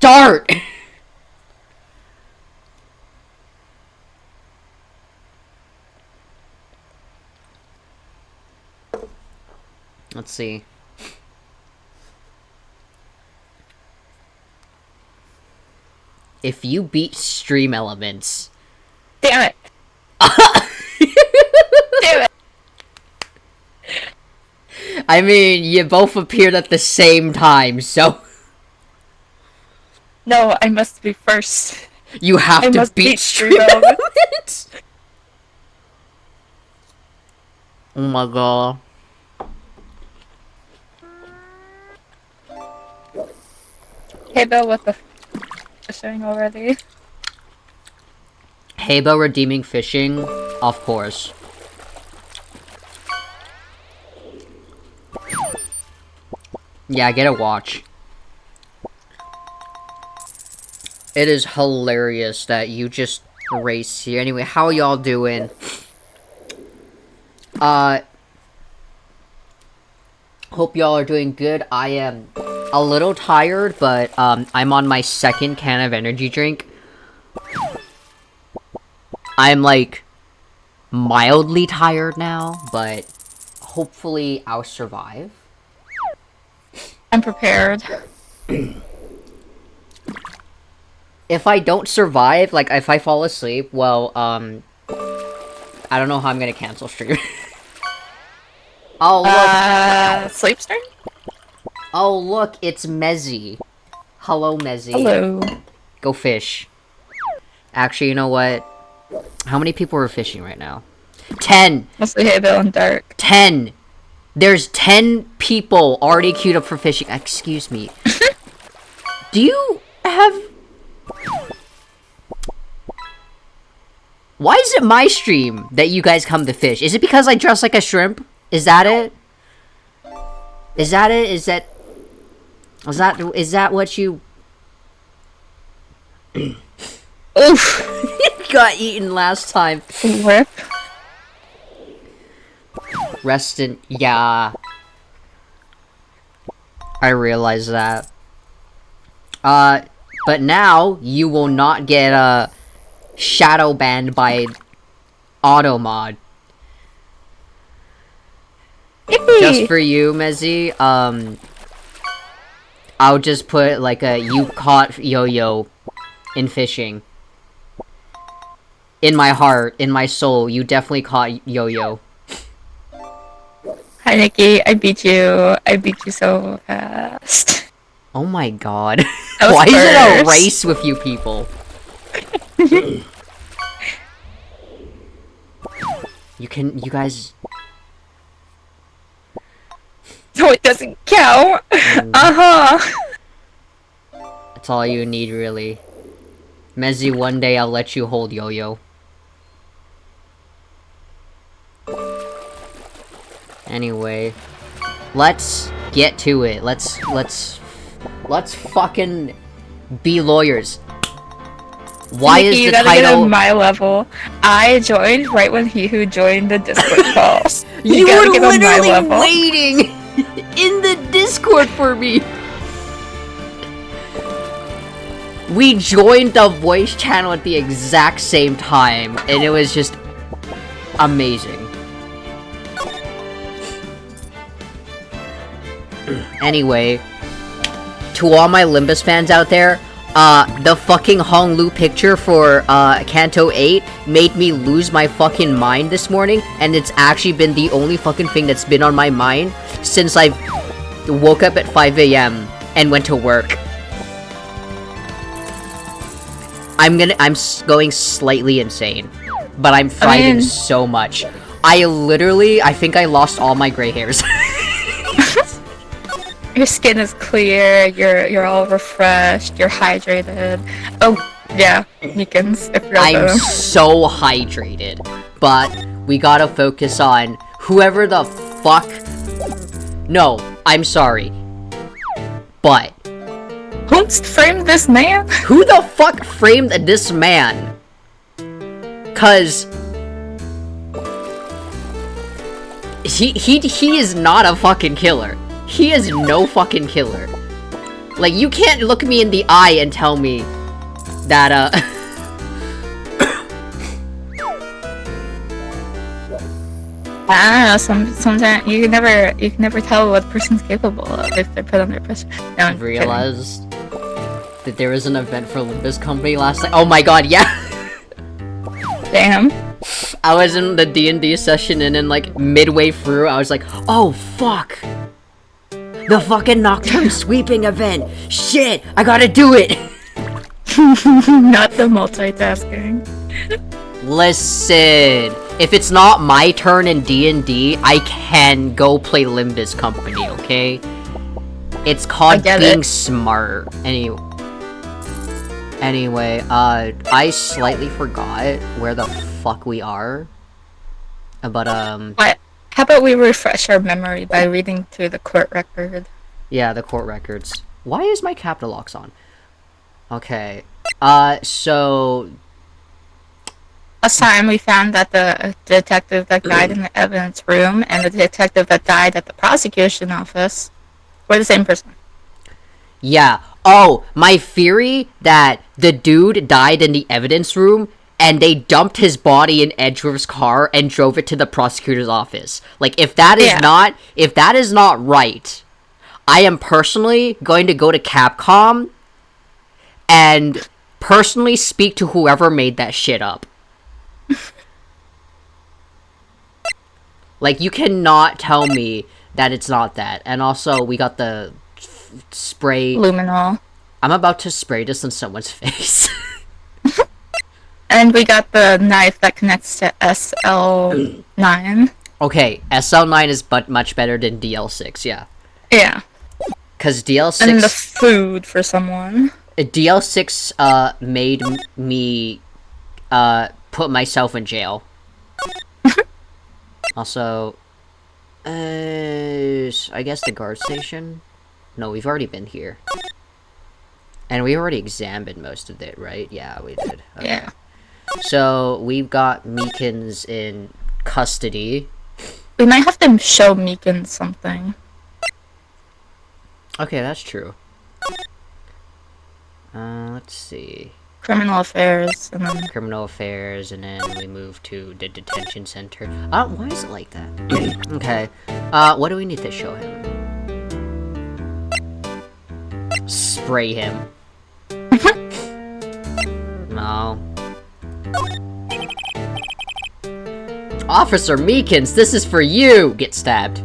start! Let's see. If you beat Stream Elements... Damn it! Damn it! I mean, you both appeared at the same time, so... No, I must be first. You have I to must beat beat Stream Stream Elements! Oh my god. Hey Bill, what the fishing already? Habo redeeming fishing? Of course. Yeah, get a watch. It is hilarious that you just race here. Anyway, how y'all doing? Hope y'all are doing good. I am a little tired, but I'm on my second can of energy drink. I'm like mildly tired now, but hopefully I'll survive. I'm prepared. If I don't survive, like if I fall asleep, well, I don't know how I'm gonna cancel stream. Oh look! Sleep stream? Oh look, it's Mezzy. Hello, Mezzy. Hello. Go fish. Actually, you know what? How many people are fishing right now? 10! Mostly Hey Bill and Dark. 10! There's 10 people already queued up for fishing. Excuse me. Do you have... Why is it my stream that you guys come to fish? Is it because I dress like a shrimp? Is that it? Is that it? Is that what you... Oof! got eaten last time. Rip. Rest in... Yeah. I realize that. But now, you will not get, shadow banned by Automod. Yippee! Just for you, Mezzy, I'll just put, like, you caught Yo-Yo in fishing. In my heart, in my soul, you definitely caught Yo-Yo. Hi Nikki, I beat you. I beat you so fast. Oh my god. That was Why is it a first. race with you people? You guys... No, it doesn't count. Uh-huh. That's all you need, really. Mezzy, one day I'll let you hold Yo-Yo. Anyway, let's get to it. Let's fucking be lawyers. Why Nikki, is you the gotta get title... on my level. I joined right when he who joined the Discord call. You gotta were get on my literally level. waiting in the Discord for me. We joined the voice channel at the exact same time, and it was just amazing. Anyway, to all my Limbus fans out there, the fucking Hong Lu picture for, Kanto 8 made me lose my fucking mind this morning, and it's actually been the only fucking thing that's been on my mind since I woke up at 5 AM and went to work. I'm going slightly insane, but I'm thriving so much. I think I lost all my gray hairs. Your skin is clear, you're all refreshed, you're hydrated. Oh, yeah, Meekins, if you're I'm so hydrated, but we gotta focus on whoever the fuck... No, I'm sorry. But... Who framed this man? Who the fuck framed this man? 'Cause... He is not a fucking killer. He is no fucking killer. Like, you can't look me in the eye and tell me that, I don't know, sometimes you can never tell what a person's capable of if they're put under pressure. No, I'm realized that there was an event for Olympus Company last night. Oh my god, yeah! Damn. I was in the D&D session, and then, like, midway through, I was like, oh, fuck! The fucking Nocturne Sweeping event! Shit! I gotta do it! Not the multitasking. Listen, if it's not my turn in D&D, I can go play Limbus Company, okay? It's called being smart. Anyway, I slightly forgot where the fuck we are. But, What? How about we refresh our memory by reading through the court record? Yeah, the court records. Why is my capital locks on? Okay. So... Last time we found that the detective that died in the evidence room and the detective that died at the prosecution office were the same person. Yeah. Oh, my theory that the dude died in the evidence room and they dumped his body in Edgeworth's car and drove it to the prosecutor's office. Like, if that is not right, I am personally going to go to Capcom and personally speak to whoever made that shit up. Like, you cannot tell me that it's not that. And also, we got the spray... Luminol. I'm about to spray this in someone's face. And we got the knife that connects to SL9. Okay, SL9 is much better than DL6, yeah. Yeah. Because DL6... And the food for someone. DL6, made me, put myself in jail. Also, I guess the guard station? No, we've already been here. And we already examined most of it, right? Yeah, we did. Okay. Yeah. So, we've got Meekins in custody. We might have to show Meekins something. Okay, that's true. Let's see. Criminal affairs, and then... Criminal affairs, and then we move to the detention center. Why is it like that? Okay. What do we need to show him? Spray him. No. Officer Meekins, this is for you! Get stabbed.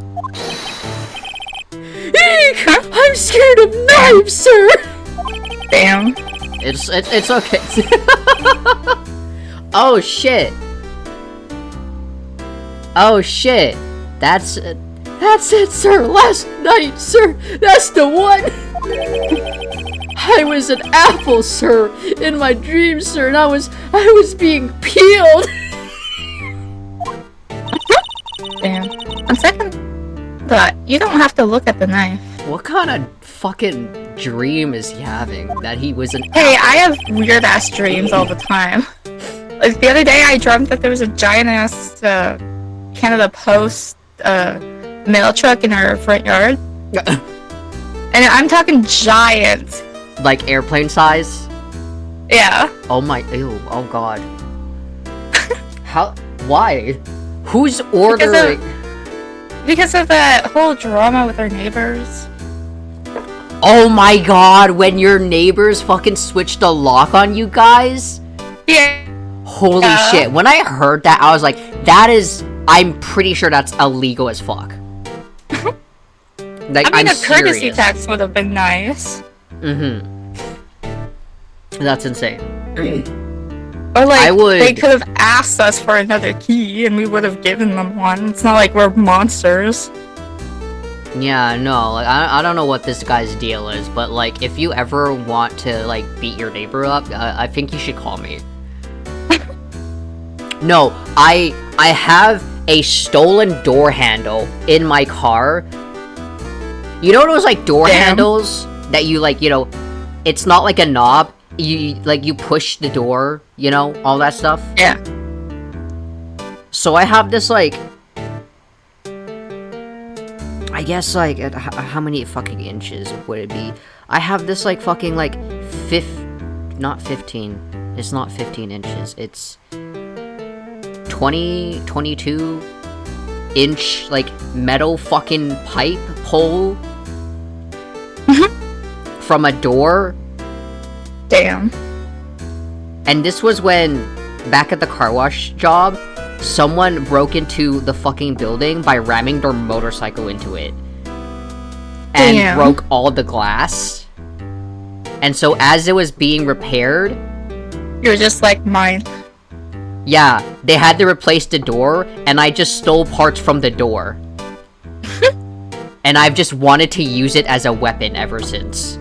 Eek! I'm scared of knives, sir! Damn. It's okay. Oh shit. Oh shit. That's it, sir. Last night, sir. That's the one. I was an apple, sir, in my dreams, sir, and I was being peeled. Damn. On second thought, you don't have to look at the knife. What kind of fucking dream is he having? That he was an Hey, I have weird ass dreams all the time. Like the other day I dreamt that there was a giant ass Canada Post mail truck in our front yard. And I'm talking giant. Like airplane size? Yeah. Oh my, ew, oh god. How, why? Who's ordering? Because of that whole drama with our neighbors. Oh my god, when your neighbors fucking switched the lock on you guys? Yeah. Holy shit, when I heard that, I was like, I'm pretty sure that's illegal as fuck. Like, I mean, I'm a courtesy serious. text would have been nice. Mm-hmm. That's insane. Or like, they could have asked us for another key and we would have given them one. It's not like we're monsters. Yeah, no, like, I don't know what this guy's deal is, but, like, if you ever want to, like, beat your neighbor up, I think you should call me. No, I have a stolen door handle in my car. You know those, like, door handles that you, like, you know, it's not like a knob, you push the door, you know, all that stuff? Yeah. So I have this, like, I guess, like, how many fucking inches would it be? I have this, like, fucking, like, not 15. It's not 15 inches. It's 22 inch, like, metal fucking pipe hole from a door. Damn. And this was when, back at the car wash job, someone broke into the fucking building by ramming their motorcycle into it. And Damn. broke all the glass. And so as it was being repaired... You're just like mine. Yeah, they had to replace the door, and I just stole parts from the door. And I've just wanted to use it as a weapon ever since.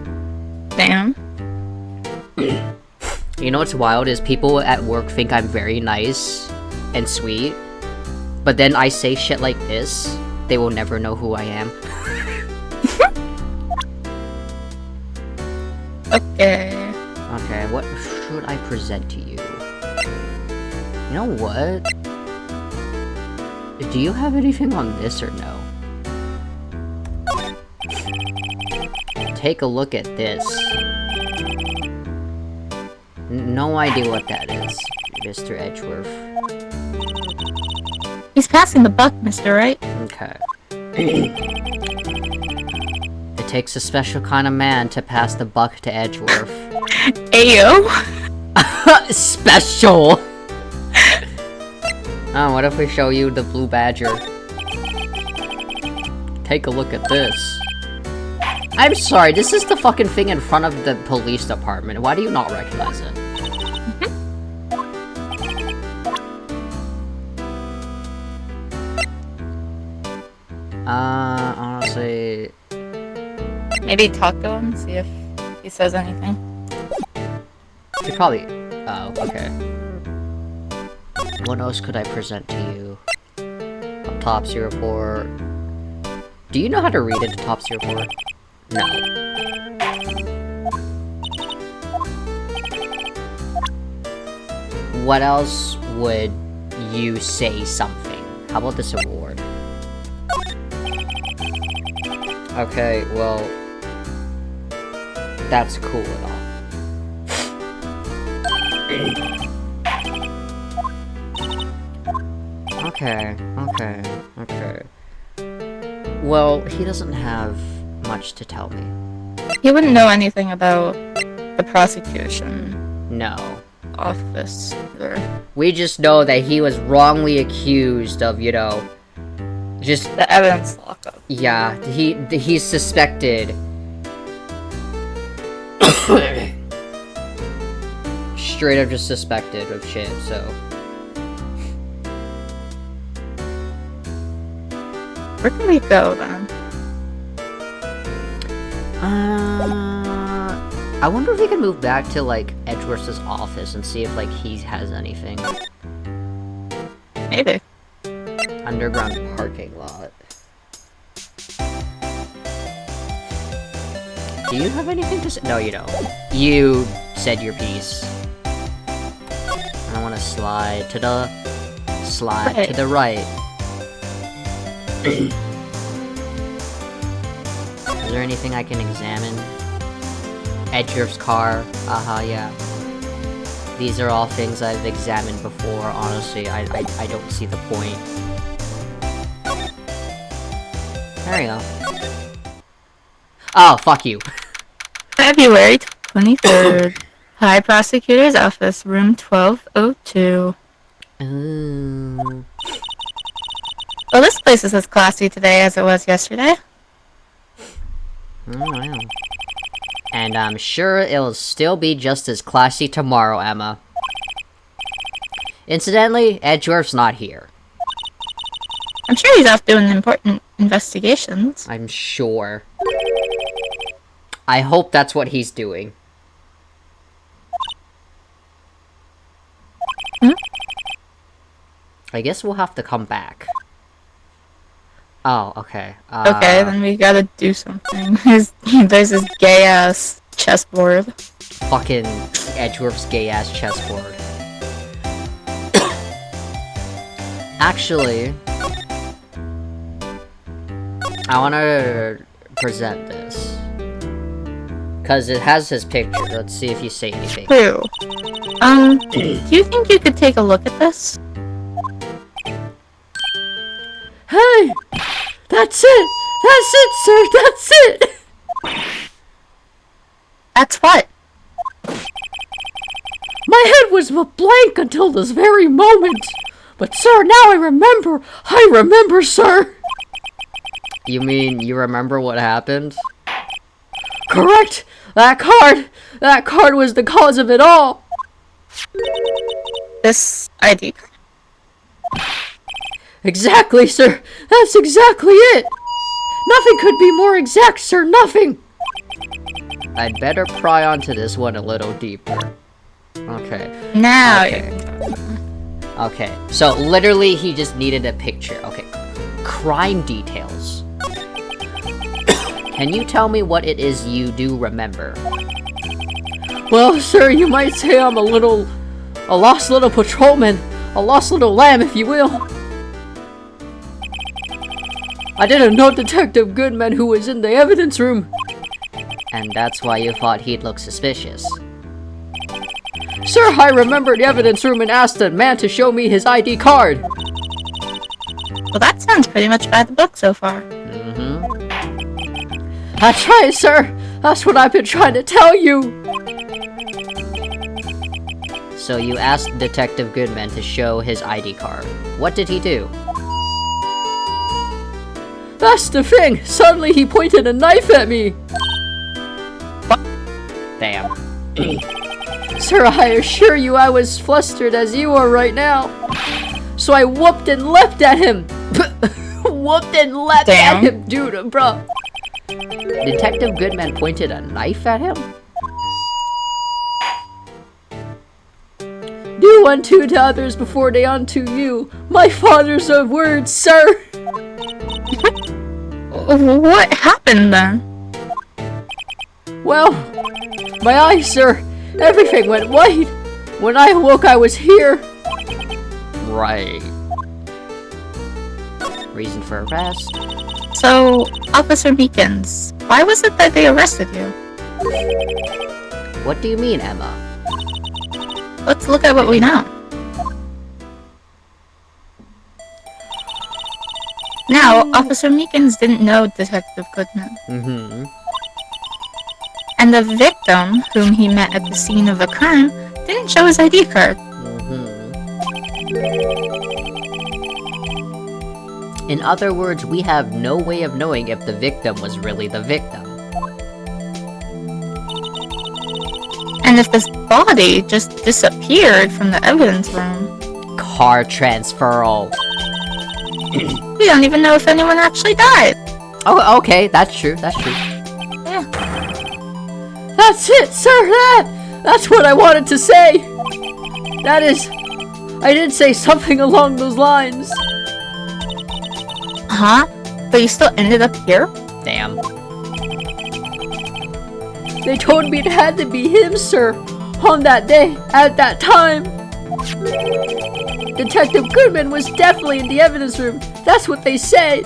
Damn. You know what's wild is people at work think I'm very nice and sweet, but then I say shit like this, they will never know who I am. Okay. Okay, what should I present to you? You know what? Do you have anything on this or no? Take a look at this. No idea what that is, Mr. Edgeworth. He's passing the buck, Mr. Right? Okay. It takes a special kind of man to pass the buck to Edgeworth. Ayo. Special! Oh, what if we show you the blue badger? Take a look at this. I'm sorry, this is the fucking thing in front of the police department. Why do you not recognize it? Honestly... Maybe talk to him, see if he says anything. You probably... Oh, okay. What else could I present to you? Autopsy report... Do you know how to read an autopsy report? No. What else would you say something? How about this award? Okay, well... That's cool and all. Okay. Well, he doesn't have much to tell me. He wouldn't know anything about the prosecution No. office. We just know that he was wrongly accused of, you know... Just... The evidence lockup. Yeah, he's suspected. Straight up just suspected of shit, so... Where can we go then? I wonder if we can move back to, like, Edgeworth's office and see if, like, he has anything. Maybe. Underground parking lot. Do you have anything to say? No, you don't. You said your piece. I want to slide to the... Slide to the right. Is there anything I can examine? Edgeworth's car. Yeah. These are all things I've examined before. Honestly, I don't see the point. There you go. Oh, fuck you. February 23rd. High Prosecutor's Office, room 1202. Ooh. Well, this place is as classy today as it was yesterday. Oh, wow. And I'm sure it'll still be just as classy tomorrow, Emma. Incidentally, Edgeworth's not here. I'm sure he's off doing important investigations. I'm sure. I hope that's what he's doing. Hmm? I guess we'll have to come back. Oh, okay. Okay, then we gotta do something. There's this gay-ass chessboard. Fucking Edgeworth's gay-ass chessboard. Actually... I want to present this. Because it has his picture. Let's see if you say anything. Who? Do you think you could take a look at this? Hey! That's it! That's it, sir! That's it! That's what? My head was blank until this very moment. But sir, now I remember! I remember, sir! You mean you remember what happened? Correct! That card was the cause of it all! This ID card? Exactly, sir! That's exactly it! Nothing could be more exact, sir, nothing! I'd better pry onto this one a little deeper. Okay. Now Okay, so literally he just needed a picture. Okay. Crime details. Can you tell me what it is you do remember? Well, sir, you might say I'm a lost little patrolman. A lost little lamb, if you will. I didn't know Detective Goodman who was in the evidence room. And that's why you thought he'd look suspicious. Sir, I remembered the evidence room and asked the man to show me his ID card. Well, that sounds pretty much by the book so far. That's right, sir. That's what I've been trying to tell you. So you asked Detective Goodman to show his ID card. What did he do? That's the thing. Suddenly he pointed a knife at me. Damn. Sir, I assure you I was flustered as you are right now. So I whooped and leapt at him. Whooped and leapt at him, dude, bruh. Detective Goodman pointed a knife at him? Do unto to others before they unto you. My father's of words, sir. What happened then? Well, my eyes, sir. Everything went white. When I awoke, I was here. Right. Reason for arrest. So, Officer Meekins, why was it that they arrested you? What do you mean, Emma? Let's look at what we know. Now, Officer Meekins didn't know Detective Goodman. And the victim, whom he met at the scene of the crime, didn't show his ID card. In other words, we have no way of knowing if the victim was really the victim. And if this body just disappeared from the evidence room... Car transferal. We don't even know if anyone actually died. Oh, okay, that's true, that's true. Yeah. That's it, sir, that's what I wanted to say. That is, I did say something along those lines. Huh? But you still ended up here? Damn. They told me it had to be him, sir. On that day, at that time. Detective Goodman was definitely in the evidence room. That's what they said.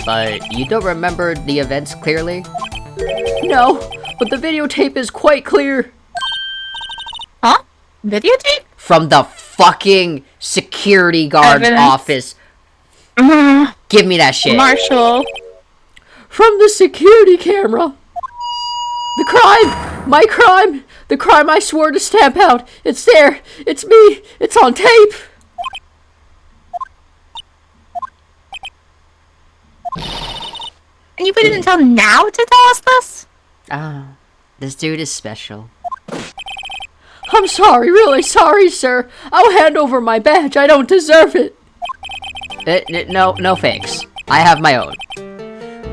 But you don't remember the events clearly? No, but the videotape is quite clear. Huh? Videotape? From the fucking security guard office. Give me that shit. Marshall. From the security camera. The crime! My crime! The crime I swore to stamp out! It's there! It's me! It's on tape! And you waited until now to tell us this? Ah, this dude is special. I'm sorry, really sorry, sir. I'll hand over my badge. I don't deserve it. No thanks. I have my own.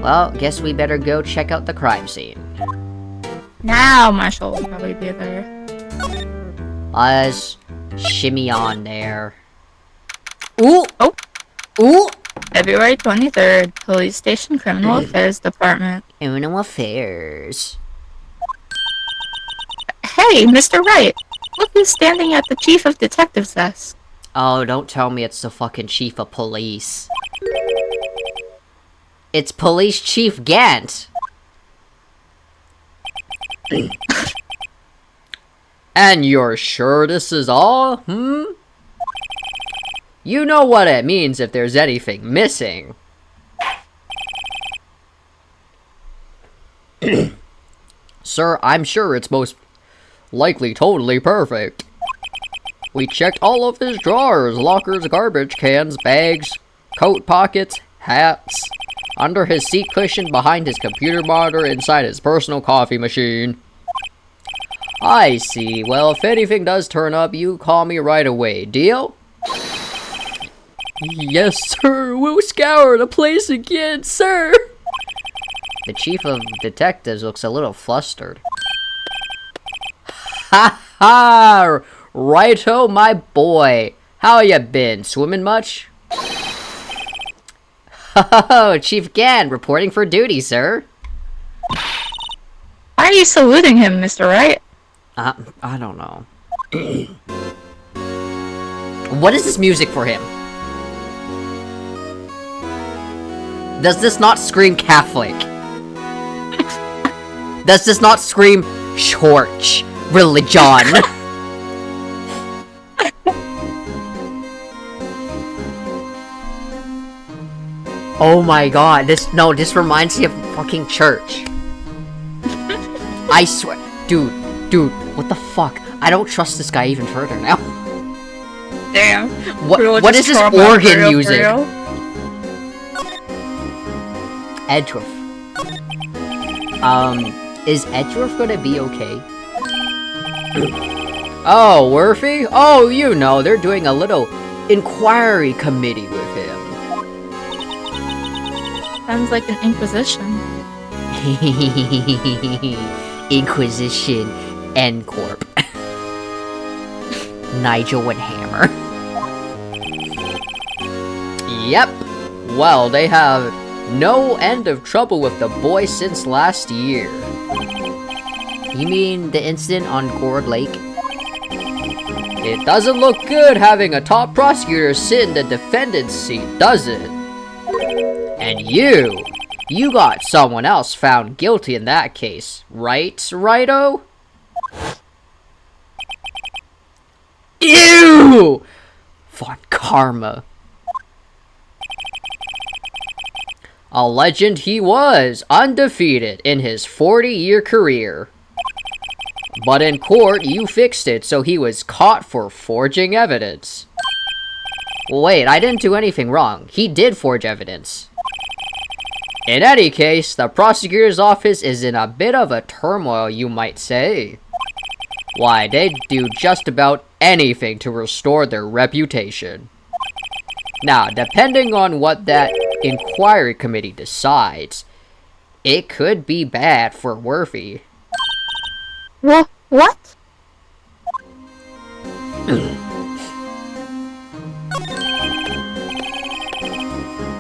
Well, guess we better go check out the crime scene. Now Marshall will probably be there. Let's shimmy on there. Ooh! Oh! Ooh! February 23rd, Police Station Criminal Affairs Department. Uno Affairs. Hey, Mr. Wright! Look who's standing at the Chief of Detectives desk. Oh, don't tell me it's the fucking Chief of Police. It's Police Chief Gant. And you're sure this is all, You know what it means if there's anything missing. Sir, I'm sure it's most likely totally perfect. We checked all of his drawers, lockers, garbage cans, bags, coat pockets, hats, under his seat cushion, behind his computer monitor, inside his personal coffee machine. I see. Well, if anything does turn up, you call me right away. Deal? Yes, sir. We'll scour the place again, sir. The chief of detectives looks a little flustered. Ha ha! Righto, my boy. How you been? Swimming much? Oh, Chief Gant, reporting for duty, sir. Why are you saluting him, Mr. Wright? I don't know. What is this music for him? Does this not scream Catholic? Does this not scream church religion? Oh my god, this reminds me of fucking church. I swear, dude, what the fuck? I don't trust this guy even further now. Damn. What is this organ music? Edgeworth. Is Edgeworth gonna be okay? Oh, Worthy? Oh, you know, they're doing a little inquiry committee with him. Sounds like an inquisition. Inquisition N Corp. Nigel and Hammer. Yep. Well, they have no end of trouble with the boy since last year. You mean the incident on Gourd Lake? It doesn't look good having a top prosecutor sit in the defendant's seat, does it? And you got someone else found guilty in that case, right, Righto? Ew! Von Karma. A legend he was, undefeated in his 40-year career. But in court, you fixed it so he was caught for forging evidence. Wait, I didn't do anything wrong. He did forge evidence. In any case, the prosecutor's office is in a bit of a turmoil, you might say. Why, they'd do just about anything to restore their reputation. Now, depending on what that inquiry committee decides, it could be bad for Worthy. What?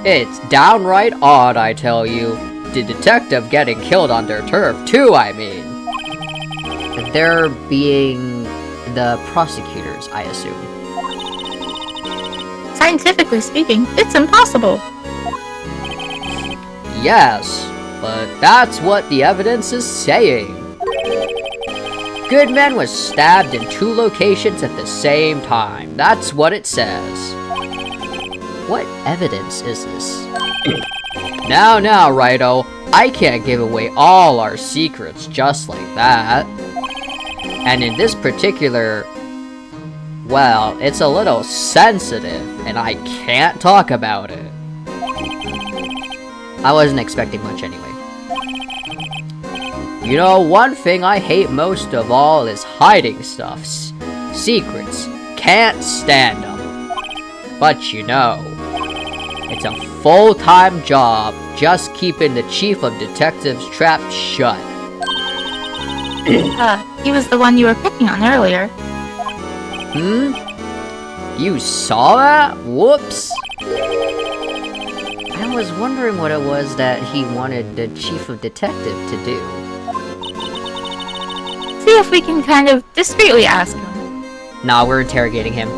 It's downright odd, I tell you. The detective getting killed on their turf, too, I mean. They're being the prosecutors, I assume. Scientifically speaking, it's impossible. Yes, but that's what the evidence is saying. Goodman was stabbed in 2 locations at the same time. That's what it says. What evidence is this? Now, Righto. I can't give away all our secrets just like that. And in this particular... well, it's a little sensitive, and I can't talk about it. I wasn't expecting much anyway. You know, one thing I hate most of all is hiding stuffs. Secrets. Can't stand them. But you know, it's a full-time job just keeping the chief of detectives trapped shut. He was the one you were picking on earlier. You saw that? Whoops. I was wondering what it was that he wanted the chief of detective to do. See if we can kind of discreetly ask him. Nah, we're interrogating him.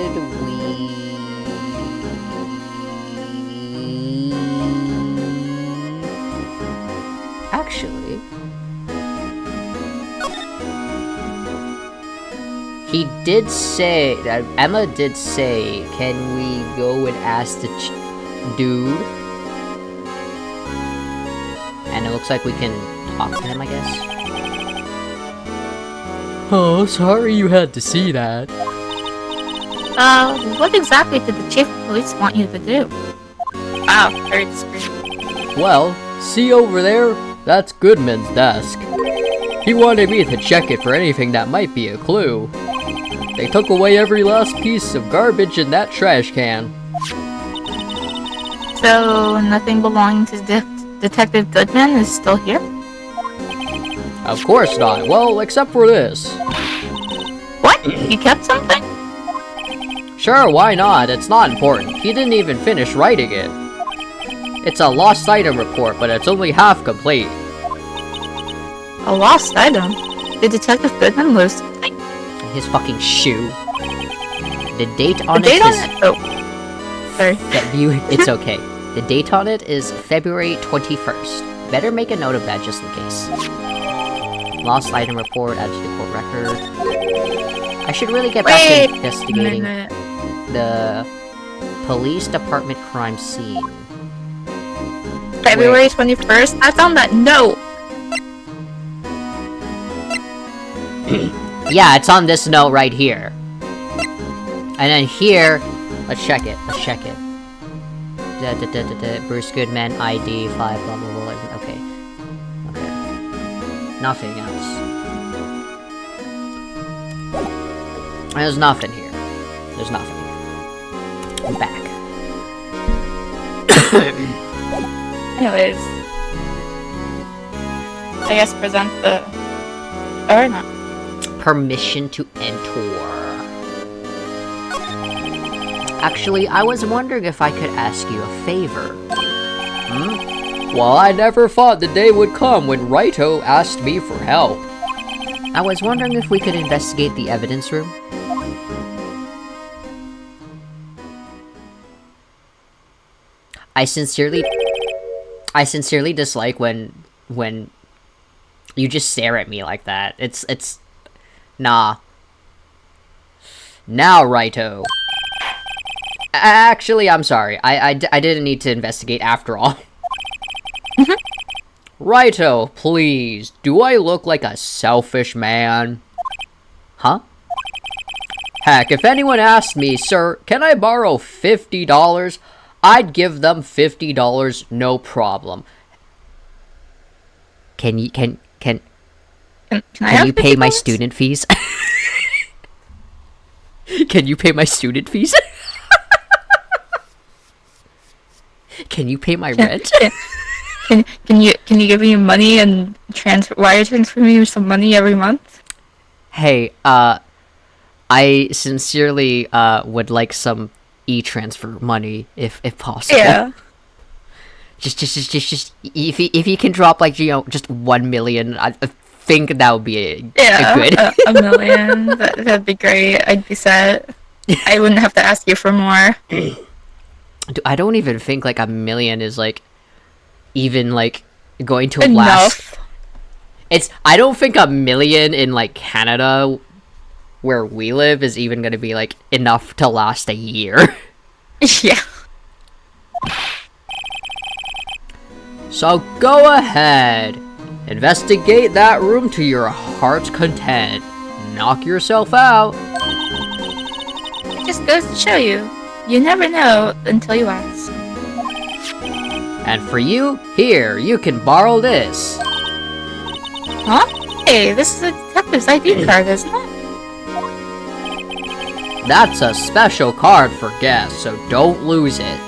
Should we... Actually... He did say, Emma did say, can we go and ask the dude? And it looks like we can talk to him, I guess. Oh, sorry you had to see that. What exactly did the chief of police want you to do? Wow, very discreet. Well, see over there? That's Goodman's desk. He wanted me to check it for anything that might be a clue. They took away every last piece of garbage in that trash can. So, nothing belonging to Detective Goodman is still here? Of course not. Well, except for this. What? You kept something? Sure, why not? It's not important. He didn't even finish writing it. It's a lost item report, but it's only half complete. A lost item? Did Detective Goodman lose something? His fucking shoe. The date on The it date on is... it? Oh. Sorry. It's okay. The date on it is February 21st. Better make a note of that just in case. Lost item report, added to the court record. I should really get back to investigating the police department crime scene. February 21st? That's on that note! Yeah, it's on this note right here. And then here, let's check it. Bruce Goodman, ID, 5, blah, blah, blah. Okay. Nothing else. There's nothing here. I'm back. Anyways. I guess present the... Or not. Permission to enter. Actually, I was wondering if I could ask you a favor. Well, I never thought the day would come when Raito asked me for help. I was wondering if we could investigate the evidence room. I sincerely dislike when you just stare at me like that. It's nah. Now, Raito. Actually, I'm sorry. I didn't need to investigate after all. Raito, please. Do I look like a selfish man? Huh? Heck, if anyone asked me, sir, can I borrow $50? I'd give them $50, no problem. Can you pay my student fees? Can you pay my student fees? Can you pay my rent? Can you give me money and wire transfer me some money every month? Hey, I sincerely would like some e-transfer money if possible. Yeah. Just if you can drop like just 1 million, I think that would be a good. a million. That'd be great. I'd be set. I wouldn't have to ask you for more. Dude, I don't even think like 1 million is like even like going to Enough. last. I don't think 1 million in like Canada, where we live, is even gonna be like enough to last a year. Yeah. So go ahead, investigate that room to your heart's content. Knock yourself out. It just goes to show you. You never know until you ask. And for you, here, you can borrow this. Huh? Hey, this is a detective's ID card, isn't it? That's a special card for guests, so don't lose it.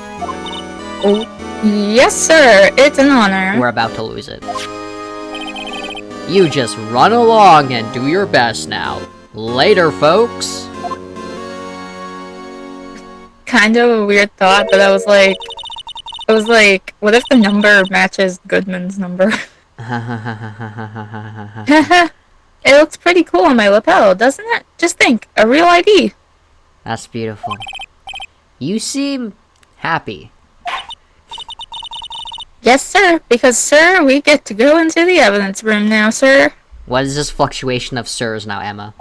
Oh, yes, sir. It's an honor. We're about to lose it. You just run along and do your best now. Later, folks. Kind of a weird thought, but I was like, what if the number matches Goodman's number? It looks pretty cool on my lapel, doesn't it? Just think, a real ID. That's beautiful. You seem happy. Yes, sir. Because, sir, we get to go into the evidence room now, sir. What is this fluctuation of sirs now, Emma?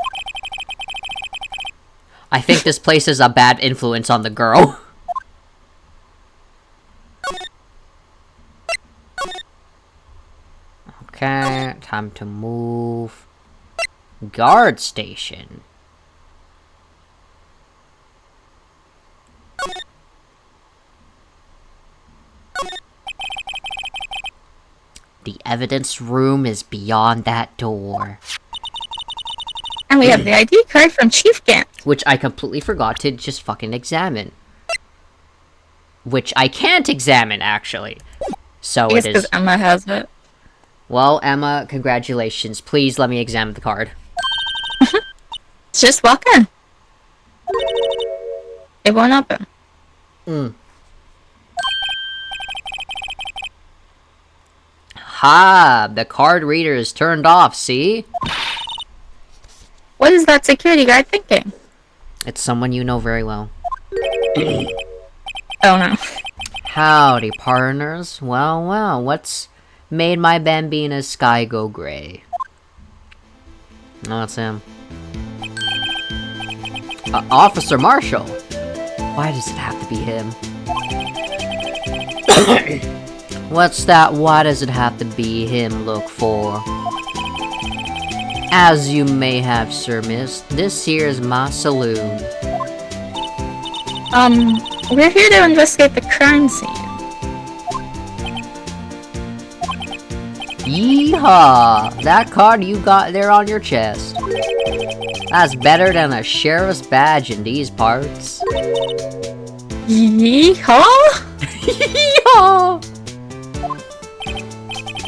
I think this place is a bad influence on the girl. Okay, time to move. Guard station. The evidence room is beyond that door. And we have the ID card from Chief Gant. Which I completely forgot to just fucking examine. Which I can't examine, actually. So I guess it because is... Emma has it. Well, Emma, congratulations. Please let me examine the card. Just walk in. It won't open. Ha! The card reader is turned off, see? What is that security guard thinking? It's someone you know very well. Oh no. Howdy, partners. Well, well, what's made my Bambina's sky go gray? Oh, it's him. Officer Marshall! Why does it have to be him? What's that why does it have to be him look for? As you may have surmised, this here is my saloon. We're here to investigate the crime scene. Yeehaw! That card you got there on your chest. That's better than a sheriff's badge in these parts. Yeehaw? Yeehaw!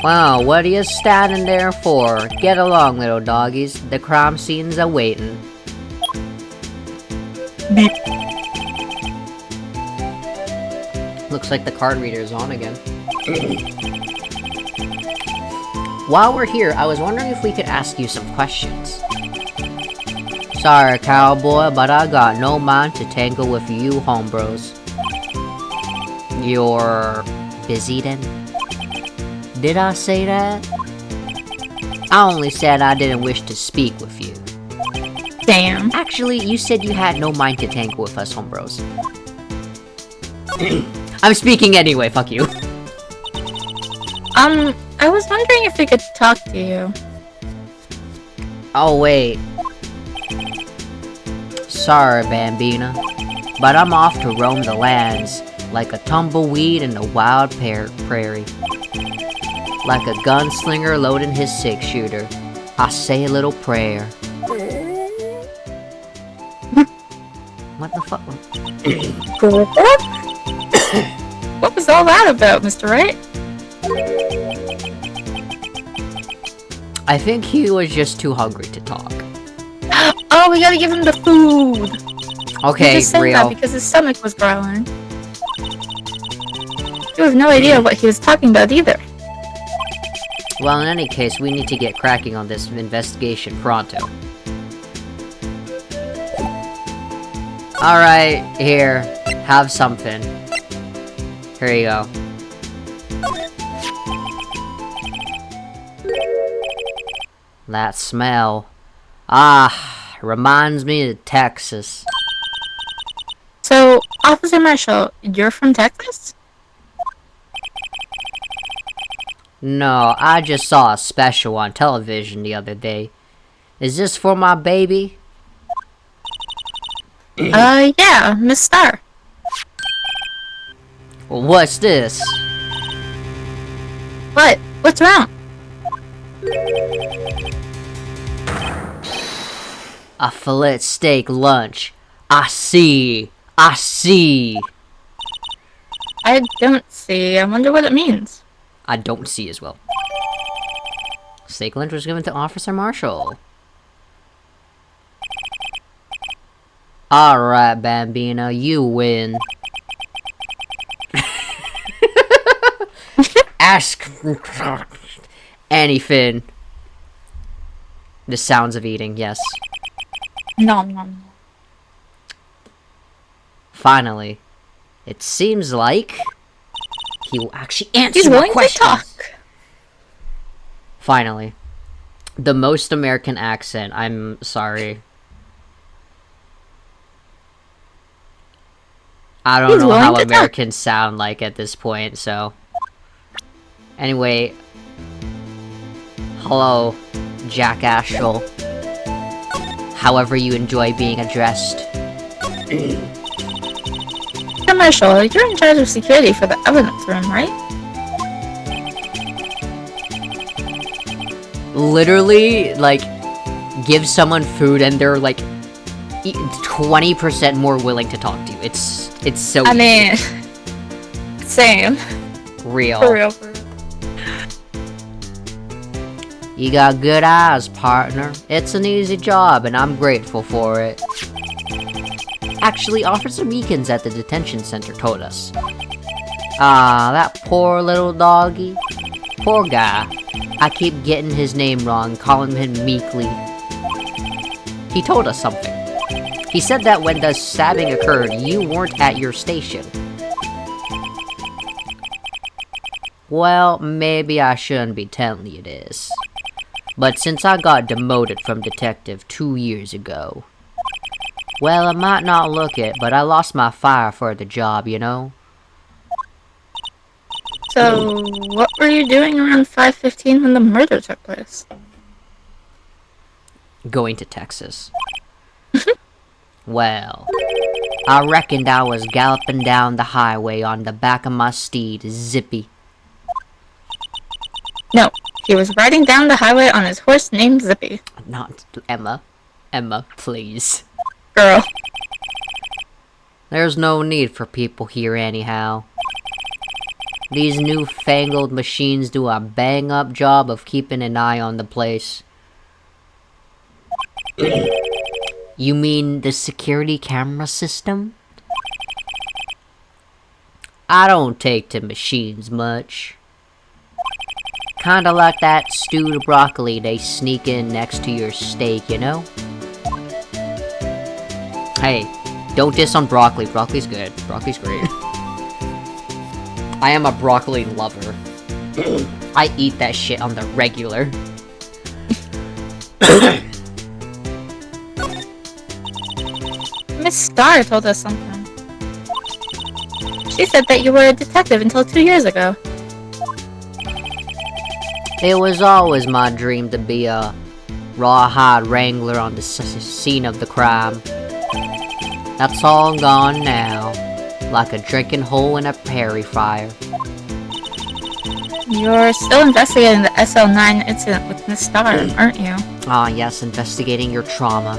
Wow, what are you standing there for? Get along, little doggies. The crime scene's a-waitin'. Beep. Looks like the card reader is on again. While we're here, I was wondering if we could ask you some questions. Sorry, cowboy, but I got no mind to tangle with you homebros. You're busy then? Did I say that? I only said I didn't wish to speak with you. Damn. Actually, you said you had no mind to tangle with us homebros. I'm speaking anyway, fuck you. I was wondering if we could talk to you. Oh, wait. Sorry, Bambina, but I'm off to roam the lands like a tumbleweed in the wild prairie. Like a gunslinger loading his six-shooter, I say a little prayer. What the fuck? What was all that about, Mr. Wright? I think he was just too hungry to talk. Oh, we gotta give him the food! Okay, he just said real. that because his stomach was growling. You have no idea what he was talking about either. Well, in any case, we need to get cracking on this investigation pronto. Alright, here. Have something. Here you go. That smell. Ah, reminds me of Texas. So, Officer Marshall, you're from Texas? No, I just saw a special on television the other day. Is this for my baby? Yeah, Miss Star. Well, what's this? What? What's wrong? A fillet steak lunch. I see. I see. I don't see. I wonder what it means. I don't see as well. Steak lunch was given to Officer Marshall. Alright, Bambina, you win. Ask anything. The sounds of eating, yes. Nom nom. Finally. It seems like he will actually answer He's my willing to questions. talk. Finally. The most American accent. I'm sorry. I don't know how Americans sound like at this point, so... Anyway... Hello, Jack Ashel. However you enjoy being addressed. Commercial, you're in charge of security for the evidence room, right? Literally, like, give someone food and they're, like, 20% more willing to talk to you. It's so I mean... Same. real. For real. You got good eyes, partner. It's an easy job, and I'm grateful for it. Actually, Officer Meekins at the detention center told us. Ah, that poor little doggy. Poor guy. I keep getting his name wrong, calling him Meekly. He told us something. He said that when the stabbing occurred, you weren't at your station. Well, maybe I shouldn't be telling you this. But since I got demoted from detective 2 years ago... Well, I might not look it, but I lost my fire for the job, you know? So, what were you doing around 5:15 when the murder took place? Going to Texas. Well, I reckoned I was galloping down the highway on the back of my steed, Zippy. No, he was riding down the highway on his horse named Zippy. Not Emma. Emma, please. Girl. There's no need for people here anyhow. These newfangled machines do a bang-up job of keeping an eye on the place. You mean the security camera system? I don't take to machines much. Kinda like that stewed broccoli they sneak in next to your steak, you know? Hey, don't diss on broccoli. Broccoli's good. Broccoli's great. I am a broccoli lover. I eat that shit on the regular. Miss Starr told us something. She said that you were a detective until 2 years ago. It was always my dream to be a rawhide wrangler on the scene of the crime. That's all gone now, like a drinking hole in a prairie fire. You're still investigating the SL9 incident with Miss Starr, aren't you? Ah, yes, investigating your trauma.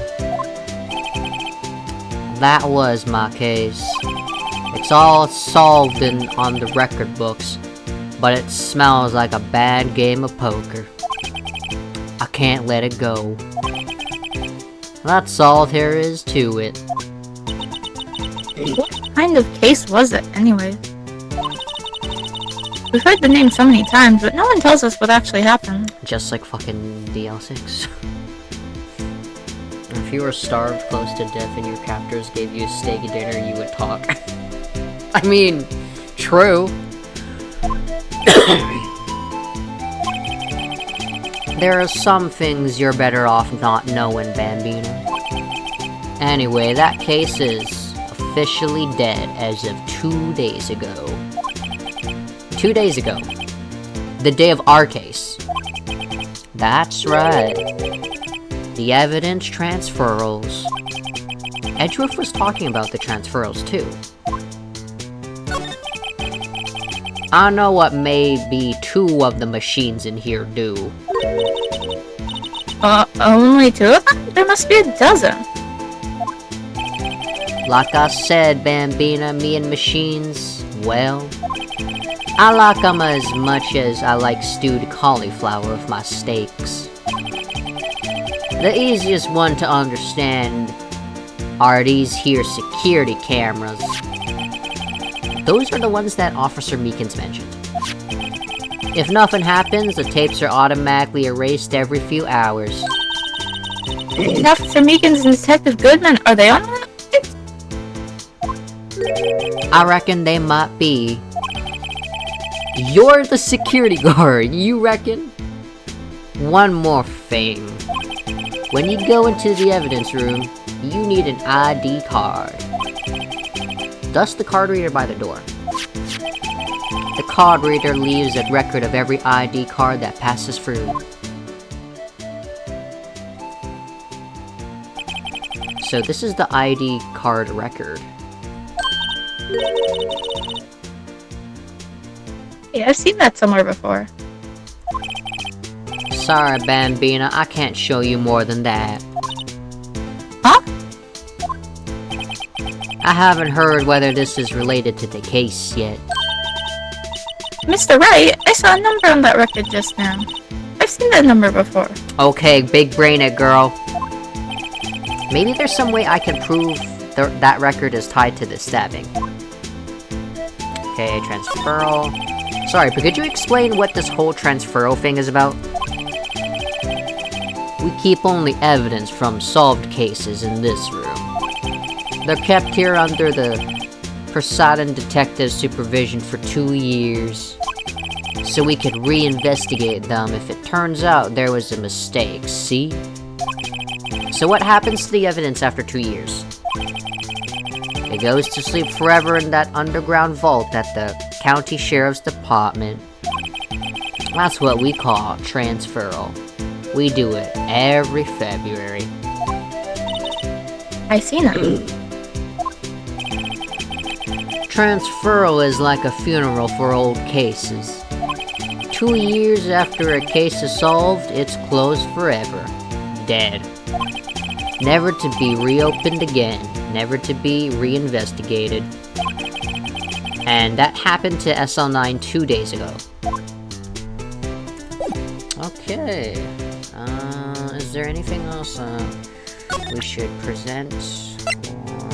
That was my case. It's all solved on the record books, but it smells like a bad game of poker. I can't let it go. That's all there is to it. What kind of case was it, anyway? We've heard the name so many times, but no one tells us what actually happened. Just like fucking DL6. If you were starved close to death and your captors gave you a steak dinner, you would talk. I mean, true. There are some things you're better off not knowing, Bambino. Anyway, that case is officially dead as of 2 days ago. 2 days ago. The day of our case. That's right. The evidence transferals. Edgeworth was talking about the transferals too. I know what maybe 2 of the machines in here do. Only 2 of them? There must be a dozen. Like I said, Bambina, me and machines, well, I like them as much as I like stewed cauliflower with my steaks. The easiest one to understand are these here security cameras. Those are the ones that Officer Meekins mentioned. If nothing happens, the tapes are automatically erased every few hours. And Officer Meekins and Detective Goodman, are they on that? I reckon they might be. You're the security guard, you reckon? One more thing. When you go into the evidence room, you need an ID card. Dust the card reader by the door. The card reader leaves a record of every ID card that passes through. So this is the ID card record. Yeah, I've seen that somewhere before. Sorry, Bambina, I can't show you more than that. Huh? I haven't heard whether this is related to the case yet. Mr. Wright, I saw a number on that record just now. I've seen that number before. Okay, big brain it, girl. Maybe there's some way I can prove that record is tied to the stabbing. Okay, transferal. Sorry, but could you explain what this whole transferal thing is about? We keep only evidence from solved cases in this room. They're kept here under the Poseidon Detective supervision for 2 years, so we could reinvestigate them if it turns out there was a mistake, see? So what happens to the evidence after 2 years? It goes to sleep forever in that underground vault at the County Sheriff's Department. That's what we call transferal. We do it every February. I seen it. Transferal is like a funeral for old cases. 2 years after a case is solved, it's closed forever. Dead. Never to be reopened again. Never to be reinvestigated. And that happened to SL9 2 days ago. Okay. Is there anything else we should present? Or...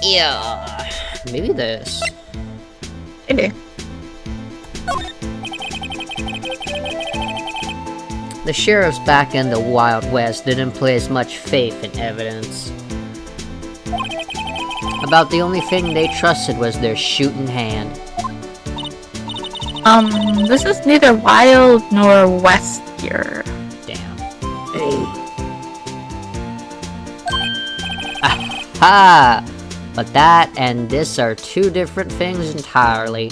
yeah. Maybe this. Maybe. The sheriffs back in the Wild West didn't place much faith in evidence. About the only thing they trusted was their shooting hand. This is neither Wild nor West here. Damn. Aha! But that and this are two different things entirely.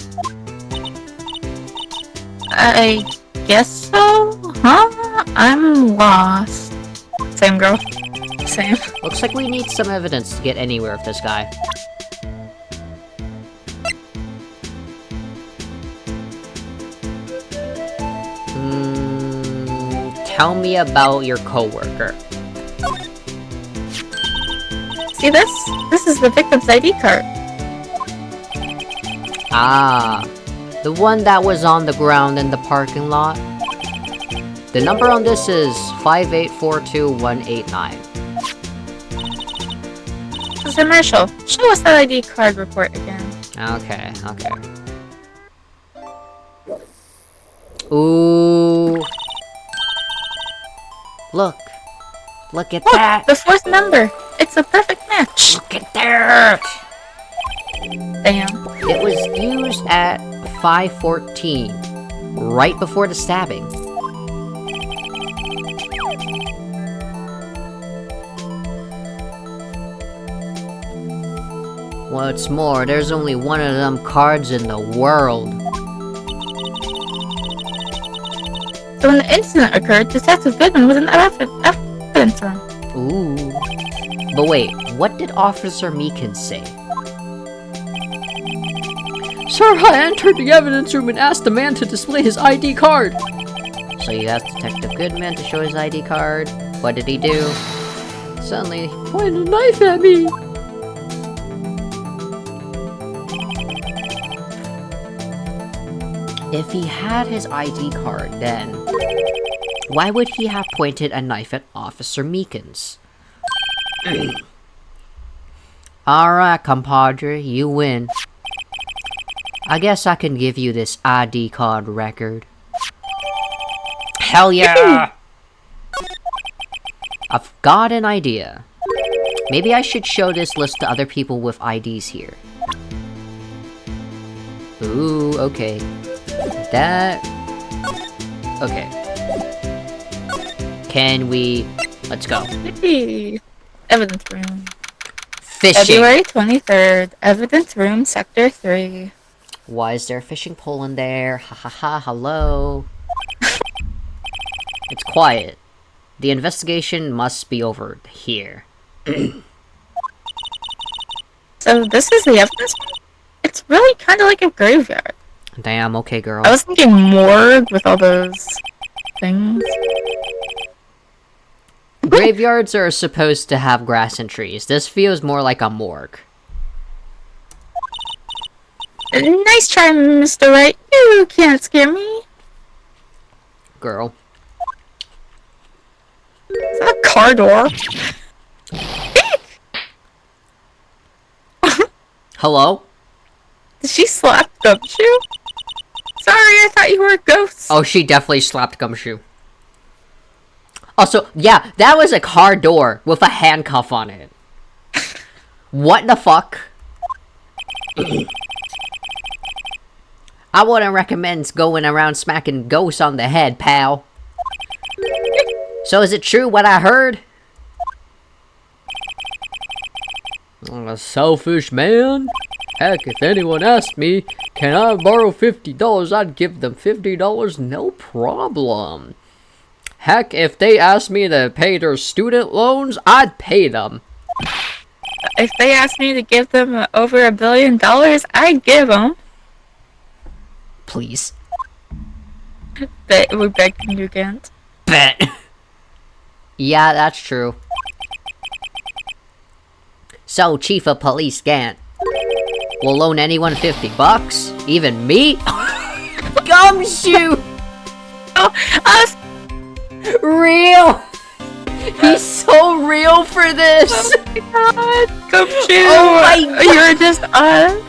I guess so? Huh? I'm lost. Same girl. Same. Looks like we need some evidence to get anywhere with this guy. Tell me about your coworker. See this? This is the victim's ID card. Ah, the one that was on the ground in the parking lot? The number on this is 5842189. Mr. Marshall, show us that ID card report again. Okay. Ooh. Look at that! The fourth number! It's a perfect match! Look at that! Damn. It was used at 5:14, right before the stabbing. What's more, there's only one of them cards in the world. So when the incident occurred, Detective Goodman was in that evidence room. Ooh. But wait, what did Officer Meekins say? Sir, I entered the evidence room and asked the man to display his ID card. So you asked Detective Goodman to show his ID card. What did he do? Suddenly, he pointed a knife at me. If he had his ID card, then why would he have pointed a knife at Officer Meekins? Alright, compadre, you win. I guess I can give you this ID card record. Hell yeah! I've got an idea. Maybe I should show this list to other people with IDs here. Ooh, okay. That... Okay. Can we... Let's go. Hey. Evidence room. Fishing! February 23rd. Evidence room, Sector 3. Why is there a fishing pole in there? Ha ha ha, hello. It's quiet. The investigation must be over here. So this is the evidence room? It's really kind of like a graveyard. Damn, okay, girl. I was thinking morgue with all those things. Graveyards are supposed to have grass and trees. This feels more like a morgue. Nice try, Mr. Wright. You can't scare me. Girl. Is that a car door? Hello? Did she slap Gumshoe? Sorry, I thought you were a ghost. Oh, she definitely slapped Gumshoe. Also, yeah, that was a car door with a handcuff on it. What the fuck? I wouldn't recommend going around smacking ghosts on the head, pal. So is it true what I heard? I'm a selfish man? Heck, if anyone asked me, can I borrow $50, I'd give them $50, no problem. Heck, if they asked me to pay their student loans, I'd pay them. If they asked me to give them over $1 billion, I'd give them. Please. But we beg you can't. Bet. Yeah, that's true. So, Chief of Police Gant will loan anyone $50? Even me? Gumshoe! Oh, us! Real! He's so real for this! Oh my god! Gumshoe! Oh my god! You're just us?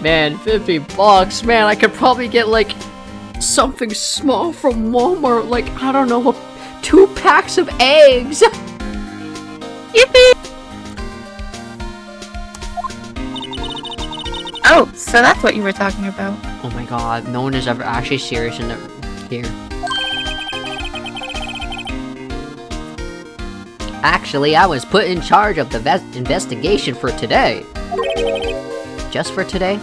Man, $50, man, I could probably get, like, something small from Walmart, like, I don't know, 2 packs of eggs! Yippee! Oh, so that's what you were talking about. Oh my god, no one is ever actually serious in here. Actually, I was put in charge of the investigation for today. Just for today?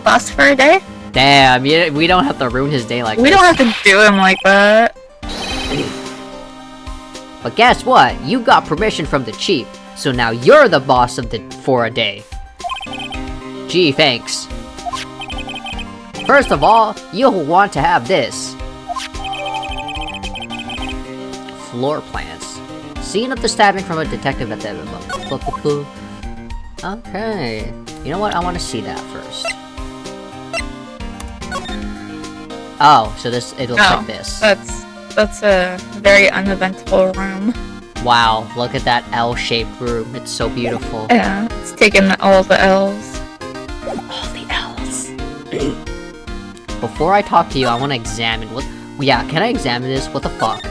Boss for a day? Damn, we don't have to ruin his day like this. We don't have to do him like that. But guess what? You got permission from the chief, so now you're the boss of for a day. Gee, thanks. First of all, you'll want to have this. Floor plans. Scene of the stabbing from a detective at the... Okay. You know what? I want to see that first. Oh, so it looks like this. That's a very uneventful room. Wow, look at that L-shaped room. It's so beautiful. Yeah, it's taking all the L's. All the L's. Before I talk to you, I want to examine what... Yeah, can I examine this? What the fuck?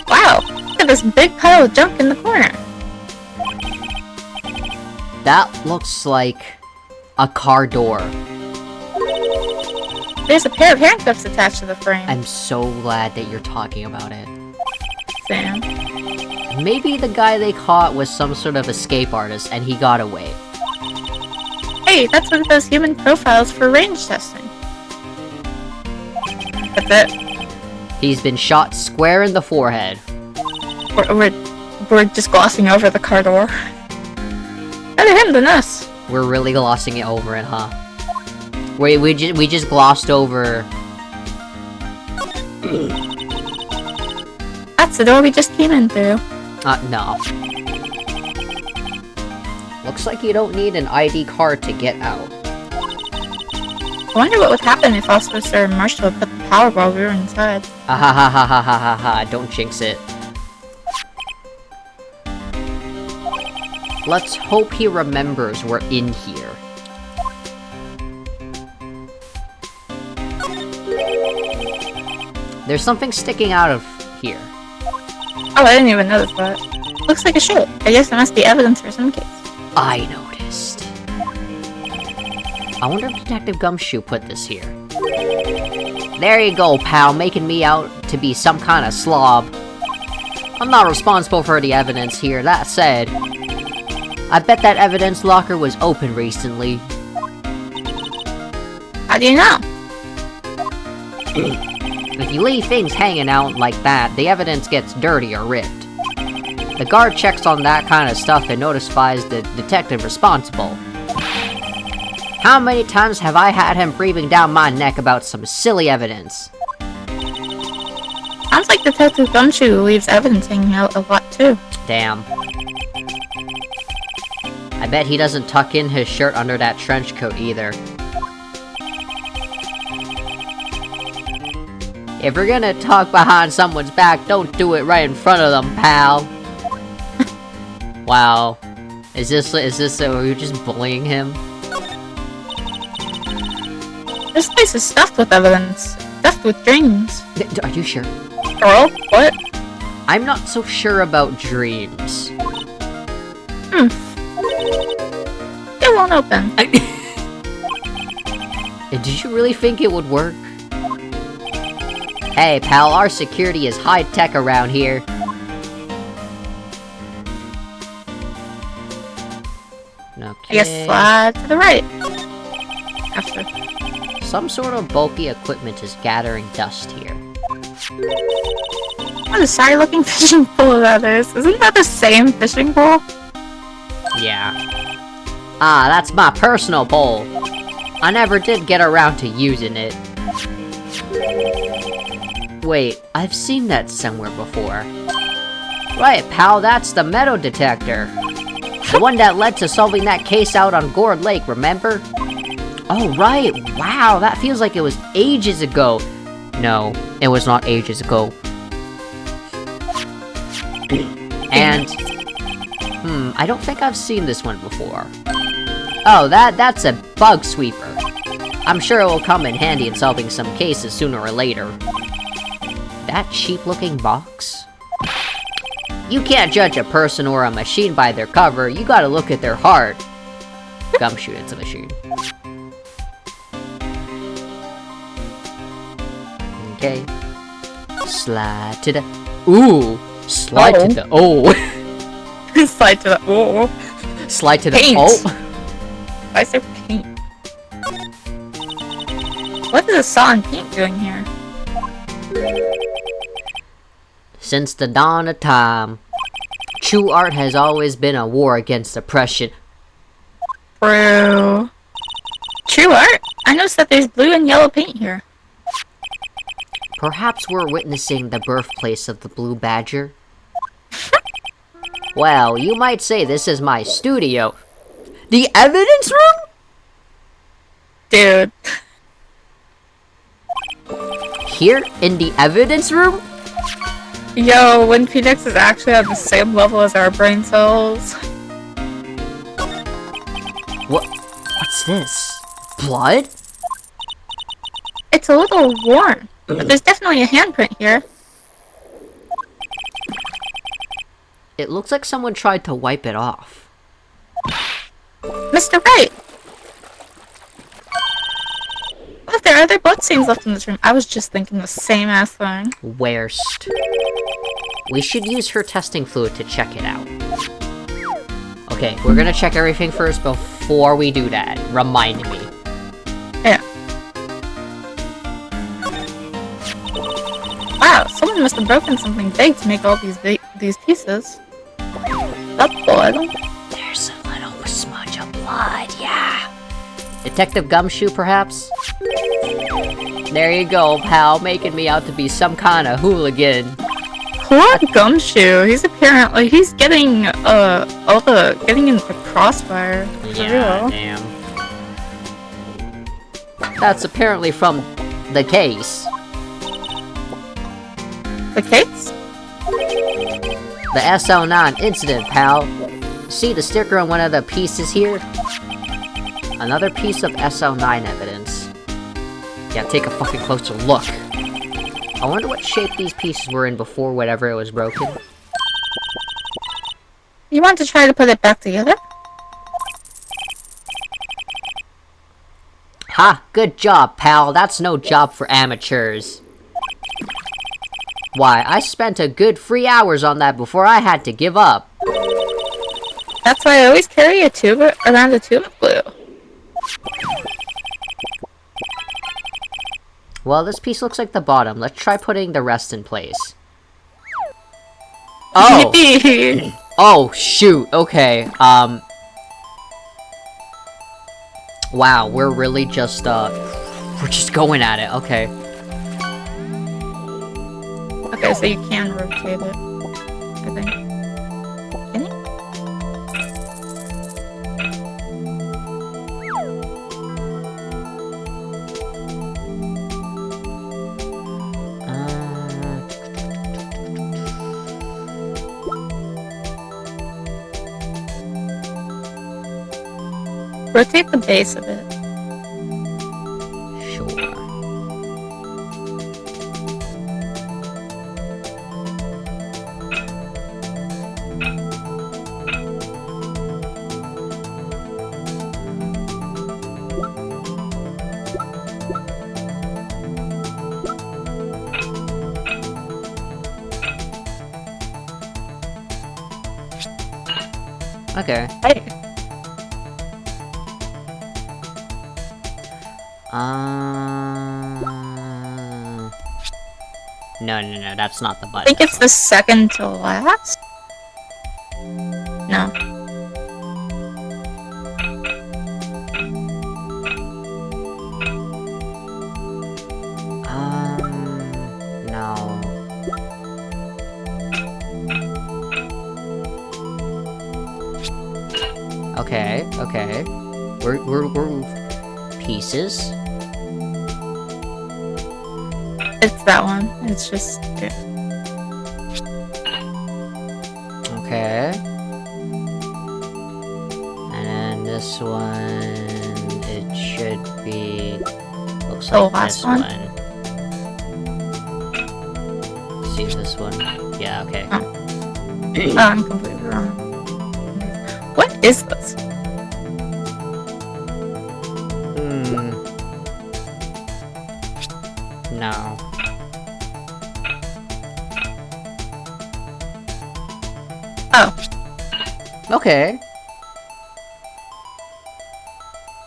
Wow, look at this big pile of junk in the corner. That looks like a car door. There's a pair of handcuffs attached to the frame. I'm so glad that you're talking about it. Sam. Maybe the guy they caught was some sort of escape artist and he got away. Hey, that's one of those human profiles for range testing. That's it. He's been shot square in the forehead. We're just glossing over the car door. Better him than us. We're really glossing it over it, huh? We just glossed over... That's the door we just came in through. No. Looks like you don't need an ID card to get out. I wonder what would happen if Officer Marshall put the power while we were inside. Ah ha ha ha ha ha ha ha, don't jinx it. Let's hope he remembers we're in here. There's something sticking out of here. Oh, I didn't even notice that. Looks like a shirt. I guess there must be evidence for some case. I noticed. I wonder if Detective Gumshoe put this here. There you go, pal, making me out to be some kind of slob. I'm not responsible for the evidence here, that said. I bet that evidence locker was open recently. How do you know? If you leave things hanging out like that, the evidence gets dirty or ripped. The guard checks on that kind of stuff and notifies the detective responsible. How many times have I had him breathing down my neck about some silly evidence? Sounds like Detective Gumshoe leaves evidence hanging out a lot too. Damn. I bet he doesn't tuck in his shirt under that trench coat either. If you're gonna talk behind someone's back, don't do it right in front of them, pal. Wow. Is this, are you just bullying him? This place is stuffed with evidence. Stuffed with dreams. Are you sure? Girl? What? I'm not so sure about dreams. It won't open. Did you really think it would work? Hey, pal, our security is high-tech around here. Okay. I guess slide to the right. After. Some sort of bulky equipment is gathering dust here. What a sorry-looking fishing pole that is. Isn't that the same fishing pole? Yeah. Ah, that's my personal pole. I never did get around to using it. Wait, I've seen that somewhere before. Right, pal, that's the metal detector. The one that led to solving that case out on Gourd Lake, remember? Oh, right, wow, that feels like it was ages ago. No, it was not ages ago. And... I don't think I've seen this one before. Oh, that's a bug sweeper. I'm sure it will come in handy in solving some cases sooner or later. That cheap-looking box? You can't judge a person or a machine by their cover, you gotta look at their heart. Gumshoe, it's a machine. Okay. Slide to the... Ooh! Slide to the... Oh! Slide to the... Oh. Slide to the... Paint. Oh! Why is there paint? What is a saw and paint doing here? Since the dawn of time, true art has always been a war against oppression. True. True art? I noticed that there's blue and yellow paint here. Perhaps we're witnessing the birthplace of the Blue Badger? Well, you might say this is my studio. The evidence room? Dude. Here, in the evidence room? Yo, Wind Phoenix is actually at the same level as our brain cells. What's this? Blood? It's a little worn, but there's definitely a handprint here. It looks like someone tried to wipe it off. Mr. Wright! Look, there are other blood stains left in this room. I was just thinking the same ass thing. Worst. We should use her testing fluid to check it out. Okay, we're gonna check everything first before we do that. Remind me. Yeah. Wow, someone must have broken something big to make all these pieces. That's blood. There's a little smudge of blood, yeah. Detective Gumshoe, perhaps? There you go, pal, making me out to be some kind of hooligan. Poor Gumshoe, he's getting, getting in the crossfire. Yeah, damn. That's apparently from the case. The case? The SL9 incident, pal. See the sticker on one of the pieces here? Another piece of SL9 evidence. Yeah, take a fucking closer look. I wonder what shape these pieces were in before whatever it was broken. You want to try to put it back together? Ha! Good job, pal. That's no job for amateurs. Why, I spent a good 3 hours on that before I had to give up. That's why I always carry a tube around a tube of glue. Well, this piece looks like the bottom. Let's try putting the rest in place. Oh! Oh, shoot. Okay, wow, we're really just, we're just going at it. Okay. Okay, so you can rotate it, I think. Can you? Rotate the base of it. Sure. Okay. Hey. No, that's not the button. I think it's the second to last? No. No. Okay. We're pieces. It's that one. It's just... Yeah. Okay. And this one, it should be... Looks The like last this one? See this one? Yeah, okay. Oh, I'm completely wrong. What is this? No. Oh. Okay.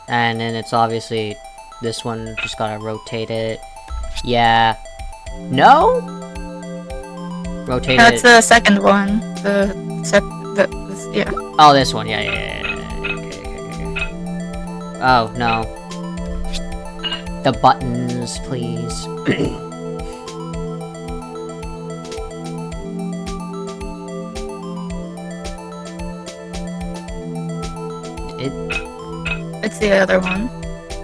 And then it's obviously this one, just gotta rotate it. Yeah. No? Rotate That's it. the second one. Yeah. Oh, this one. Yeah. Okay. Oh, no. The buttons, please. It's the other one.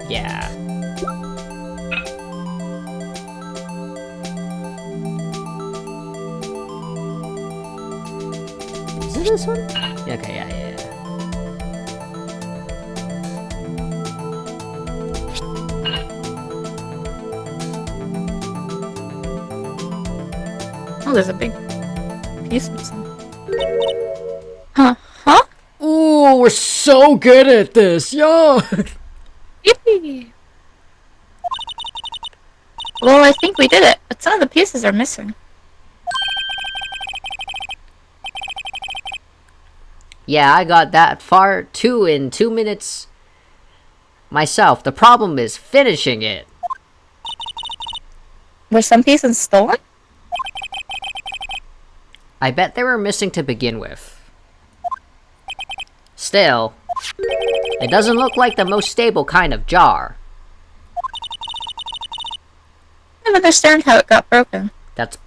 Yeah. Is it this one? Okay, yeah. Oh, there's a big piece missing. Huh? Ooh, we're so good at this, yo! Yippee! Well, I think we did it, but some of the pieces are missing. Yeah, I got that far too in 2 minutes myself. The problem is finishing it. Were some pieces stolen? I bet they were missing to begin with. Still, it doesn't look like the most stable kind of jar. I don't understand how it got broken. That's...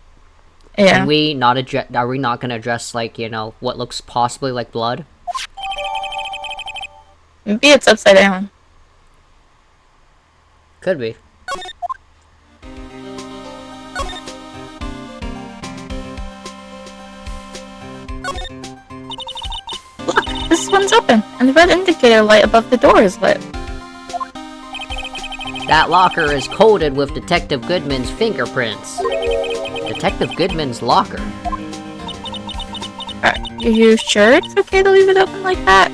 Yeah. Can we not address... Are we not gonna address, like, you know, what looks possibly like blood? Maybe it's upside down. Could be. Look, this one's open, and the red indicator light above the door is lit. That locker is coated with Detective Goodman's fingerprints. Detective Goodman's locker. Are you sure it's okay to leave it open like that?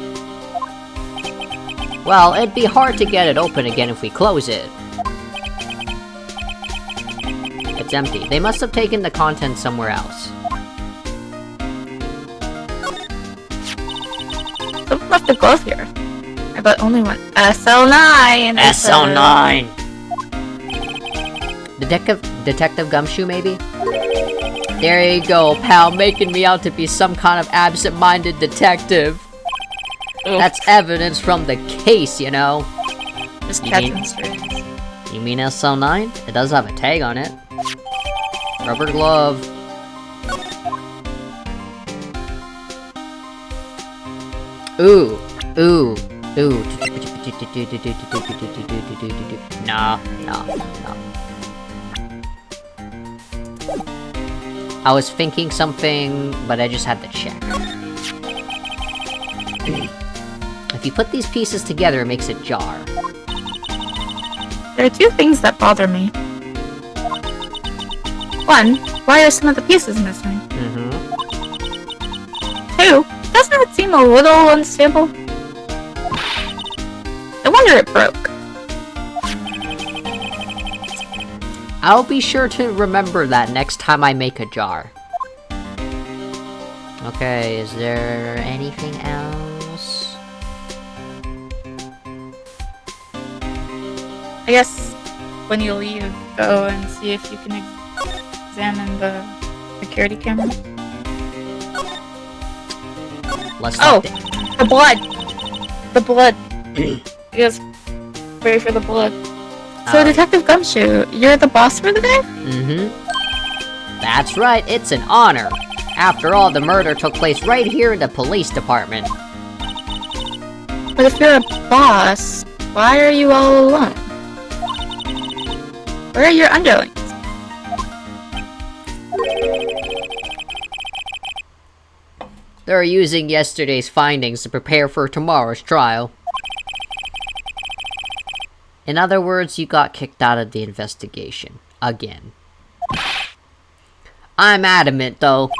Well, it'd be hard to get it open again if we close it. It's empty. They must have taken the contents somewhere else. Someone left the glove here. I bet only one SL9! SL9! Detective Gumshoe, maybe? There you go, pal, making me out to be some kind of absent-minded detective. Oof. That's evidence from the case, you know. Just You catching mean- strings. You mean SL9? It does have a tag on it. Rubber glove. Ooh. Ooh. Ooh. No. I was thinking something, but I just had to check. If you put these pieces together, it makes a jar. There are two things that bother me. One, why are some of the pieces missing? Mm-hmm. Two, doesn't it seem a little unstable? I wonder it broke. I'll be sure to remember that next time I make a jar. Okay, is there anything else? I guess when you leave, go and see if you can examine the security camera. Let's Oh! stop there. The blood! The blood! Yes, pray for the blood. So, Detective Gumshoe, you're the boss for the day? Mm-hmm. That's right, it's an honor. After all, the murder took place right here in the police department. But if you're a boss, why are you all alone? Where are your underlings? They're using yesterday's findings to prepare for tomorrow's trial. In other words, you got kicked out of the investigation. Again. I'm adamant, though.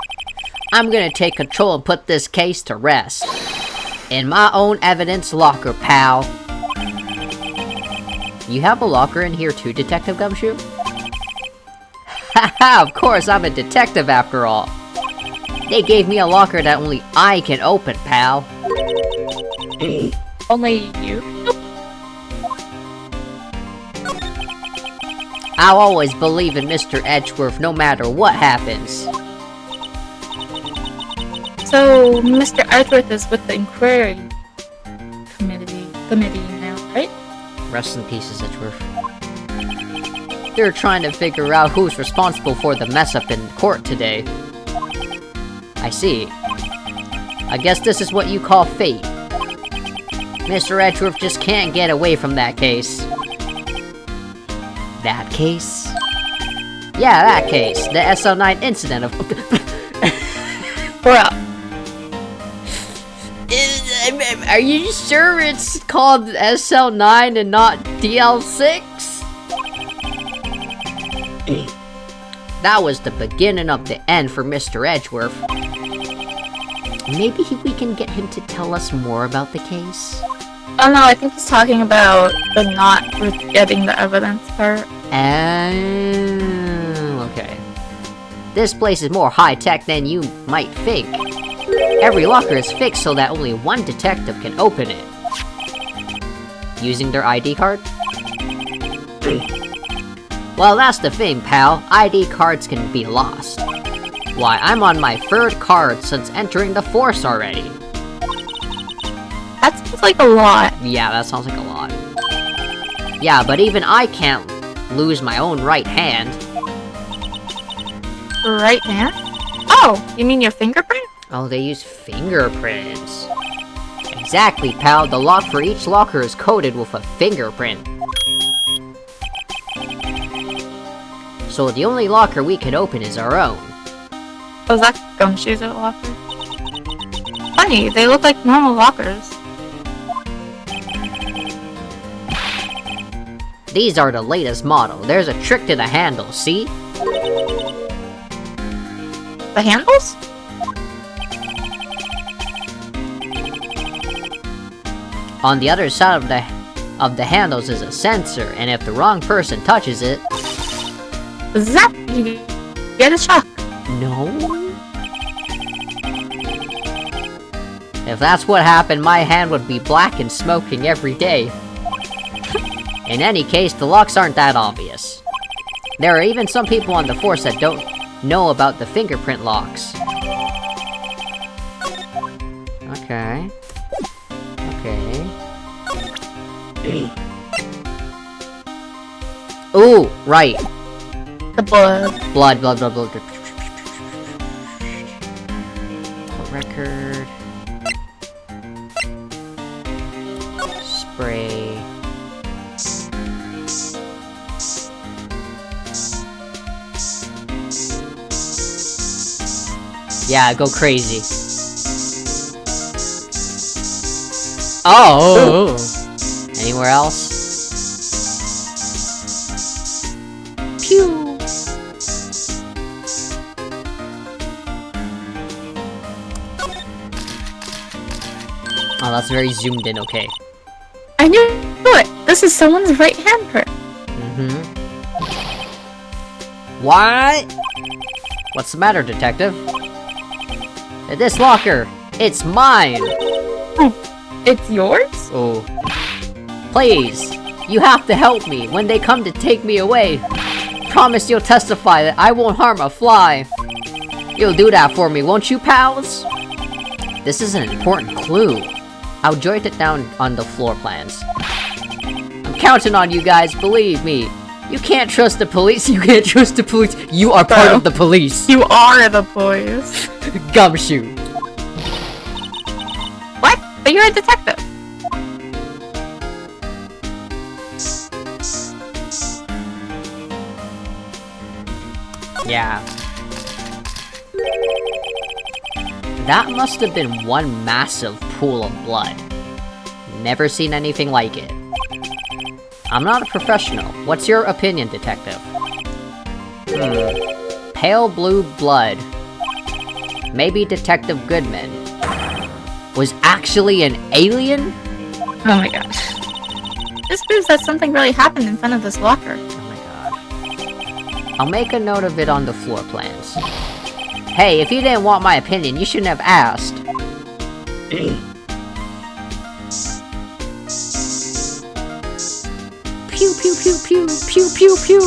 I'm gonna take control and put this case to rest. In my own evidence locker, pal. You have a locker in here too, Detective Gumshoe? Haha, of course, I'm a detective after all. They gave me a locker that only I can open, pal. Only you? I'll always believe in Mr. Edgeworth no matter what happens. So, Mr. Edgeworth is with the inquiry committee now, right? Rest in pieces, Edgeworth. They're trying to figure out who's responsible for the mess up in court today. I see. I guess this is what you call fate. Mr. Edgeworth just can't get away from that case. That case? Yeah, that case. The SL9 incident of... Bruh. Are you sure it's called SL9 and not DL6? That was the beginning of the end for Mr. Edgeworth. Maybe we can get him to tell us more about the case? Oh no, I think he's talking about the not getting the evidence part. Okay. This place is more high-tech than you might think. Every locker is fixed so that only one detective can open it. Using their ID card? Well, that's the thing, pal. ID cards can be lost. Why, I'm on my third card since entering the force already. That sounds like a lot. Yeah, that sounds like a lot. Yeah, but even I can't lose my own right hand. Right hand? Oh, you mean your fingerprint? Oh, they use fingerprints. Exactly, pal. The lock for each locker is coded with a fingerprint. So the only locker we can open is our own. Was that Gumshoe's locker? Funny, they look like normal lockers. These are the latest model. There's a trick to the handle, see? The handles? On the other side of the handles is a sensor, and if the wrong person touches it... Zap! You get a shock. No? If that's what happened, my hand would be black and smoking every day. In any case, the locks aren't that obvious. There are even some people on the force that don't know about the fingerprint locks. Okay. Okay. Ooh, right. The blood. Blood. Record. Spray. Yeah, go crazy. Oh! Anywhere else? Pew! Oh, that's very zoomed in, okay. I knew it! This is someone's right handprint. Mm-hmm. What? What's the matter, detective? This locker! It's mine! It's yours? Oh. Please! You have to help me when they come to take me away! Promise you'll testify that I won't harm a fly! You'll do that for me, won't you, pals? This is an important clue. I'll jot it down on the floor plans. I'm counting on you guys, believe me. You can't trust the police, you can't trust the police. You are part of the police. You are the police. Gumshoe. What? But you're a detective. Yeah. That must have been one massive pool of blood. Never seen anything like it. I'm not a professional. What's your opinion, detective? Pale blue blood. Maybe Detective Goodman was actually an alien? Oh my gosh. This proves that something really happened in front of this locker. Oh my god. I'll make a note of it on the floor plans. Hey, if you didn't want my opinion, you shouldn't have asked. Pew pew pew pew pew pew pew.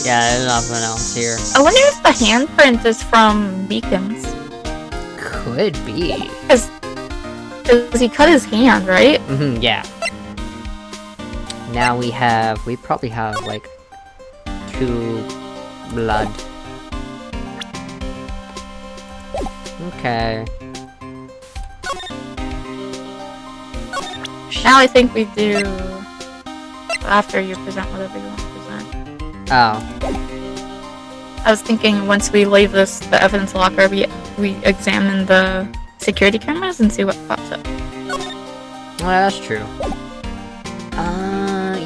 Yeah, there's nothing else here. I wonder if the handprint is from Beacon's. Could be. Because he cut his hand, right? Mm-hmm, yeah. Now we probably have, like, 2 blood. Okay. Now I think we do... after you present whatever you want to present. Oh. I was thinking once we leave the evidence locker, we examine the security cameras and see what pops up. Well, that's true.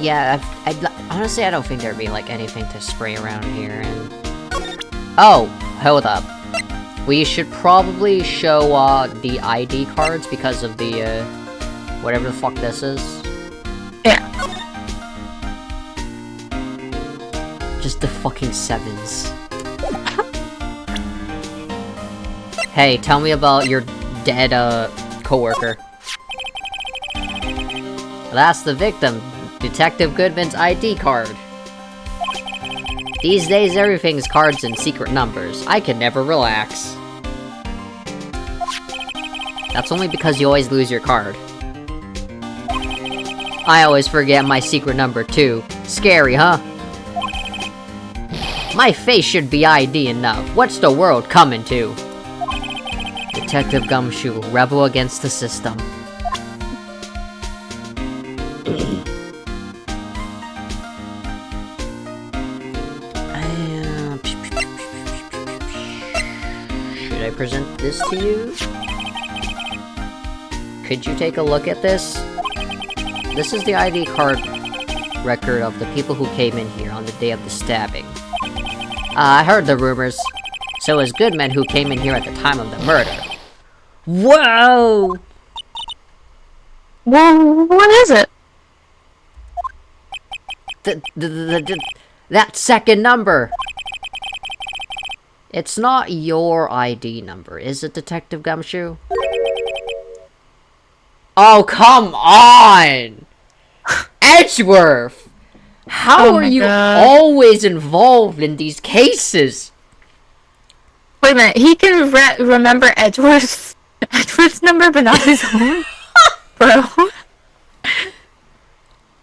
Yeah, honestly, I don't think there'd be, like, anything to spray around here, and... Oh! Hold up. We should probably show, the ID cards because of the, whatever the fuck this is. Yeah. Just the fucking 7s. Hey, tell me about your dead, coworker. That's the victim. Detective Goodman's ID card. These days, everything's cards and secret numbers. I can never relax. That's only because you always lose your card. I always forget my secret number, too. Scary, huh? My face should be ID enough. What's the world coming to? Detective Gumshoe, rebel against the system. Should I present this to you? Could you take a look at this? This is the ID card record of the people who came in here on the day of the stabbing. I heard the rumors. So is Goodman, who came in here at the time of the murder. Whoa! Well, what is it? That second number! It's not your ID number, is it, Detective Gumshoe? Oh, come on! Edgeworth! How are you always involved in these cases? Wait a minute, he can remember Edgeworth's number, but not his own? Bro.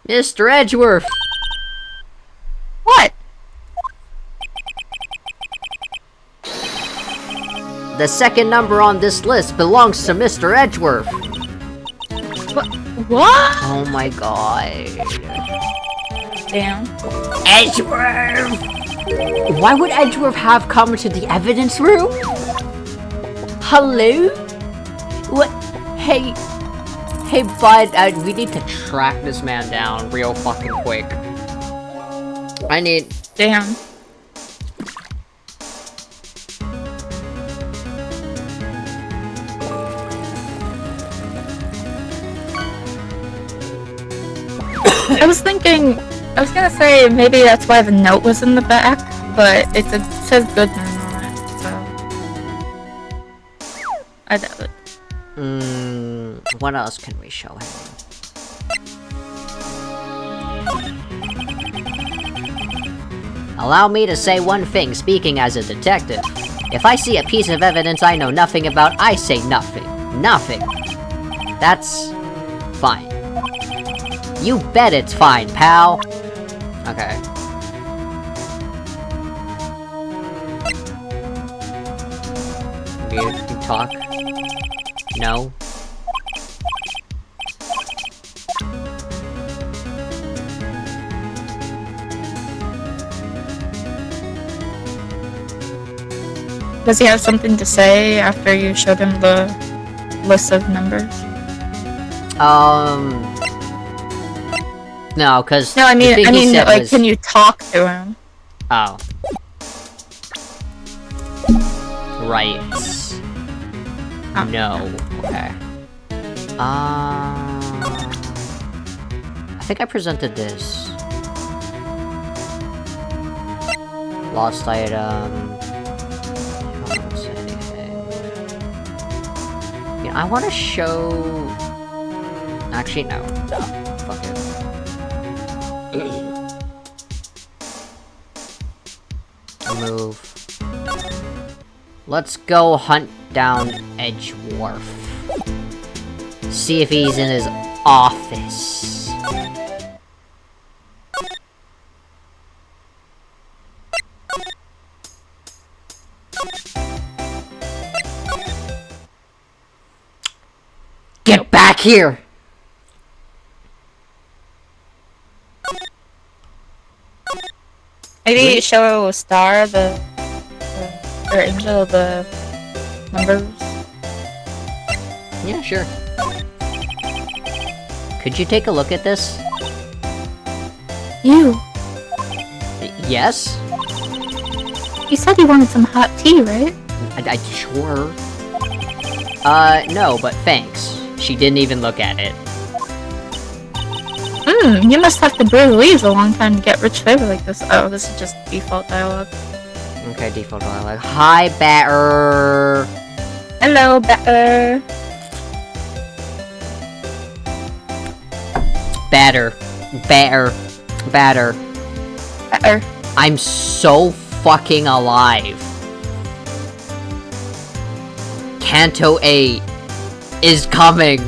Mr. Edgeworth! What? The second number on this list belongs to Mr. Edgeworth. What? Oh my god. Damn. Edgeworth! Why would Edgeworth have come to the evidence room? Hello? What? Hey, bud, we need to track this man down real fucking quick. I need... Damn. I was gonna say maybe that's why the note was in the back, but it says Goodman on it, so... I doubt it. What else can we show him? Allow me to say one thing, speaking as a detective. If I see a piece of evidence I know nothing about, I say nothing. Nothing. That's... fine. You bet it's fine, pal! Okay. You talk? No? Does he have something to say after you showed him the list of numbers? No, cause... No, I mean, like, was... can you talk to him? Oh. Right. Oh. No. Okay. I think I presented this. Lost item. I don't say anything. Yeah, I want to show... Actually, no. No. Fuck it. Move. Let's go hunt down Edgeworth. See if he's in his office. Get back here! Maybe show Star or Angel the numbers. Yeah, sure. Could you take a look at this? You. Yes? You said you wanted some hot tea, right? I sure. No, but thanks. She didn't even look at it. You must have to brew leaves a long time to get rich flavor like this. Oh, this is just default dialogue. Okay, default dialogue. Hi, Batter! Hello, Batter! Batter. Batter. Batter. Batter. I'm so fucking alive. Canto 8 is coming.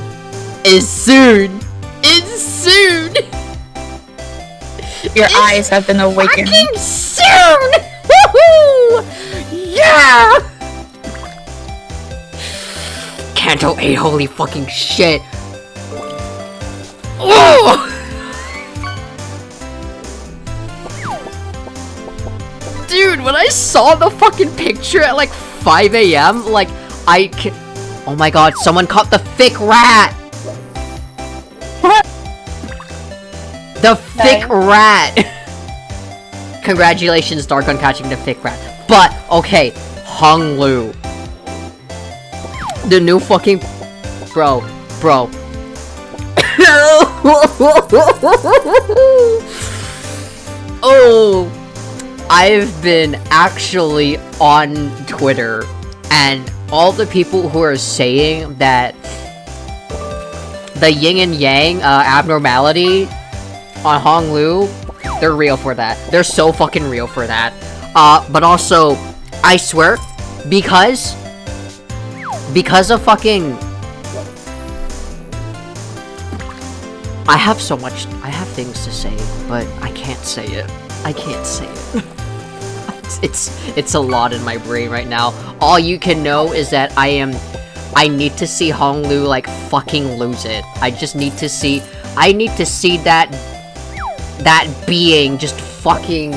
Is soon. Is soon. Your eyes have been awakened. Fucking soon. Woohoo! Yeah. Canto 8. Holy fucking shit. Oh! Dude, when I saw the fucking picture at like 5 AM, like, oh my god, someone caught the thick rat! What? The thick rat! Congratulations, Dark, on catching the thick rat. But, okay, Hong Lu. The new fucking... Bro. Oh, I've been actually on Twitter, and all the people who are saying that the yin and yang abnormality on Hong Lu, they're real for that. They're so fucking real for that. But also, I swear, because of fucking... I have things to say, but I can't say it. It's a lot in my brain right now. All you can know is that I need to see Hong Lu, like, fucking lose it. I need to see that being just fucking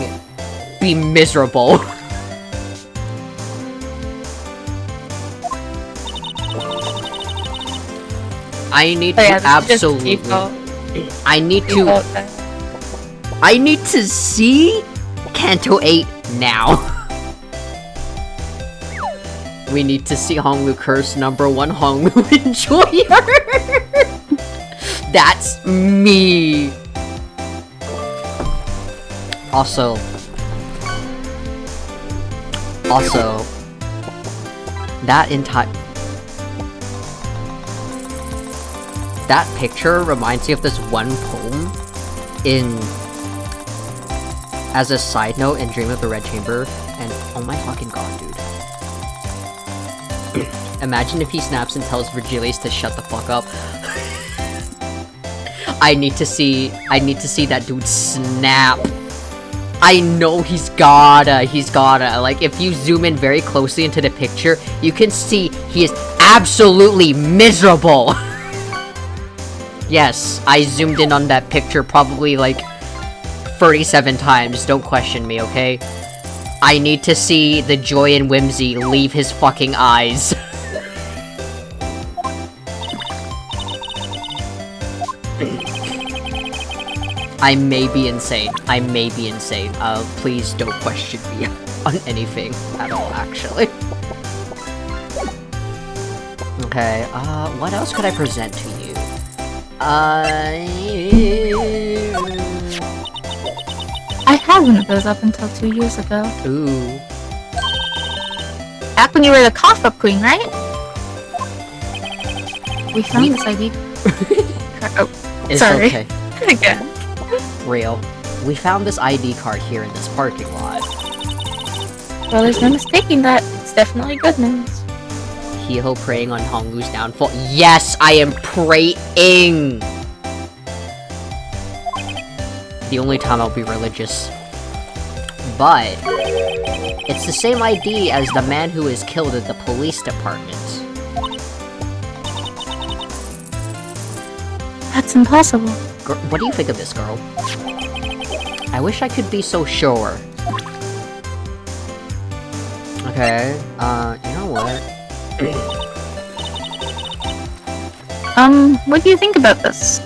be miserable. I need to absolutely... I need to see Kanto 8 now. We need to see Hong Lu curse #1 Hong Lu enjoyer. That's me. Also, that picture reminds me of this one poem as a side note in Dream of the Red Chamber, and oh my fucking god, dude. Imagine if he snaps and tells Vergilius to shut the fuck up. I need to see that dude snap. I know he's gotta. Like, if you zoom in very closely into the picture, you can see he is absolutely miserable. Yes, I zoomed in on that picture probably, like, 37 times. Don't question me, okay? I need to see the joy and whimsy leave his fucking eyes. I may be insane. Please don't question me on anything at all, actually. Okay, what else could I present to you? I had one of those up until 2 years ago. Ooh. Back when you were the cough-up queen, right? We found this ID. Oh, it's sorry. Okay. Again. Real. We found this ID card here in this parking lot. Well, there's no mistaking that. It's definitely good news. Hiho praying on Hong Lu's downfall. Yes, I am praying! The only time I'll be religious. But it's the same ID as the man who was killed at the police department. That's impossible. What do you think of this, girl? I wish I could be so sure. Okay, you know what? What do you think about this?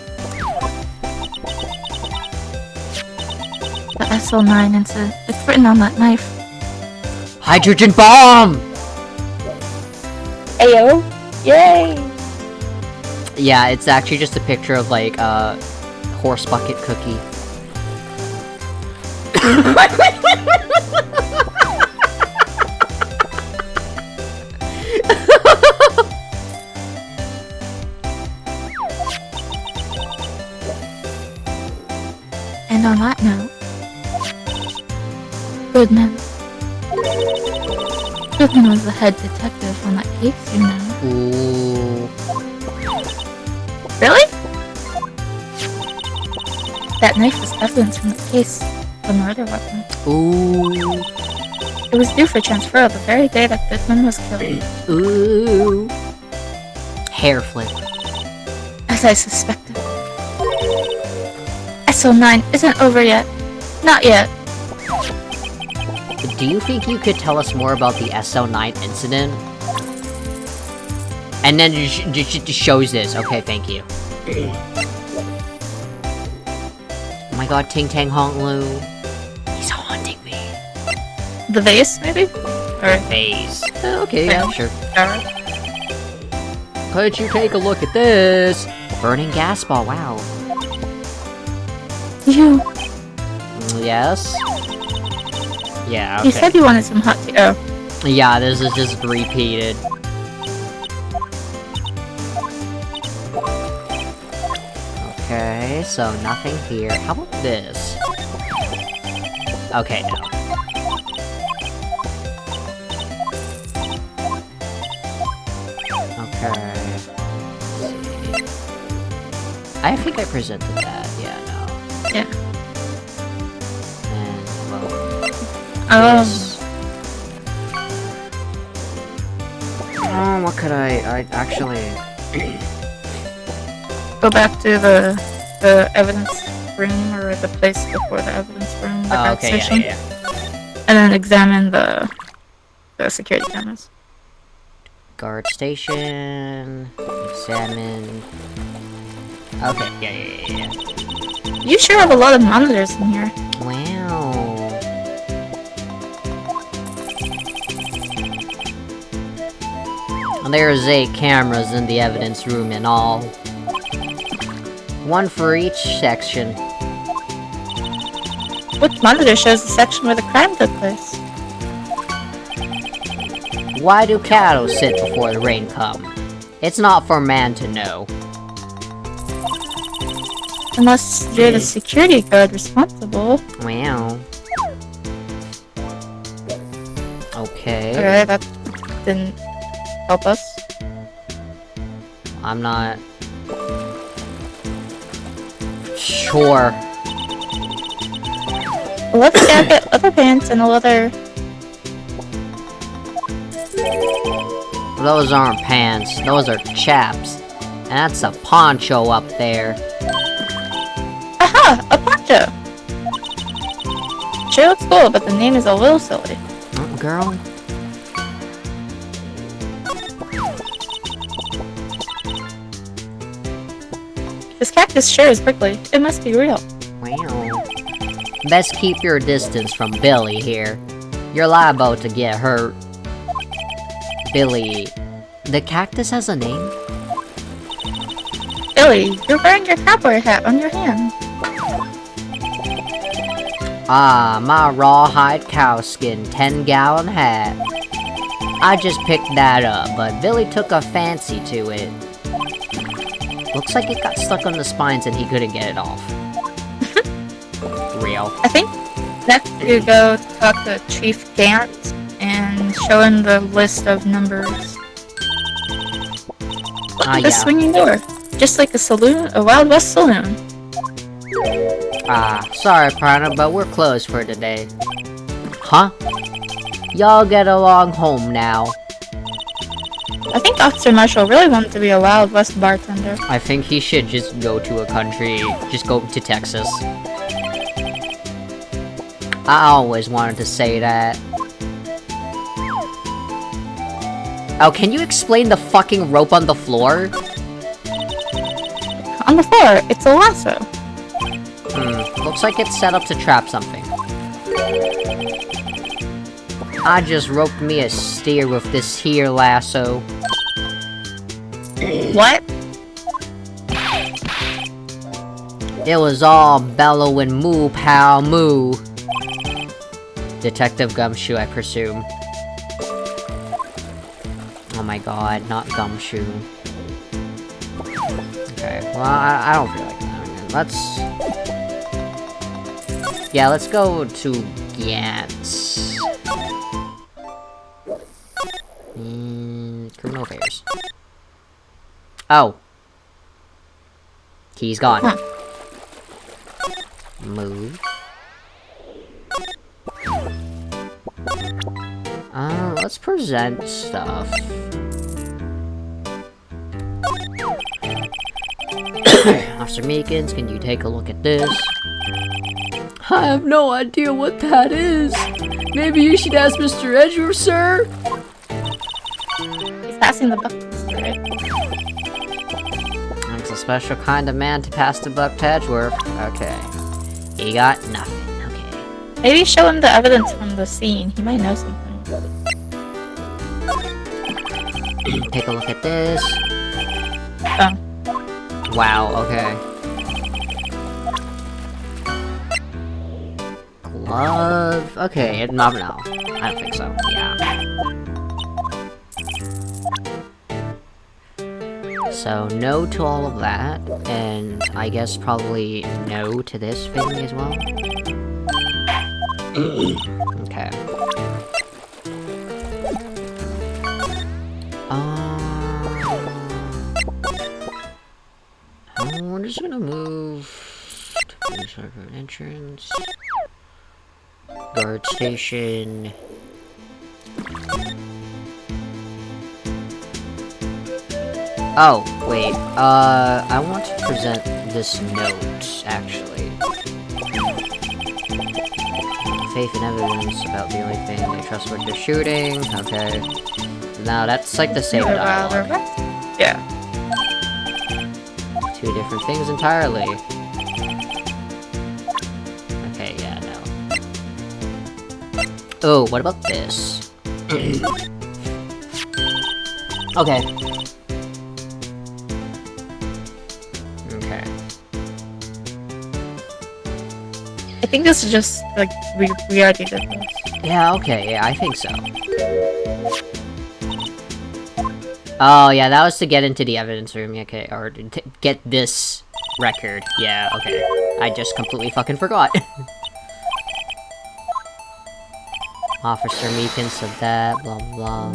The SL9 incident. It's written on that knife. Hydrogen bomb! Ayo! Yay! Yeah, it's actually just a picture of, like, horse bucket cookie. And on that note, Goodman was the head detective on that case, you know. Ooh. Really? That knife was evidence from the case, the murder weapon. Ooh. It was due for transfer the very day that Goodman was killed. Ooh. Hair flip. As I suspected. SO9 isn't over yet. Not yet. Do you think you could tell us more about the SO9 incident? And then it just shows this. Okay, thank you. Oh my god, Ting Tang Hong Lu. He's haunting me. The vase, maybe? Or Vase. Okay, yeah, sure. jar. Could you take a look at this? Burning gas ball, wow. You. Yes? Yeah, okay. You said you wanted some hot tea. Oh. Yeah, this is just repeated. Okay, so nothing here. How about this? Okay, no. Okay. Let's see. I think I presented that. Yeah, no. Yeah. And, well... Oh. this. Oh, what could I actually... Go back to the evidence room, or the place before the evidence room, the guard okay, station. yeah. And then examine the security cameras. Guard station... Examine... Okay, yeah. You sure have a lot of monitors in here. Wow. There's 8 cameras in the evidence room in all. 1 for each section. Which monitor shows the section where the crime took place? Why do cattle sit before the rain come? It's not for man to know. Unless you're the security guard responsible. Wow. Okay. Okay, that didn't help us. I'm not... sure. A leather jacket, leather pants, and a leather... Those aren't pants, those are chaps. And that's a poncho up there. Aha! A poncho! Sure looks cool, but the name is a little silly. Girl? This cactus sure is prickly. It must be real. Wow. Best keep your distance from Billy here. You're liable to get hurt. Billy... The cactus has a name? Billy, you're wearing your cowboy hat on your hand. Ah, my rawhide cowskin 10-gallon hat. I just picked that up, but Billy took a fancy to it. Looks like it got stuck on the spines and he couldn't get it off. Real. I think next you go to talk to Chief Gant and show him the list of numbers. Look at this swinging door. Just like a saloon, a Wild West saloon. Ah, sorry partner, but we're closed for today. Huh? Y'all get along home now. I think Officer Marshall really wanted to be a Wild West bartender. I think he should just go to a country, just go to Texas. I always wanted to say that. Oh, can you explain the fucking rope on the floor? On the floor, it's a lasso. Looks like it's set up to trap something. I just roped me a steer with this here lasso. What? It was all bellow and moo pow moo. Detective Gumshoe, I presume. Oh my god, not Gumshoe. Okay, well, I don't feel like that. Let's... Yeah, let's go to Gantz. Criminal affairs. Oh. Key's gone. Huh. Move. Let's present stuff. Officer Meekins, can you take a look at this? I have no idea what that is. Maybe you should ask Mr. Edgeworth, sir? He's passing the buck, right? It's a special kind of man to pass the buck to Edgeworth. Okay. He got nothing. Okay. Maybe show him the evidence from the scene. He might know something. Take a look at this. Oh. Wow, okay. Glove... Okay, no, no. I don't think so, yeah. So, no to all of that, and I guess probably no to this thing as well. Okay. We're just gonna move to entrance. Guard station. Oh, wait, I want to present this note, actually. Faith and evidence about the only thing they trust what you're shooting, okay. Now, that's like the same dialogue. Yeah. Two different things entirely. Okay, yeah, no. Oh, what about this? Okay. Okay. I think this is just, like, we already did this. Yeah, okay, yeah, I think so. Oh, yeah, that was to get into the evidence room, okay, or to get this record. Yeah, okay. I just completely fucking forgot. Officer Meekin said that, blah, blah.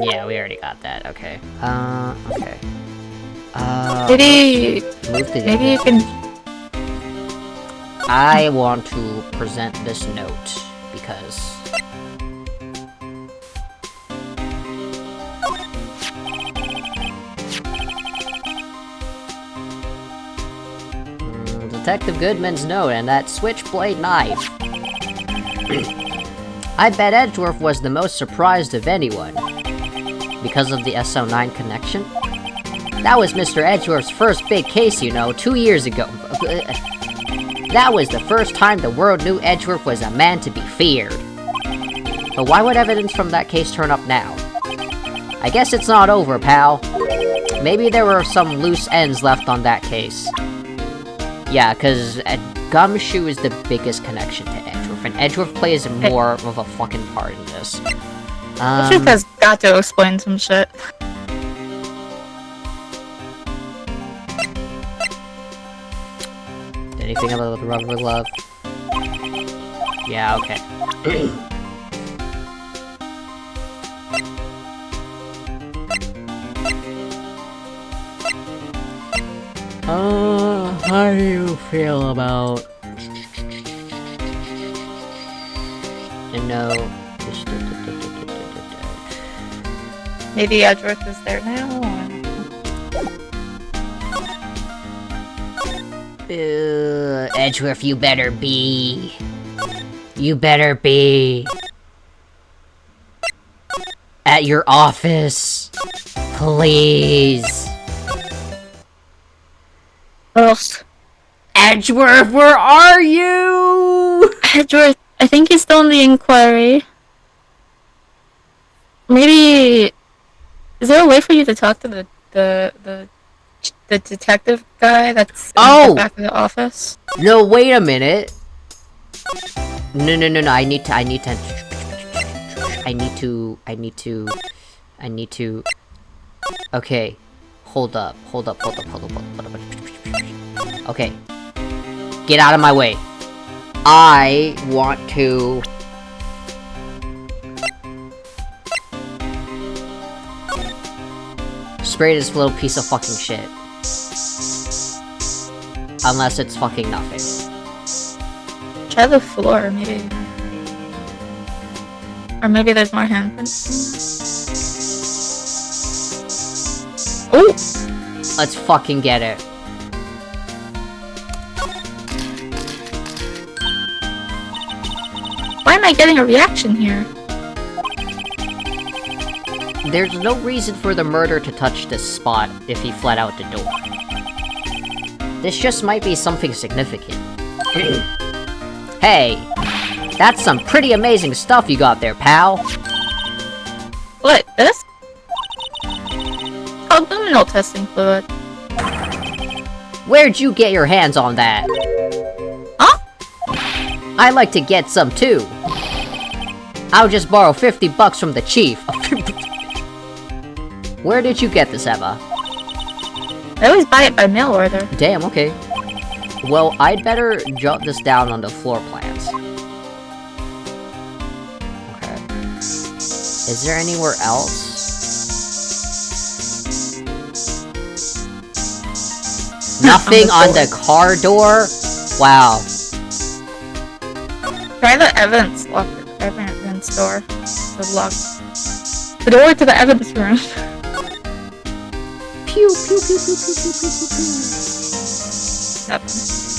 Yeah, we already got that, okay. Okay. Maybe... Move to the Maybe you can... I want to present this note, because... Detective Goodman's note and that switchblade knife. I bet Edgeworth was the most surprised of anyone. Because of the SO9 connection? That was Mr. Edgeworth's first big case, you know, 2 years ago. That was the first time the world knew Edgeworth was a man to be feared. But why would evidence from that case turn up now? I guess it's not over, pal. Maybe there were some loose ends left on that case. Yeah, because Gumshoe is the biggest connection to Edgeworth, and Edgeworth plays more of a fucking part in this. Edgeworth has got to explain some shit. Anything about the rubber glove? Yeah, okay. How do you feel about... No. Maybe Edgeworth is there now? Edgeworth, you better be. You better be. At your office. Please. Ugh. Edgeworth, where are you? Edgeworth, I think he's still in the inquiry. Maybe... Is there a way for you to talk to the detective guy that's in the back of the office? No, wait a minute. No, I need to... Okay. Hold up. Okay. Get out of my way. I want to... spray this little piece of fucking shit. Unless it's fucking nothing. Try the floor, maybe. Or maybe there's more handprints. Oh! Let's fucking get it. Why am I getting a reaction here? There's no reason for the murderer to touch this spot if he fled out the door. This just might be something significant. Hey! That's some pretty amazing stuff you got there, pal. What, this? Called luminal testing fluid. Where'd you get your hands on that? Huh? I'd like to get some too. I'll just borrow $50 from the chief. Where did you get this, Emma? I always buy it by mail order. Damn, okay. Well, I'd better jot this down on the floor plans. Okay. Is there anywhere else? Nothing on the car door? Wow. Try the Evans door. The lock. The door to the Evans room. Pew, pew, pew, pew, pew, pew, pew, pew. Nothing.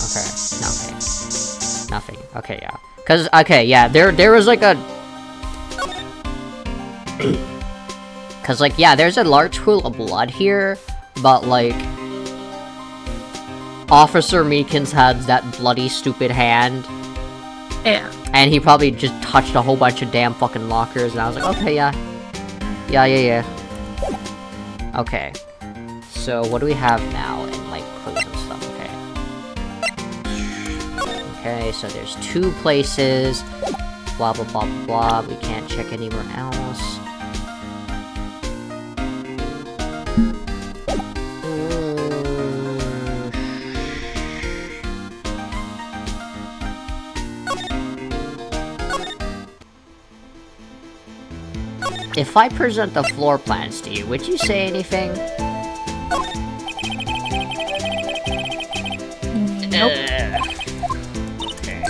Okay, nothing. Nothing. Okay, yeah. Cause, okay, yeah, there was like a... Cause, like, yeah, there's a large pool of blood here, but, like... Officer Meekins had that bloody, stupid hand. Yeah. And he probably just touched a whole bunch of damn fucking lockers, and I was like, okay, yeah. Yeah. Okay. So, what do we have now in, like, clues and stuff? Okay. Okay, so there's 2 places. Blah, blah, blah, blah. We can't check anywhere else. If I present the floor plans to you, would you say anything? Nope. Okay.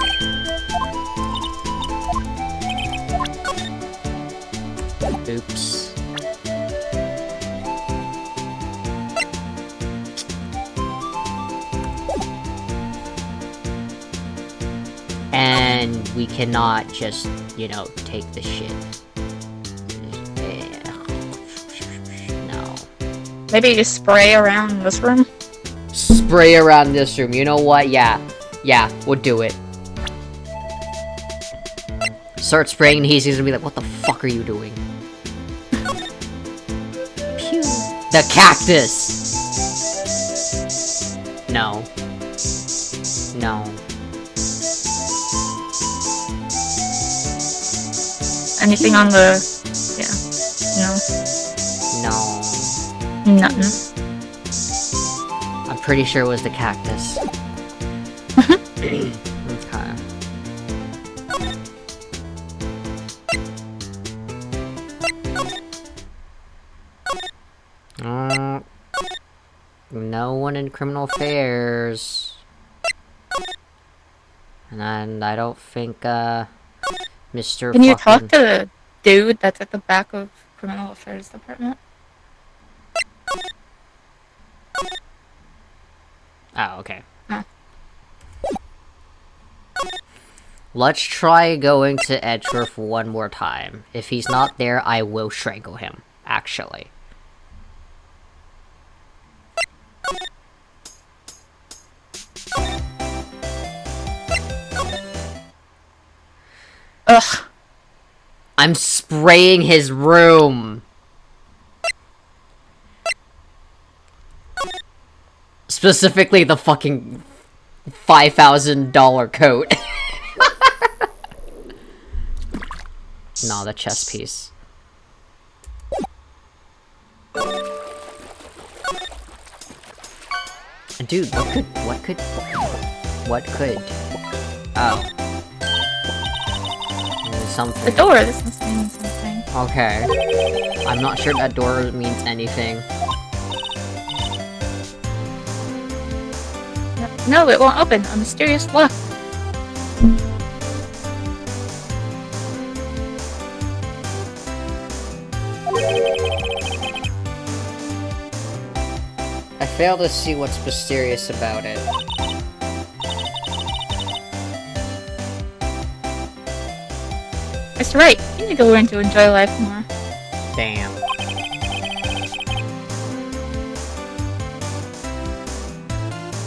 Oops. And we cannot just, you know, take the shit. Maybe you spray around this room? Spray around this room, you know what? Yeah, we'll do it. Start spraying and he's gonna be like, what the fuck are you doing? Pew. The cactus! No. No. Anything on the... yeah. No. No. Nothing. I'm pretty sure it was the cactus. Okay. No one in criminal affairs. And I don't think, Mr. Can you talk to the dude that's at the back of criminal affairs department? Oh, okay. Huh. Let's try going to Edgeworth one more time. If he's not there, I will strangle him, actually. Ugh. I'm spraying his room! Specifically the fucking $5,000 coat. Nah, the chess piece. Dude, what could... Oh. Something. The door, this must mean something. Okay. I'm not sure that door means anything. No, it won't open. A mysterious lock. I fail to see what's mysterious about it. That's right. You need to learn to enjoy life more. Damn.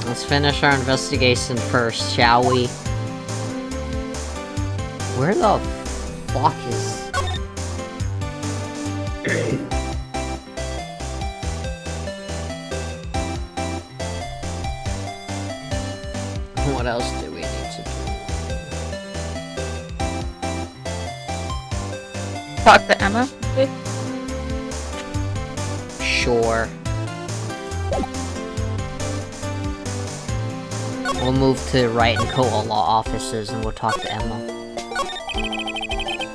Let's finish our investigation first, shall we? Where the fuck is... What else do we need to do? Talk to Emma, please. Sure. We'll move to Wright and Coa law offices and we'll talk to Emma.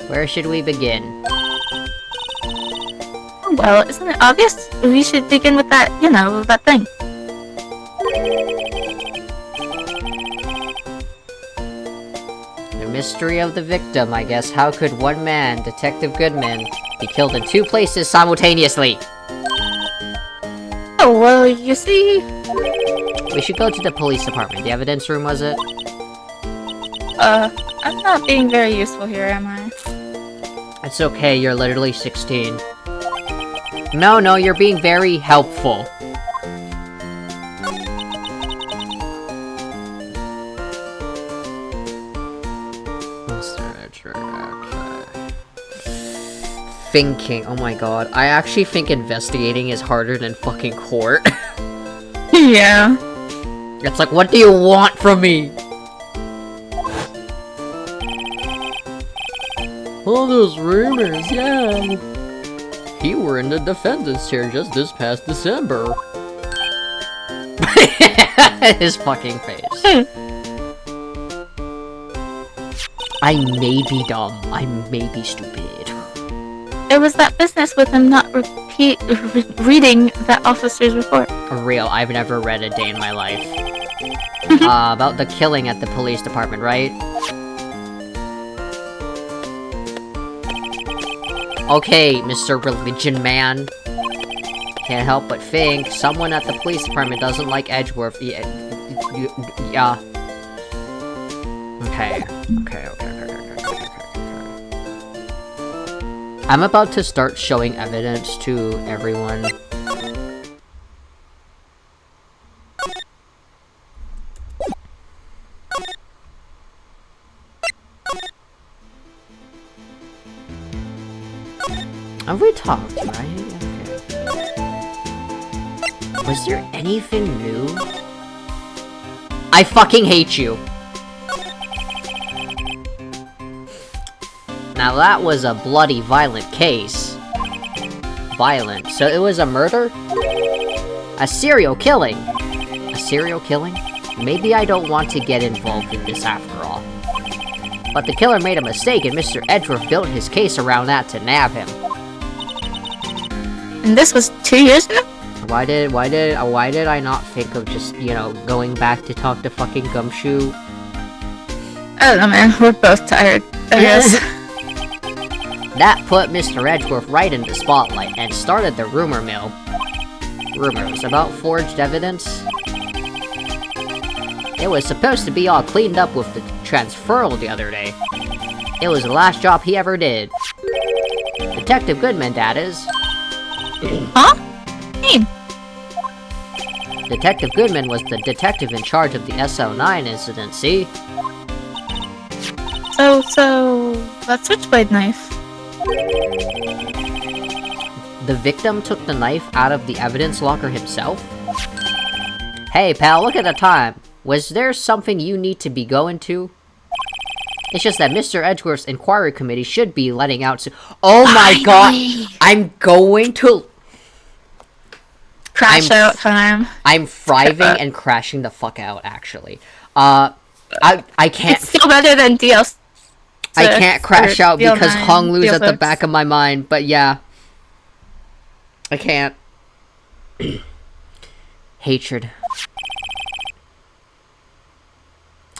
Where should we begin? Well, isn't it obvious? We should begin with that, you know, that thing. The mystery of the victim, I guess. How could one man, Detective Goodman, be killed in 2 places simultaneously? Oh, well, you see... We should go to the police department. The evidence room, was it? I'm not being very useful here, am I? It's okay, you're literally 16. No, you're being very helpful. Thinking, oh my god. I actually think investigating is harder than fucking court. Yeah. It's like, what do you want from me? All those rumors, yeah. You were in the defendant's chair just this past December. His fucking face. I may be dumb. I may be stupid. It was that business with him not reading that officer's report. Real, I've never read a day in my life. About the killing at the police department, right? Okay, Mr. Religion Man. Can't help but think someone at the police department doesn't like Edgeworth. Yeah. Okay. I'm about to start showing evidence to everyone. Have we talked, right? Okay. Was there anything new? I fucking hate you! Now that was a bloody, violent case. Violent. So it was a murder? A serial killing? A serial killing? Maybe I don't want to get involved in this after all. But the killer made a mistake and Mr. Edgeworth built his case around that to nab him. And this was 2 years ago? Why did I not think of just, you know, going back to talk to fucking Gumshoe? I don't know, man. We're both tired, I guess. That put Mr. Edgeworth right in the spotlight and started the rumor mill. Rumors about forged evidence? It was supposed to be all cleaned up with the transferal the other day. It was the last job he ever did. Detective Goodman, that is. Huh? Hey. Detective Goodman was the detective in charge of the SO9 incident, see? So, that switchblade knife. The victim took the knife out of the evidence locker himself? Hey pal, look at the time. Was there something you need to be going to? It's just that Mr. Edgeworth's inquiry committee should be letting out oh my god! I'm going to... Crash out time. I'm thriving and crashing the fuck out, actually. I can't... It's still better than DLC. I can't crash out because DL9, Honglu's at the DL6. back of my mind, but yeah. I can't. Hatred.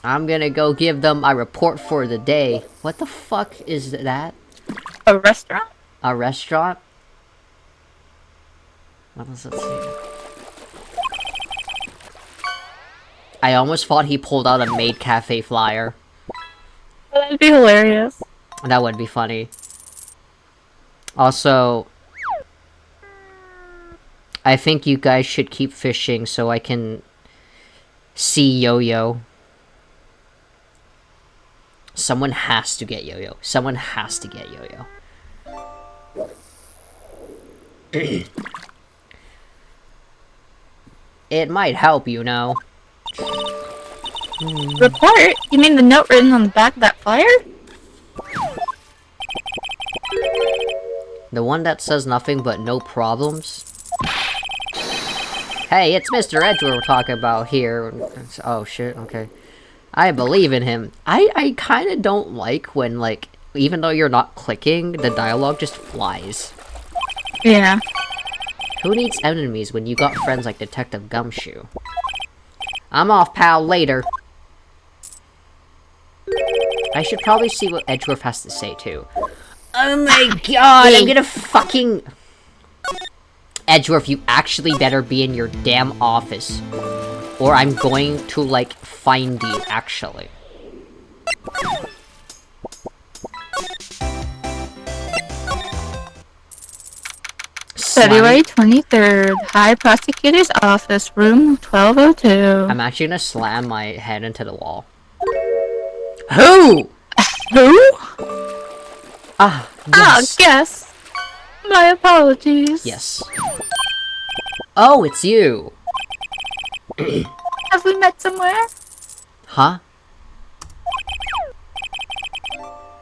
I'm gonna go give them a report for the day. What the fuck is that? A restaurant? A restaurant? What does it say? I almost thought he pulled out a Maid Cafe flyer. That'd be hilarious. That would be funny. Also, I think you guys should keep fishing so I can see Yo-Yo. Someone has to get Yo-Yo. Someone has to get Yo-Yo. It might help, you know. Report? You mean the note written on the back of that flyer? The one that says nothing but no problems? Hey, it's Mr. Edgeworth we're talking about here. Oh shit, okay. I believe in him. I kinda don't like when, like, even though you're not clicking, the dialogue just flies. Yeah. Who needs enemies when you got friends like Detective Gumshoe? I'm off, pal, later. I should probably see what Edgeworth has to say, too. Oh my god, I'm gonna fucking... Edgeworth, you actually better be in your damn office. Or I'm going to, like, find you, actually. February 23rd, High Prosecutor's Office, room 1202. I'm actually gonna slam my head into the wall. Who? Who? Ah, yes. Ah, guess. My apologies. Yes. Oh, it's you. Have we met somewhere? Huh?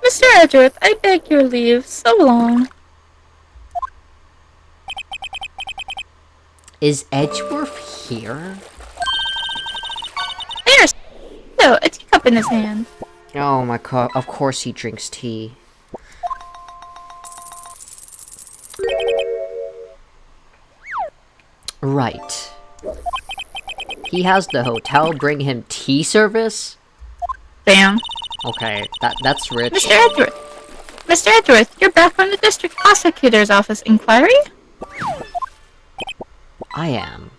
Mr. Edgeworth, I beg your leave. So long. Is Edgeworth here? There's no, a teacup in his hand. Oh my god, of course he drinks tea. Right. He has the hotel bring him tea service? Bam. Okay, that's rich. Mr. Edgeworth. Mr. Edgeworth, you're back from the District Prosecutor's Office inquiry? I am.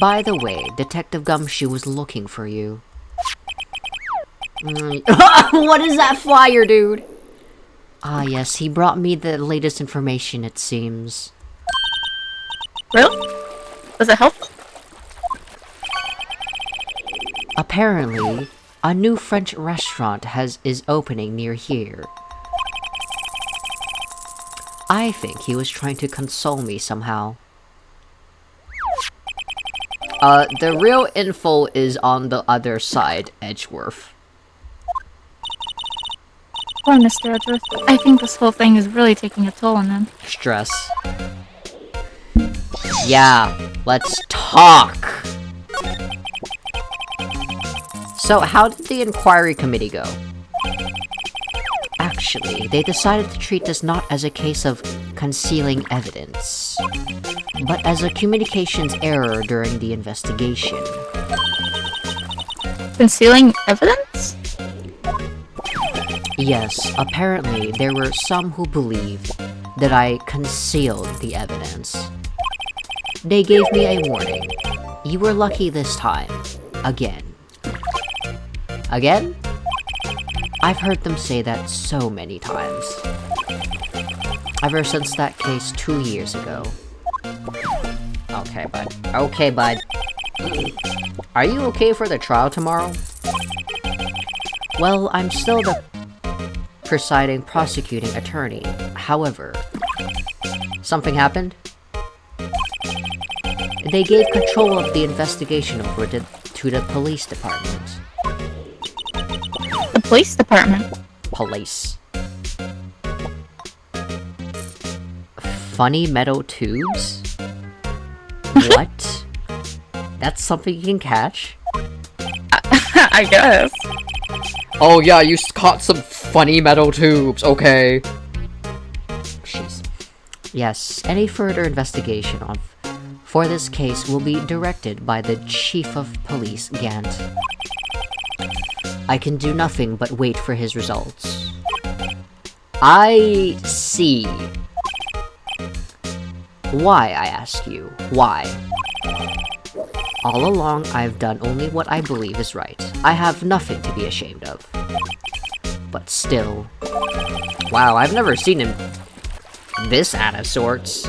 By the way, Detective Gumshoe was looking for you. What is that flyer, dude? Ah, yes, he brought me the latest information, it seems. Really? Was it helpful? Apparently, a new French restaurant is opening near here. I think he was trying to console me somehow. The real info is on the other side, Edgeworth. Poor Mr. Edgeworth. I think this whole thing is really taking a toll on him. Stress. Yeah, let's talk! So, how did the inquiry committee go? Actually, they decided to treat this not as a case of concealing evidence, but as a communications error during the investigation. Concealing evidence? Yes, apparently there were some who believed that I concealed the evidence. They gave me a warning. You were lucky this time. Again. Again? I've heard them say that so many times. Ever since that case 2 years ago. Okay, bud. Okay, bud. Are you okay for the trial tomorrow? Well, I'm still the presiding prosecuting attorney. However, something happened? They gave control of the investigation over to the police department. The police department? Police. Funny metal tubes? What? That's something you can catch? I guess. Oh yeah, you caught some funny metal tubes, okay. Jeez. Yes, any further investigation for this case will be directed by the Chief of Police, Gant. I can do nothing but wait for his results. I see. Why, I ask you? Why? All along, I've done only what I believe is right. I have nothing to be ashamed of. But still... Wow, I've never seen him this out of sorts.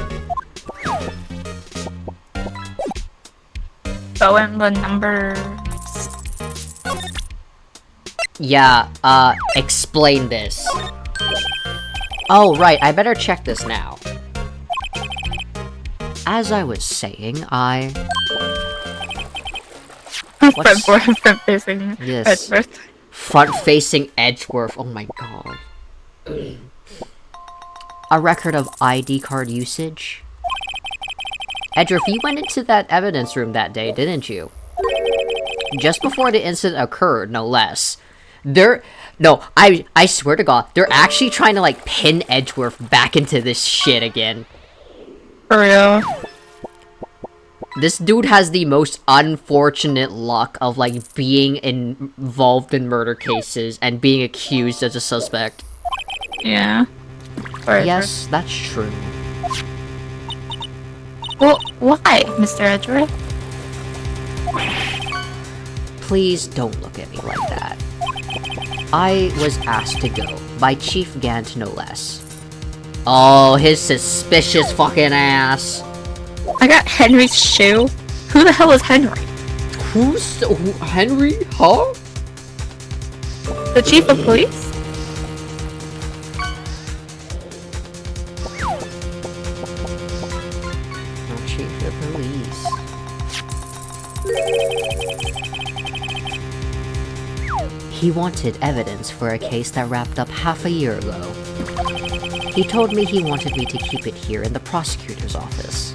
Go in the numbers. Yeah, explain this. Oh, right, I better check this now. As I was saying, Front-facing Yes. Edgeworth. Front-facing Edgeworth, oh my god. A record of ID card usage? Edgeworth, you went into that evidence room that day, didn't you? Just before the incident occurred, no less. No, I swear to god, they're actually trying to, like, pin Edgeworth back into this shit again. For real. This dude has the most unfortunate luck of, like, being involved in murder cases and being accused as a suspect. Yeah. Yes, that's true. Well, why, Mr. Edgeworth? Please don't look at me like that. I was asked to go, by Chief Gant no less. Oh, his suspicious fucking ass. I got Henry's shoe. Who the hell is Henry? Henry? Huh? The chief of police? Oh, Chief of Police. He wanted evidence for a case that wrapped up half a year ago. He told me he wanted me to keep it here in the prosecutor's office.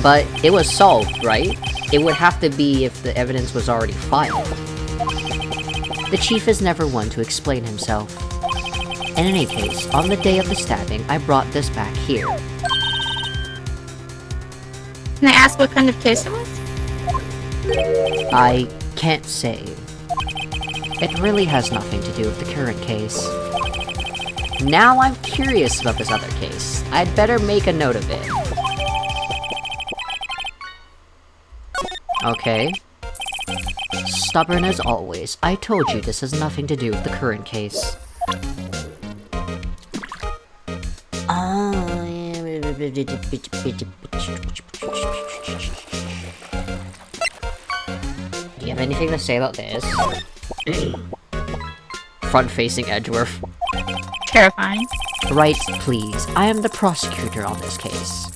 But it was solved, right? It would have to be if the evidence was already filed. The chief is never one to explain himself. In any case, on the day of the stabbing, I brought this back here. Can I ask what kind of case it was? I can't say. It really has nothing to do with the current case. Now I'm curious about this other case. I'd better make a note of it. Okay. Stubborn as always, I told you this has nothing to do with the current case. Do you have anything to say about this? Front-facing Edgeworth. Terrifying. Right, please. I am the prosecutor on this case.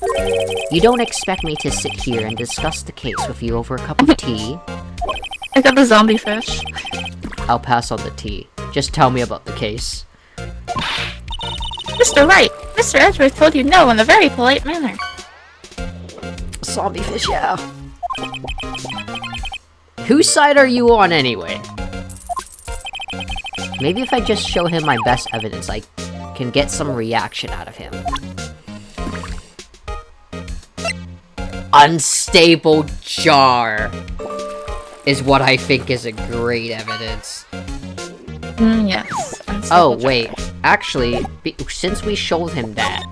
You don't expect me to sit here and discuss the case with you over a cup of tea? I got the zombie fish. I'll pass on the tea. Just tell me about the case. Mr. Wright, Mr. Edgeworth told you no in a very polite manner. Zombie fish, yeah. Whose side are you on anyway? Maybe if I just show him my best evidence, I can get some reaction out of him. Unstable jar is what I think is a great evidence. Yes. Oh, wait. Actually, since we showed him that...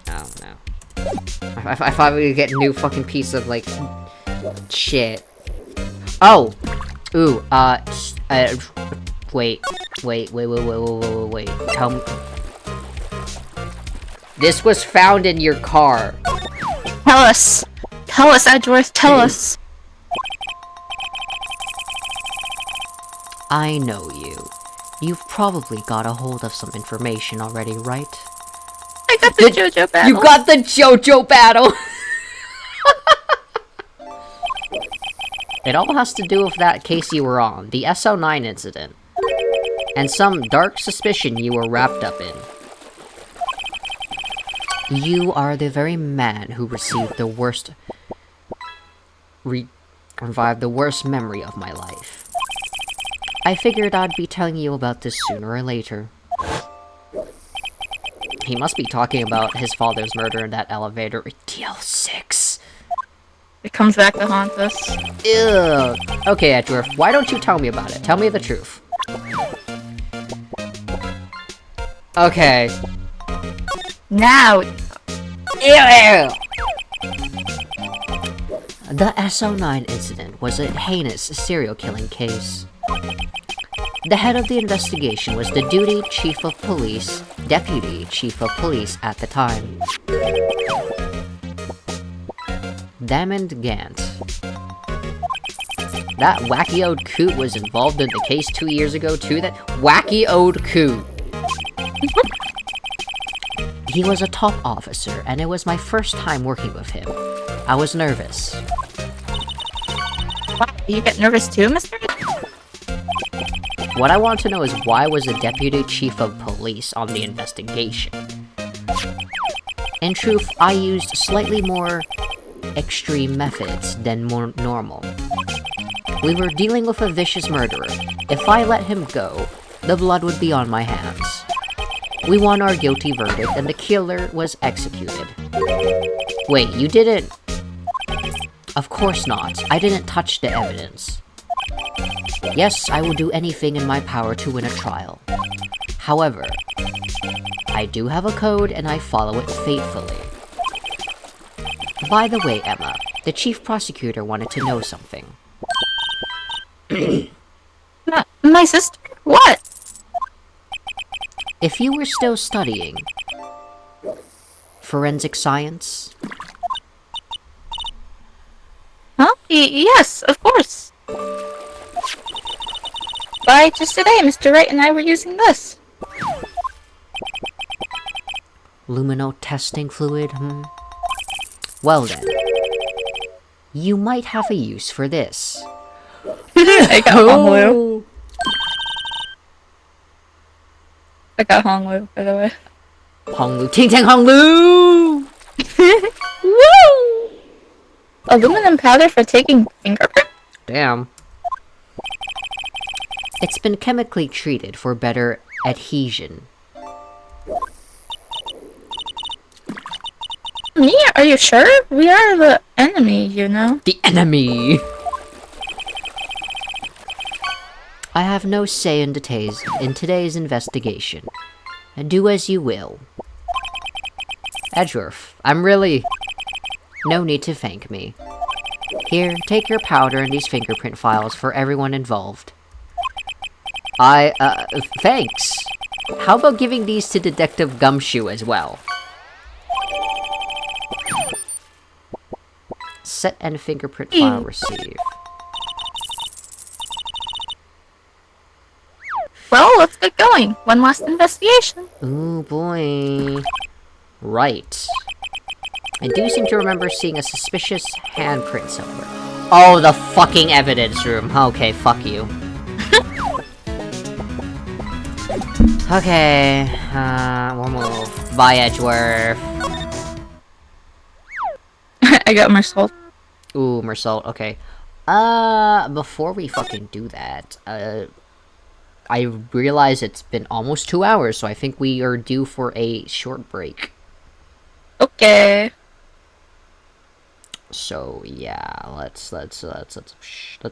Oh, no. I thought we would get a new fucking piece of, like... shit. Oh! Ooh, wait. Tell me... This was found in your car. Tell us! Tell us, Edgeworth, tell us! I know you. You've probably got a hold of some information already, right? I got the JoJo battle! You got the JoJo battle! It all has to do with that case you were on, the SO9 incident. And some dark suspicion you were wrapped up in. You are the very man who received the worst... revived the worst memory of my life. I figured I'd be telling you about this sooner or later. He must be talking about his father's murder in that elevator at DL6. It comes back to haunt us. Ew. Okay, Edgeworth, why don't you tell me about it? Tell me the truth. Okay. Now! Ew. The SO9 incident was a heinous serial killing case. The head of the investigation was the deputy chief of police at the time. Damon Gant. that wacky-old coot was involved in the case 2 years ago, too? That wacky-old coot. He was a top officer, and it was my first time working with him. I was nervous. What? You get nervous too, Mr.? What I want to know is why was the deputy chief of police on the investigation? In truth, I used slightly more extreme methods than more normal. We were dealing with a vicious murderer. If I let him go, the blood would be on my hands. We won our guilty verdict and the killer was executed. Wait, you didn't... Of course not. I didn't touch the evidence. Yes, I will do anything in my power to win a trial. However, I do have a code and I follow it faithfully. By the way, Emma, the chief prosecutor wanted to know something. My sister? What? If you were still studying forensic science... Huh? Yes, of course. Why, just today, Mr. Wright and I were using this. Lumino testing fluid, Well then, you might have a use for this. I got Honglu. I got Honglu, by the way. Honglu, ting tang Honglu! Woo! Aluminum powder for taking fingerprint? Damn. It's been chemically treated for better adhesion. Me? Are you sure? We are the enemy, you know? The enemy! I have no say in today's investigation. Do as you will. Edgeworth, I'm really... No need to thank me. Here, take your powder and these fingerprint files for everyone involved. Thanks! How about giving these to Detective Gumshoe as well? Set and fingerprint file receive. Well, let's get going. One last investigation. Ooh, boy. Right. I do seem to remember seeing a suspicious handprint somewhere. Oh, the fucking evidence room. Okay, fuck you. Okay, we'll move. Bye, Edgeworth. I got Mersault. Ooh, Mersault, okay. Before we fucking do that, I realize it's been almost 2 hours, so I think we are due for a short break. Okay. So yeah, let's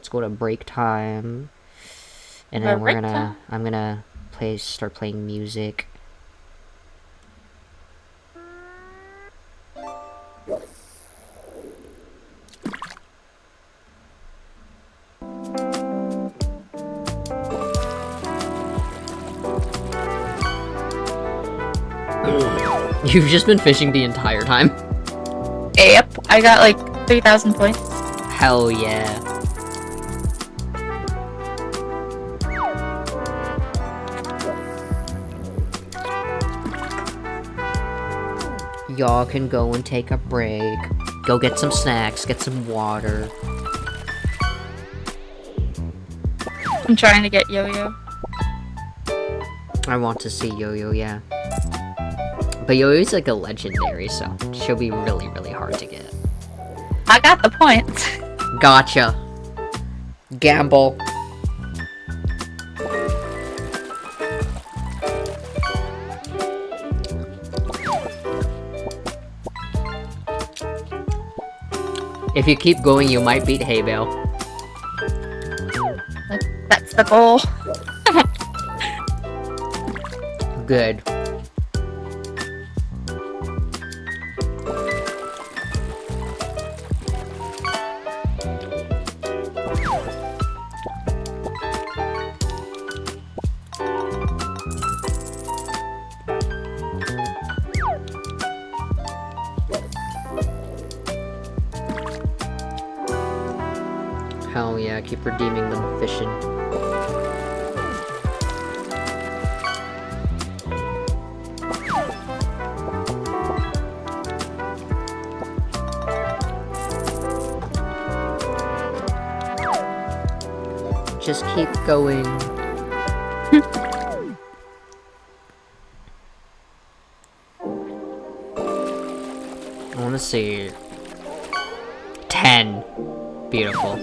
go to break time, and then I'm gonna start playing music. You've just been fishing the entire time? Yep, I got like 3,000 points. Hell yeah. Y'all can go and take a break. Go get some snacks, get some water. I'm trying to get Yo-Yo. I want to see Yo-Yo, yeah. But Yo-Yo's like a legendary, so she'll be really, really hard to get. I got the points. Gotcha. Gamble. If you keep going, you might beat Hay Bale. That's the goal. Good. Hell yeah, keep redeeming them fishing. Just keep going. I wanna see... 10. Beautiful.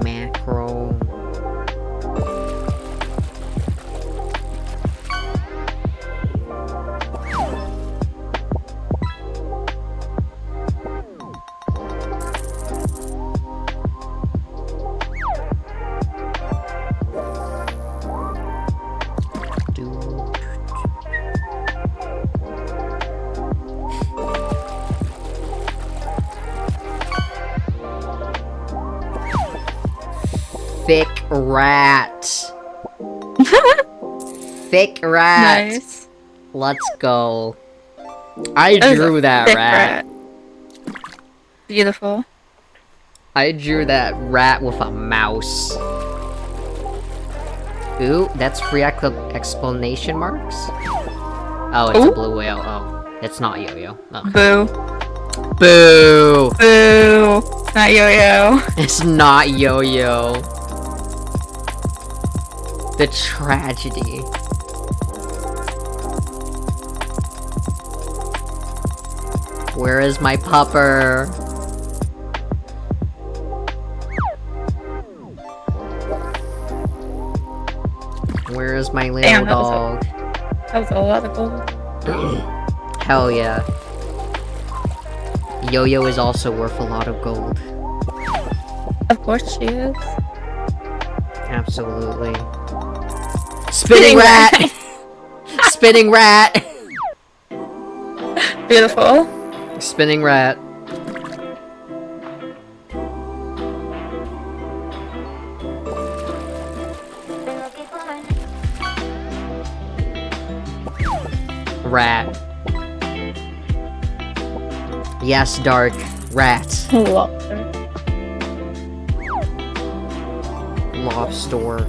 Macro. Thick rat. Thick rat. Nice. Let's go. I drew that Thick rat. Beautiful. I drew that rat with a mouse. Ooh, that's free explanation marks? Oh, it's a blue whale. Oh, it's not yo-yo. Oh. Boo. Boo! Boo. Not yo-yo. It's not yo-yo. The tragedy. Where is my pupper? Where is my little Damn, dog? That was a lot of gold. Hell yeah. Yo-yo is also worth a lot of gold. Of course she is. Absolutely. Spinning rat! Spinning rat! Beautiful. Spinning rat. Rat. Yes, dark. Rat. Lobster. Lobster.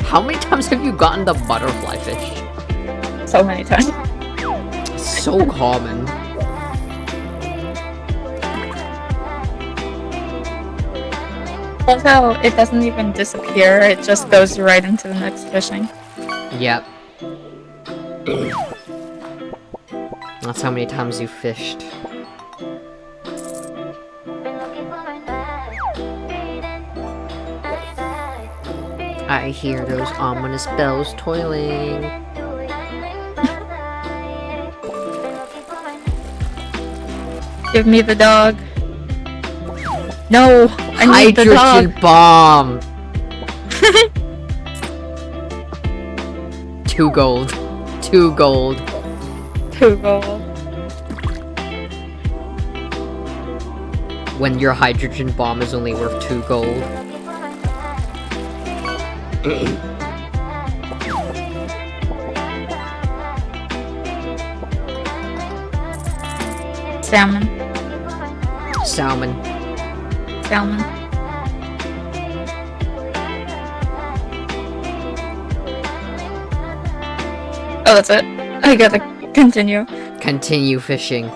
How many times have you gotten the butterfly fish? So many times. So common. Love how it doesn't even disappear, it just goes right into the next fishing. Yep. That's how many times you fished. I hear those ominous bells toiling. Give me the dog. No, I need the dog. Hydrogen bomb. 2 gold. 2 gold. 2 gold. When your hydrogen bomb is only worth 2 gold. Salmon. Salmon. Salmon. Oh, that's it. I gotta continue. Continue fishing.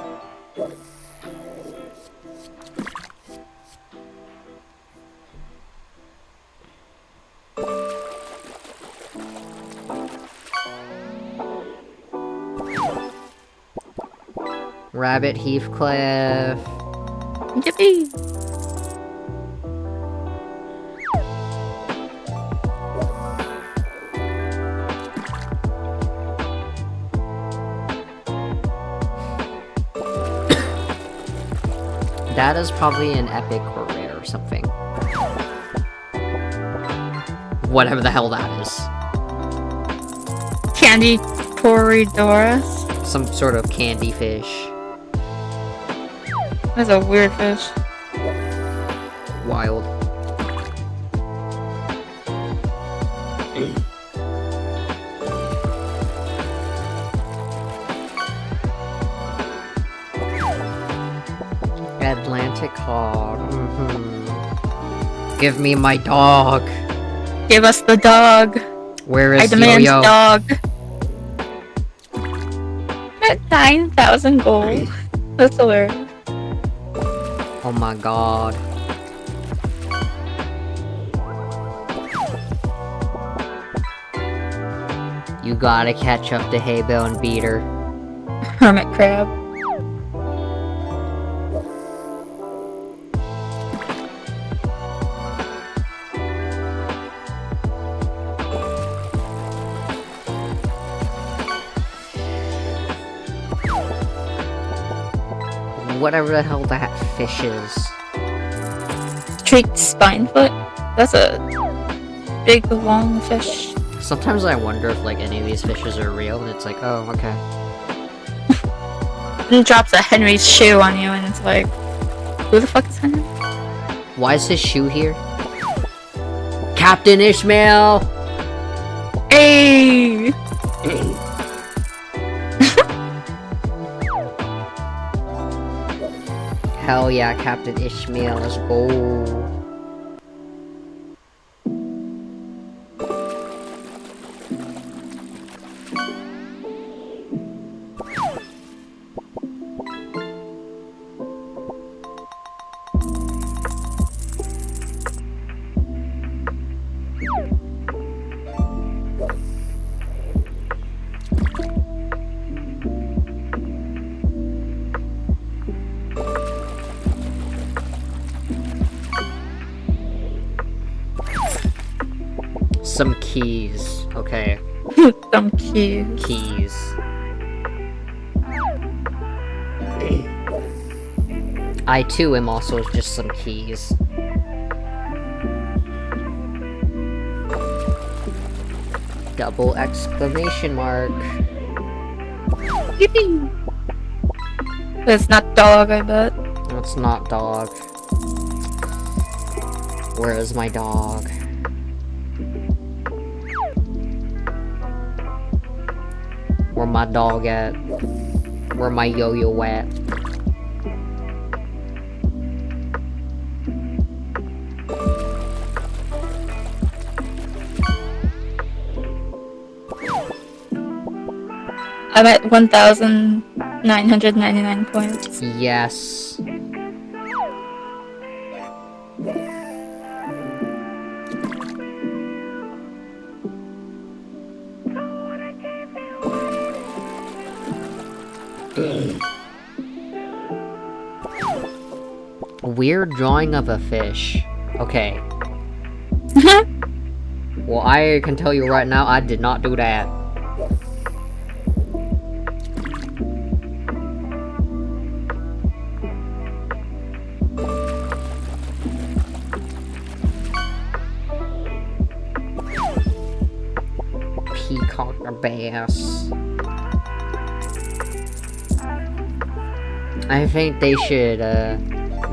Rabbit Heathcliff. Yippee! That is probably an epic or rare or something. Whatever the hell that is. Candy Corridorus. Some sort of candy fish. That's a weird fish. Wild. Atlantic hog. Give me my dog. Give us the dog. Where is I demand Yo-Yo? dog. At 9,000 gold. That's hilarious. Oh my god. You gotta catch up to Haybell and beat her. Hermit crab. Whatever the hell that fish is. Streaked spinefoot. That's a big, long fish. Sometimes I wonder if like any of these fishes are real, and it's like, oh, okay. And it drops a Henry's shoe on you, and it's like, who the fuck is Henry? Why is his shoe here? Captain Ishmael! Hey! Hell yeah, Captain Ishmael, let's go. Some keys. Okay. Some keys. Keys. I too am also just some keys. Double exclamation mark. Yippee! It's not dog, I bet. It's not dog. Where is my dog? Where my dog at? Where my yo-yo at? I'm at 1,999 points. Yes. Weird drawing of a fish. Okay. Well, I can tell you right now, I did not do that. Peacock or bass. I think they should,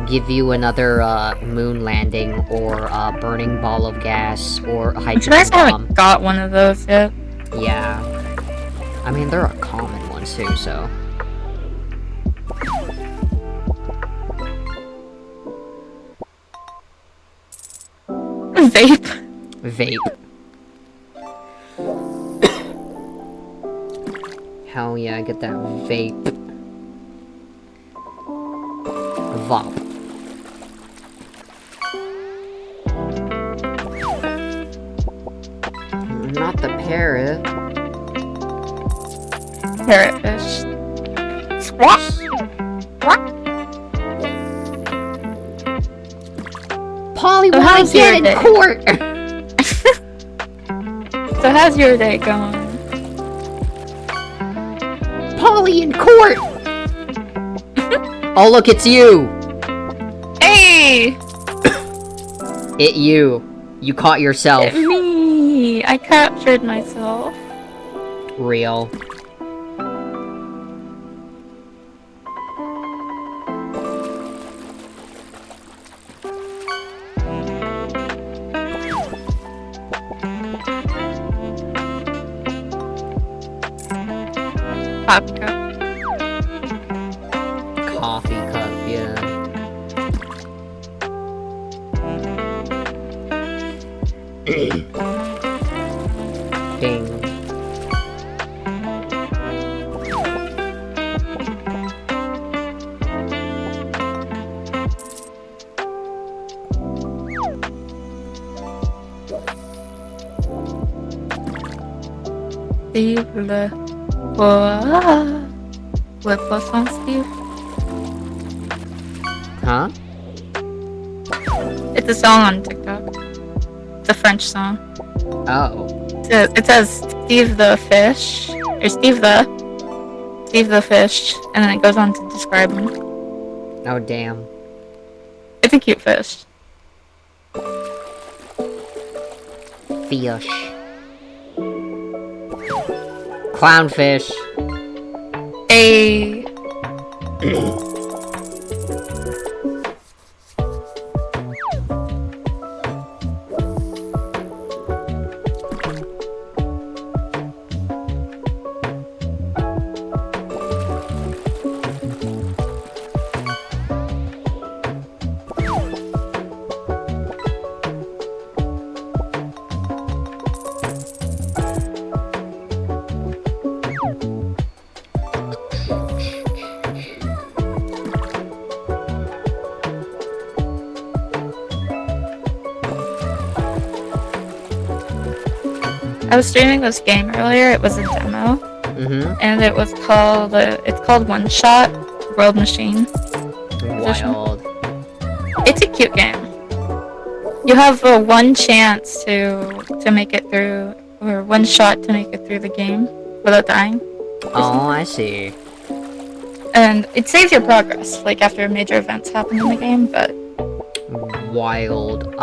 give you another, moon landing, or a burning ball of gas, or a I'm hydrogen surprised I bomb. haven't got one of those yet. Yeah. I mean, there are common ones too, so... Vape. Vape. Hell yeah, get that vape. Vop. Not the parrot. Parrotfish. Squawk. Squawk. Polly So wanna how's your get in day? court! So how's your day going? Polly in court! Oh look, it's you! Hey! It you. You caught yourself. Me. I captured myself. Real. Coffee cup. Coffee cup, yeah. Ding. Steve le... Le poisson, Steve? Huh? It's a song on TikTok. It's a French song. Oh. It says Steve the fish, or Steve the fish, and then it goes on to describe him. Oh, damn. It's a cute fish. Fish. Clownfish. A... I was streaming this game earlier. It was a demo, and it was called it's called One Shot World Machine. Wild. It's a cute game. You have one chance to make it through, or one shot to make it through the game without dying. Oh, I see. And it saves your progress, like after major events happen in the game. But Wild.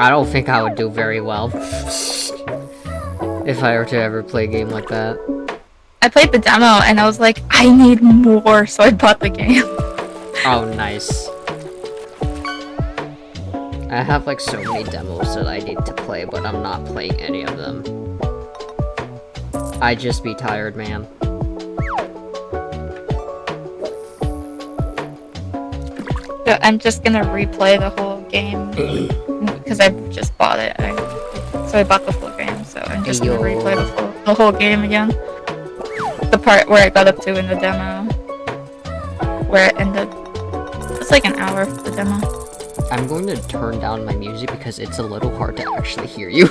I don't think I would do very well if I were to ever play a game like that. I played the demo and I was like, I need more, so I bought the game. Oh, nice. I have like so many demos that I need to play, but I'm not playing any of them. I just be tired, man. So I'm just gonna replay the whole game because I just bought it. So I bought the full game, so I'm just gonna replay the whole game again. The part where I got up to in the demo, where it ended. It's like an hour for the demo. I'm going to turn down my music because it's a little hard to actually hear you.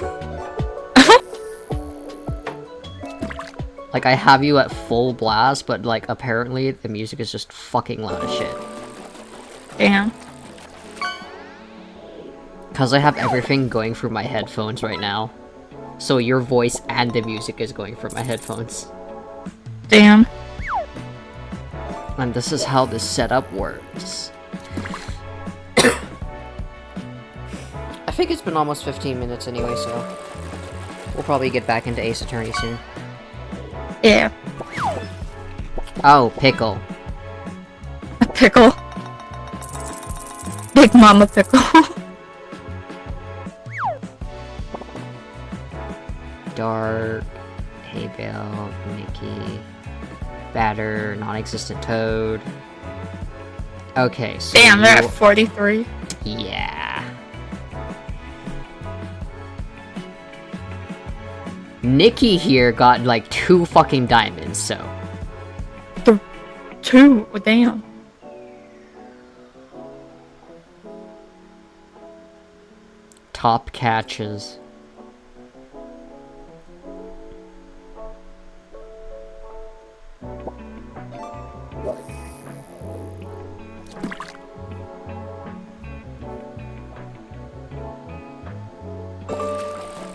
Like, I have you at full blast, but like, apparently the music is just fucking loud as shit. Damn. Because I have everything going through my headphones right now. So your voice and the music is going through my headphones. Damn. And this is how this setup works. I think it's been almost 15 minutes anyway, so... we'll probably get back into Ace Attorney soon. Yeah. Oh, pickle. A pickle. Big Mama Pickle. Dark, Hay Bale, Mickey, Batter, Non-Existent Toad. Okay, so damn, they're at 43. Yeah. Nikki here got like 2 fucking diamonds, so. 2? Oh, damn. Top catches.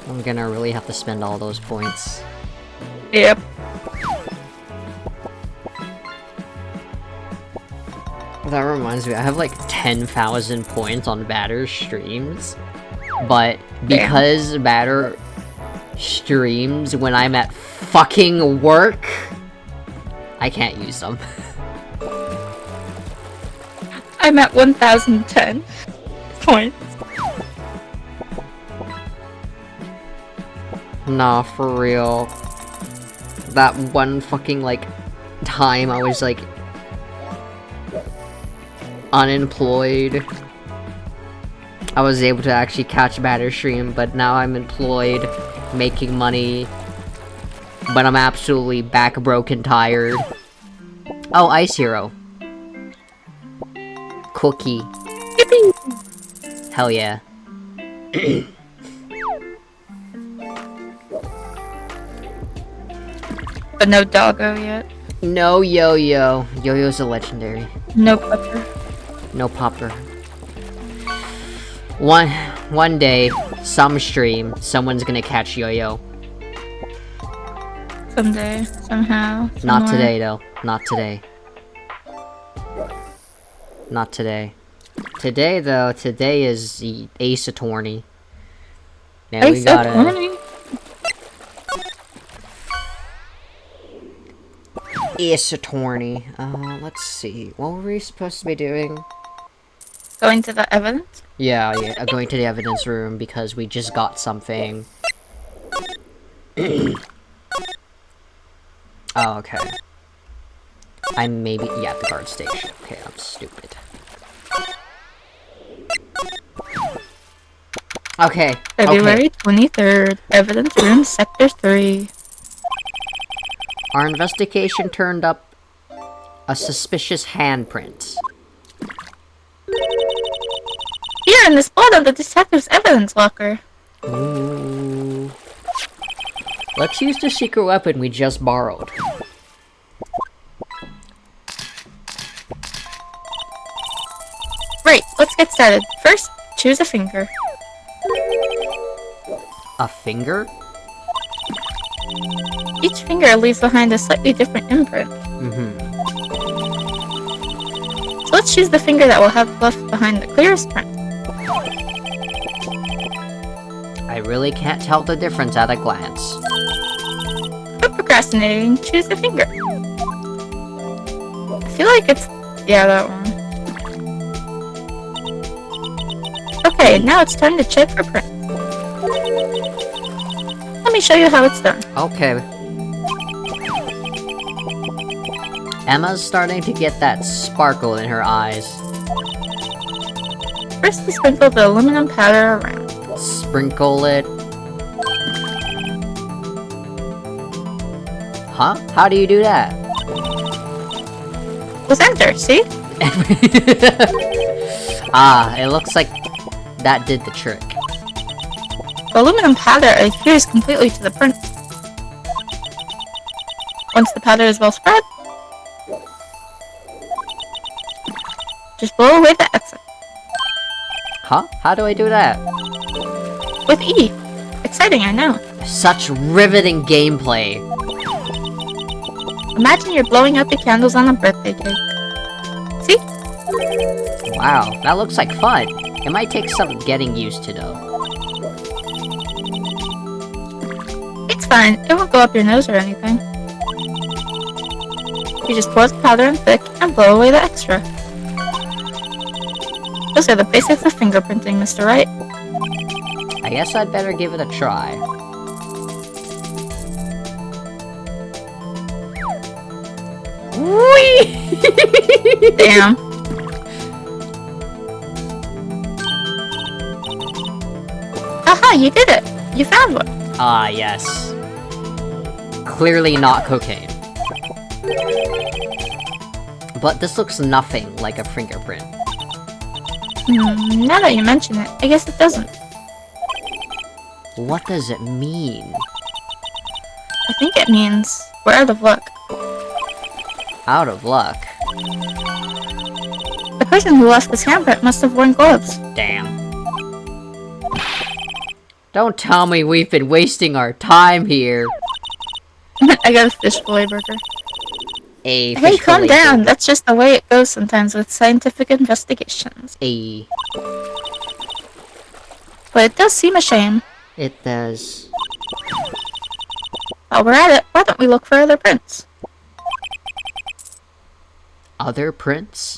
I'm gonna really have to spend all those points. Yep. That reminds me, I have like 10,000 points on Batter's streams. but because Matter streams when I'm at fucking work, I can't use them. I'm at 1,010 points. Nah, for real. That one fucking, like, time I was, like, unemployed, I was able to actually catch Matter stream, but now I'm employed, making money, but I'm absolutely back broke and tired. Oh, Ice Hero. Cookie. Hell yeah. But no doggo yet. No Yo-Yo. Yo-Yo's a legendary. No pupper. No popper. One day, some stream, someone's gonna catch Yo-Yo. Someday, somehow. Not today, though. Not today. Not today. Today, though, today is the Ace Attorney. Now we gotta... Attorney? Ace Attorney. Let's see. What were we supposed to be doing? Going to the evidence? Yeah, going to the evidence room because we just got something. Oh, okay. I'm maybe... yeah, the guard station. Okay, I'm stupid. Okay. February 23rd, evidence room, sector 3. Our investigation turned up a suspicious handprint. Here in the spot of the detective's evidence locker. Ooh. Let's use the secret weapon we just borrowed. Right, let's get started. First, choose a finger. A finger? Each finger leaves behind a slightly different imprint. So let's choose the finger that will have left behind the clearest print. I really can't tell the difference at a glance. Quit procrastinating, choose the finger. I feel like it's... yeah, that one. Okay, now it's time to check for print. Let me show you how it's done. Okay. Emma's starting to get that sparkle in her eyes. First, we sprinkle the aluminum powder around. Sprinkle it. Huh? How do you do that? Let's enter, see? Ah, it looks like that did the trick. The aluminum powder adheres completely to the print. Once the powder is well spread, just blow away the excess. Huh? How do I do that? With E. Exciting, I know. Such riveting gameplay. Imagine you're blowing out the candles on a birthday cake. See? Wow, that looks like fun. It might take some getting used to, though. It's fine. It won't go up your nose or anything. You just pour the powder in thick and blow away the extra. Those are the basics of fingerprinting, Mr. Wright. I guess I'd better give it a try. Whee! Damn. Aha, you did it! You found one! Ah, yes. Clearly not cocaine. But this looks nothing like a fingerprint. Now that you mention it, I guess it doesn't. What does it mean? I think it means we're out of luck. Out of luck. The person who left this handprint must have worn gloves. Damn. Don't tell me we've been wasting our time here. I got a fish fillet burger. A Hey, calm down. That's just the way it goes sometimes with scientific investigations. But it does seem a shame. It does. While we're at it, why don't we look for other prints? Other prints?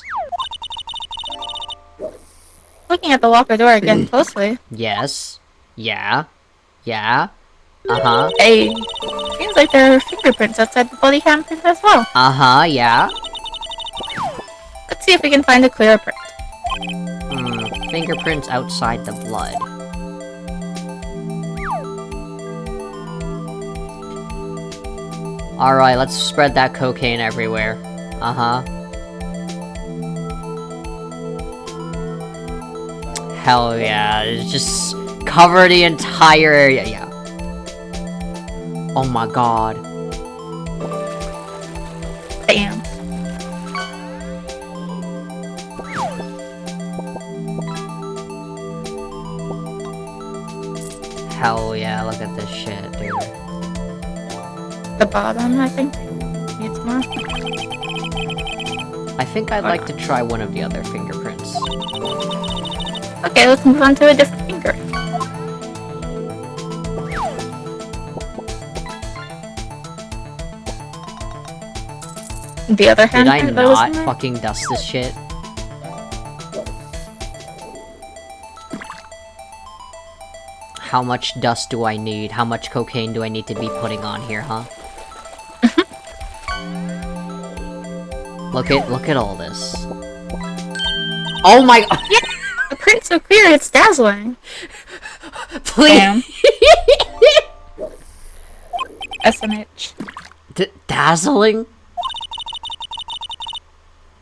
Looking at the locker door again closely. Yes. Yeah. Yeah. Uh-huh. Hey, seems like there are fingerprints outside the body handprint as well. Uh-huh, yeah. Let's see if we can find a clearer print. Fingerprints outside the blood. Alright, let's spread that cocaine everywhere. Uh-huh. Hell yeah, it's just cover the entire area, yeah. Oh my god. Damn. Hell yeah, look at this shit, dude. The bottom, I think, needs more. I think I'd like to try one of the other fingerprints. Okay, let's move on to a different finger. The other hand. Did I not fucking dust this shit? How much dust do I need? How much cocaine do I need to be putting on here, huh? Look at all this. Oh my god! Yeah, the print's so clear, it's dazzling. Please! Damn. SMH. Dazzling?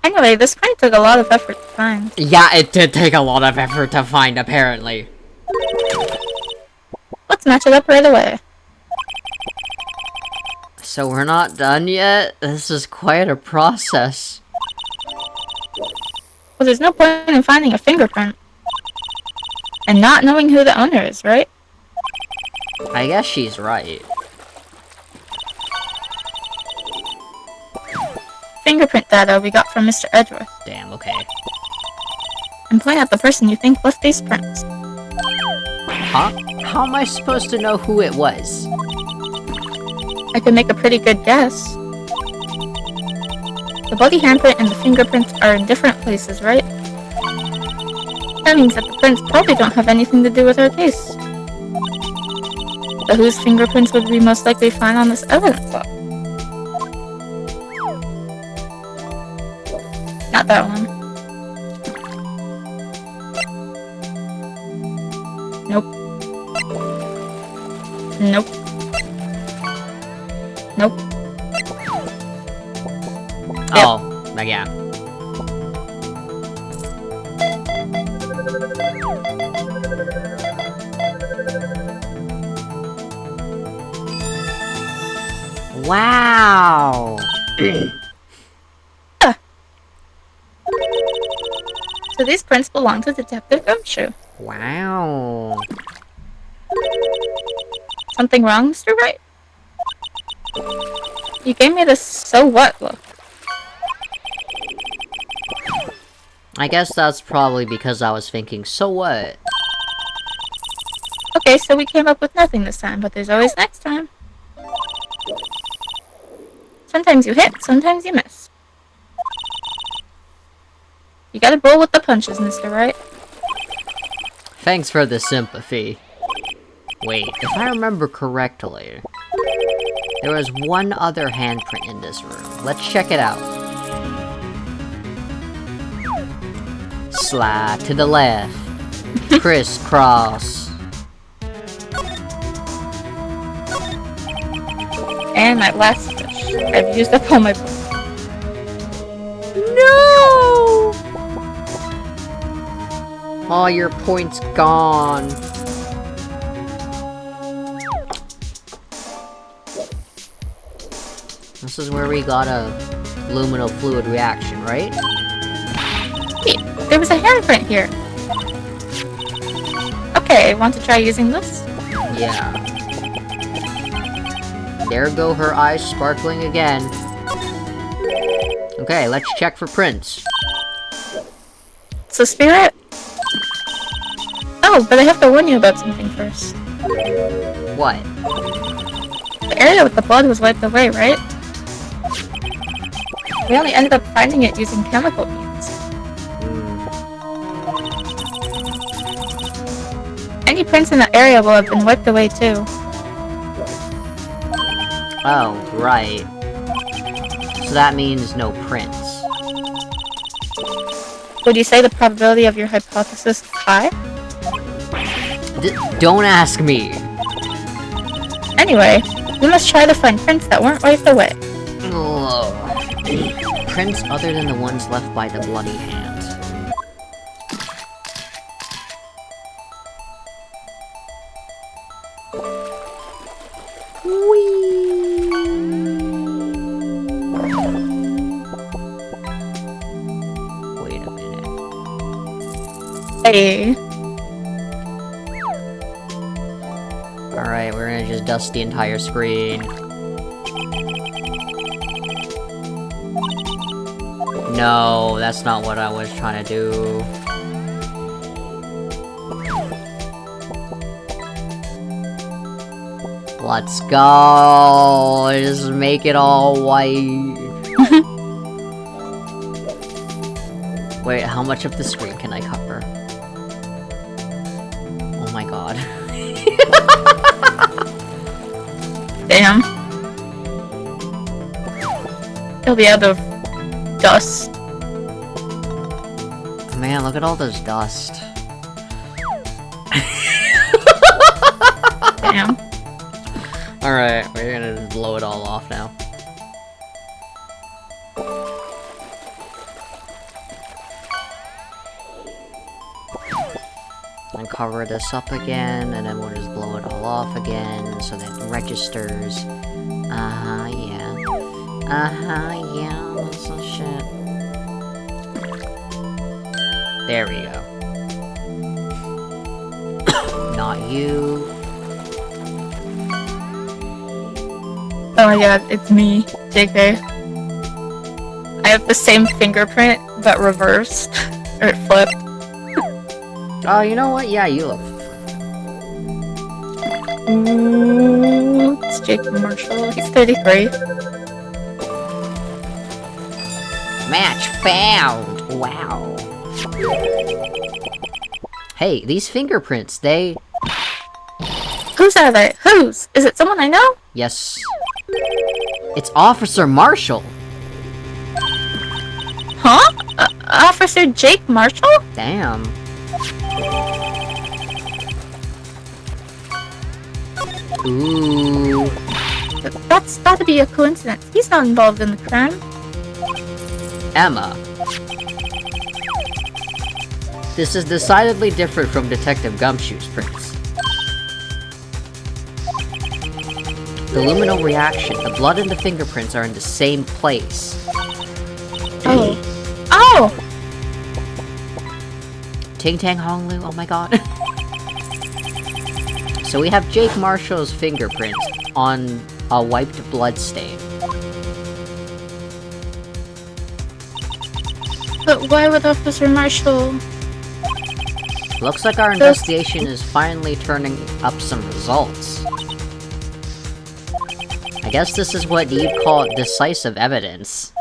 Anyway, this print took a lot of effort to find. Yeah, it did take a lot of effort to find, apparently. Let's match it up right away. So we're not done yet? This is quite a process. Well, there's no point in finding a fingerprint. And not knowing who the owner is, right? I guess she's right. Fingerprint data we got from Mr. Edgeworth. Damn, okay. And point out the person you think left these prints. Huh? How am I supposed to know who it was? I could make a pretty good guess. The body handprint and the fingerprints are in different places, right? That means that the prints probably don't have anything to do with our case. But whose fingerprints would we most likely find on this evidence log? Not that one. Nope. Nope. Nope. Oh, yeah. Wow! So these prints belong to Detective Gumshoe. Wow. Something wrong, Mr. Wright? You gave me this so what look. I guess that's probably because I was thinking, so what? Okay, so we came up with nothing this time, but there's always next time. Sometimes you hit, sometimes you miss. You gotta roll with the punches, Mr. Wright. Thanks for the sympathy. Wait, if I remember correctly, there was one other handprint in this room. Let's check it out. Slide to the left. Crisscross. And my last fish. I've used up all my points. No! All your points gone. This is where we got a luminal fluid reaction, right? Wait, there was a handprint here. Okay, want to try using this? Yeah. There go her eyes sparkling again. Okay, let's check for prints. So, Spirit? Oh, Oh, but I have to warn you about something first. What? The area with the blood was wiped away, right? We only ended up finding it using chemical means. Any prints in the area will have been wiped away too. Oh, right. So that means no prints. Would you say the probability of your hypothesis is high? Don't ask me! Anyway, we must try to find prints that weren't wiped away. Ugh. Prints other than the ones left by the bloody hand. Wait a minute. Hey. Alright, we're gonna just dust the entire screen. No, that's not what I was trying to do. Let's go! Just make it all white. Wait, how much of the screen can I cover? Oh my god. Damn. It'll be out of dust. Man, look at all this dust. Damn. Alright, we're gonna just blow it all off now. And cover this up again, and then we'll just blow it all off again, so that it registers. Yeah. Yeah, that's some shit. There we go. Not you. Oh my god, it's me, JK. I have the same fingerprint, but reversed. Or it flipped. Oh, you know what? Yeah, you look. Ooh, it's Jake Marshall. He's 33. Match found! Wow. Hey, these fingerprints, they... Whose are they? Whose? Is it someone I know? Yes. It's Officer Marshall! Huh? Officer Jake Marshall? Damn. Ooh. That's gotta be a coincidence. He's not involved in the crime. Emma. This is decidedly different from Detective Gumshoe's prints. The luminal reaction, the blood and the fingerprints are in the same place. Oh. Oh! Ting Tang Hong Lu, oh my god. So we have Jake Marshall's fingerprint on a wiped blood stain. But why would Officer Marshall... Looks like our investigation is finally turning up some results. I guess this is what you'd call decisive evidence.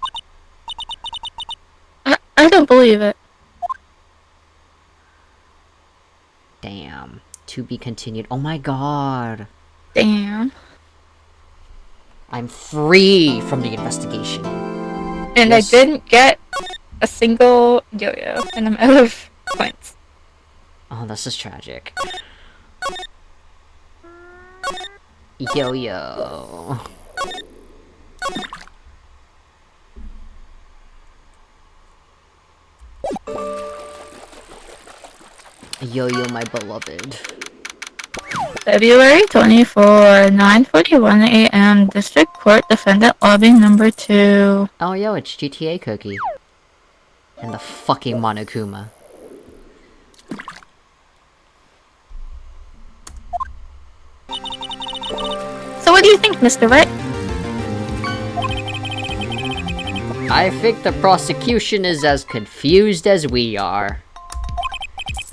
I don't believe it. Damn. To be continued. Oh my god. Damn. I'm free from the investigation. And Yes. I didn't get a single yo-yo, and I'm out of points. Oh, this is tragic. Yo-yo. Yo-yo, my beloved. February 24, 9:41 a.m. District Court Defendant Lobby Number 2. Oh, yo, it's GTA Cookie. And the fucking Monokuma. So what do you think, Mr. Wright? I think the prosecution is as confused as we are.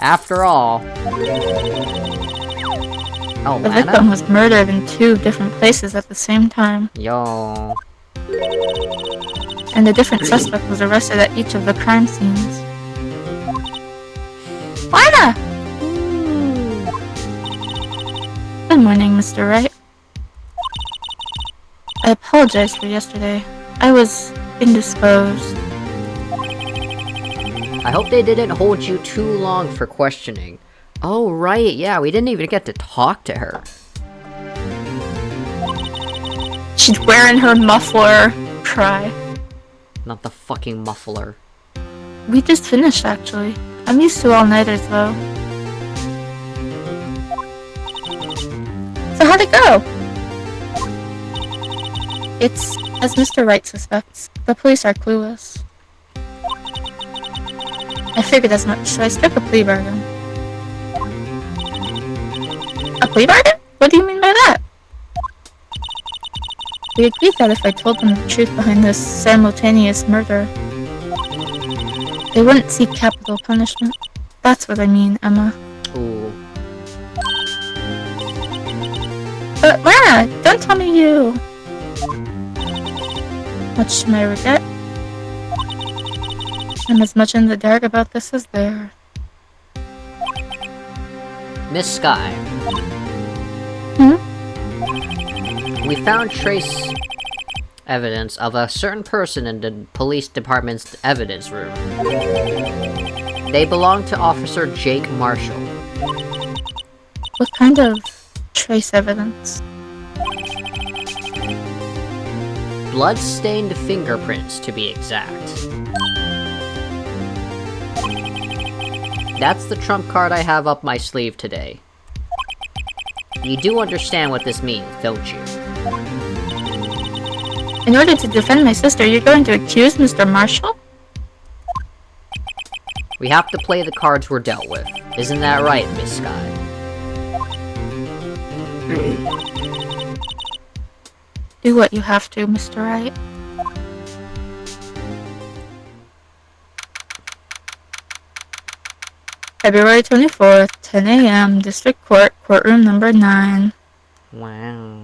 After all. Oh, The Lana? victim was murdered in 2 different places at the same time, Yo. and a different suspect was arrested at each of the crime scenes. Lana! Good morning, Mr. Wright. I apologize for yesterday. I was indisposed. I hope they didn't hold you too long for questioning. Oh, right, yeah, we didn't even get to talk to her. She's wearing her muffler. Cry. Not the fucking muffler. We just finished, actually. I'm used to all-nighters, though. So how'd it go? It's as Mr. Wright suspects. The police are clueless. I figured as much, so I struck a plea bargain. A plea bargain? What do you mean by that? We agreed that if I told them the truth behind this simultaneous murder, they wouldn't seek capital punishment. That's what I mean, Emma. Ooh. But Lana, don't tell me you... Much to my regret, I'm as much in the dark about this as they are. Miss Sky. We found trace evidence of a certain person in the police department's evidence room. They belong to Officer Jake Marshall. What kind of trace evidence? Blood-stained fingerprints, to be exact. That's the trump card I have up my sleeve today. You do understand what this means, don't you? In order to defend my sister, you're going to accuse Mr. Marshall? We have to play the cards we're dealt with. Isn't that right, Miss Sky? Do what you have to, Mr. Wright. February 24th, 10 a.m., District Court, Courtroom number 9. Wow.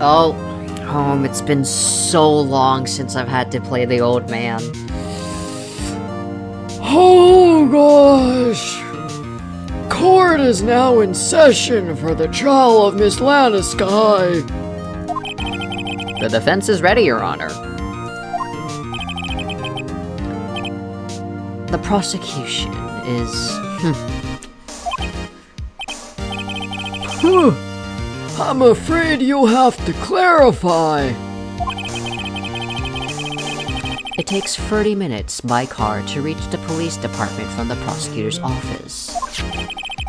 Oh, it's been so long since I've had to play the old man. Oh gosh! Court is now in session for the trial of Miss Lana Sky. The defense is ready, Your Honor. The prosecution is... I'm afraid you'll have to clarify. It takes 30 minutes by car to reach the police department from the prosecutor's office.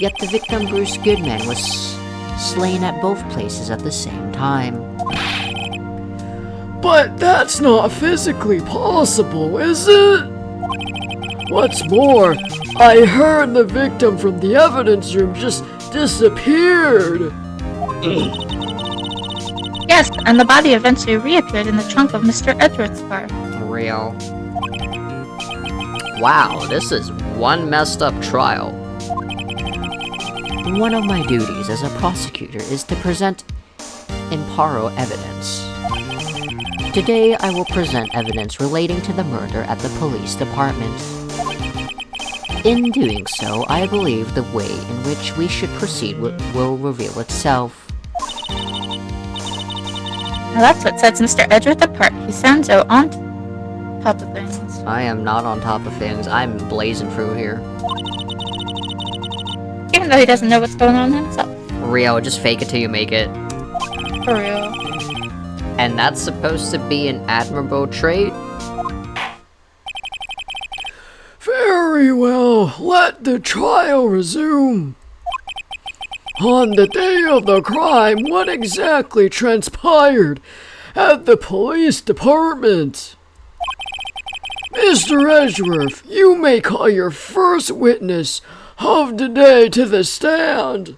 Yet the victim, Bruce Goodman, was slain at both places at the same time. But that's not physically possible, is it? What's more, I heard the victim from the evidence room just disappeared. Yes, and the body eventually reappeared in the trunk of Mr. Edwards' car. Real. Wow, this is one messed up trial. One of my duties as a prosecutor is to present imparo evidence. Today, I will present evidence relating to the murder at the police department. In doing so, I believe the way in which we should proceed will reveal itself. Now that's what sets Mr. Edwards apart. He sounds so on top of things. I am not on top of things. I'm blazing through here. Even though he doesn't know what's going on himself. Rio, just fake it till you make it. For real. And that's supposed to be an admirable trait? Very well, let the trial resume. On the day of the crime, what exactly transpired at the police department? Mr. Edgeworth, you may call your first witness of the day to the stand.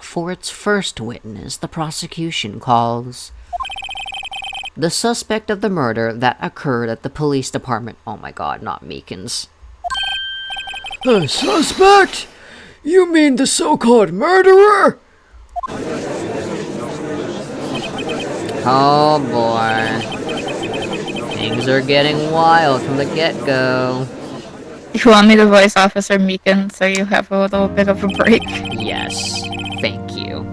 for its first witness, the prosecution calls the suspect of the murder that occurred at the police department. Oh my god, not Meekins. A suspect? You mean the so-called murderer? Oh boy. Things are getting wild from the get-go. You want me to voice Officer Meekin so you have a little bit of a break? Yes, thank you.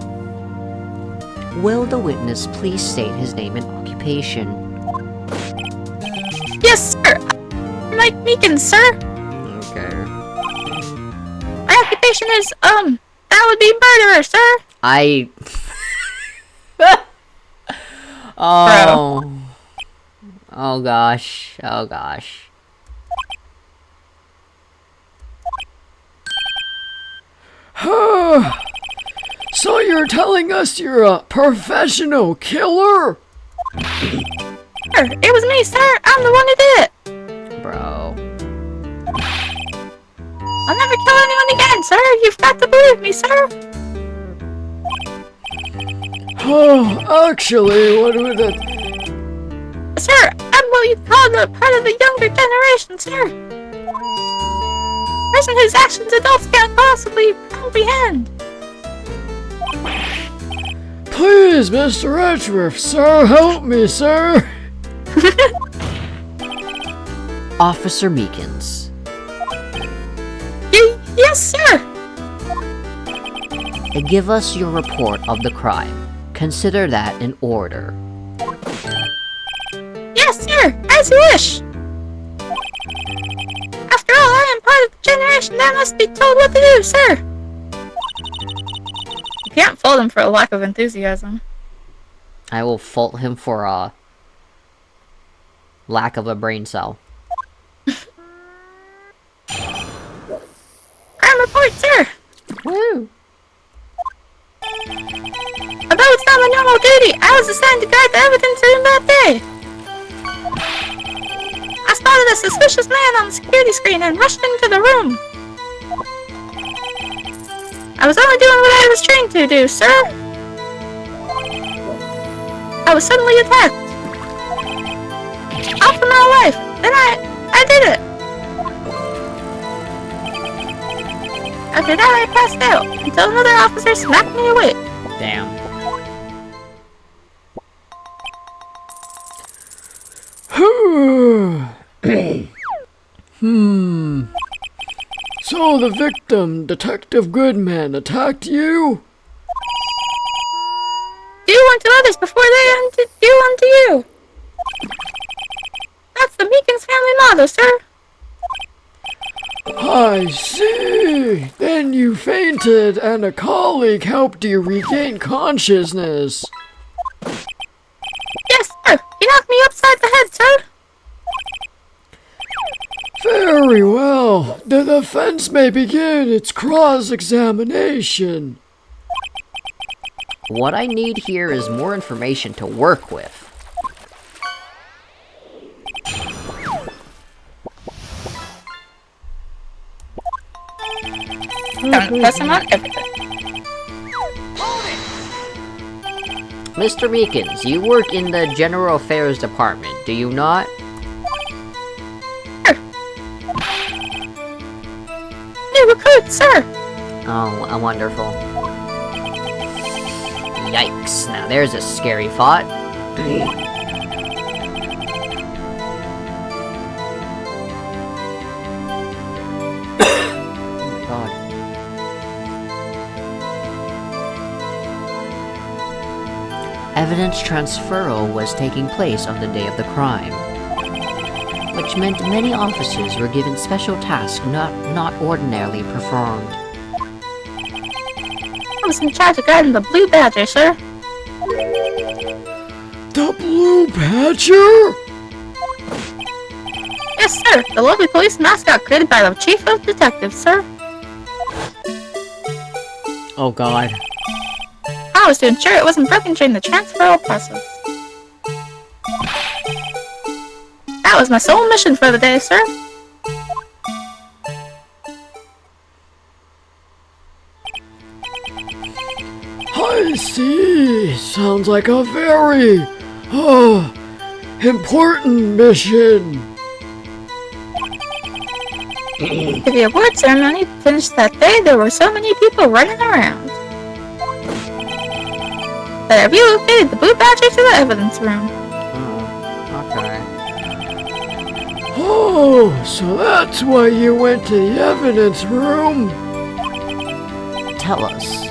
Will the witness please state his name and occupation? Yes, sir! I'm Mike Meekin, sir! Okay. My occupation is, that would be murderer, sir! Oh. Oh gosh. Oh gosh. So you're telling us you're a professional killer? Sir, it was me, sir! I'm the one who did it! Bro. I'll never kill anyone again, sir! You've got to believe me, sir! Oh, actually, what would it... Sir, I'm what you'd call the part of the younger generation, sir! Person whose actions adults can't possibly comprehend! Please, Mr. Edgeworth, sir, help me, sir! Officer Meekins. Yes, sir! Give us your report of the crime. Consider that in order. Yes, sir! As you wish! After all, I am part of the generation that must be told what to do, sir! You can't fault him for a lack of enthusiasm. I will fault him for a lack of a brain cell. Crime report, sir! Woo! Although it's not my normal duty, I was assigned to guard the evidence room that day. I spotted a suspicious man on the security screen and rushed into the room. I was only doing what I was trained to do, sir. I was suddenly attacked. Off for my life. Then I did it. After that, I passed out until another officer smacked me awake. Damn. So the victim, Detective Goodman, attacked you? Do unto others before they do unto you. That's the Meekins family motto, sir. I see. Then you fainted and a colleague helped you regain consciousness. Yes, sir. He knocked me upside the head, sir. Very well. The defense may begin its cross-examination. What I need here is more information to work with. Press him on everything. Mr. Meekins, you work in the General Affairs Department, do you not? New recruit, sir. Oh, wonderful. Yikes. Now there's a scary thought. Evidence transferal was taking place on the day of the crime, which meant many officers were given special tasks not ordinarily performed. I was in charge of guarding the Blue Badger, sir. The Blue Badger? Yes, sir. The lovely police mascot created by the Chief of Detectives, sir. Oh god. I was to ensure it wasn't broken during the transferal process. That was my sole mission for the day, sir. I see. Sounds like a very, important mission. For the award ceremony finished that day, there were so many people running around that I relocated the Blue Badger to the evidence room. Okay. Oh, so that's why you went to the evidence room? Tell us,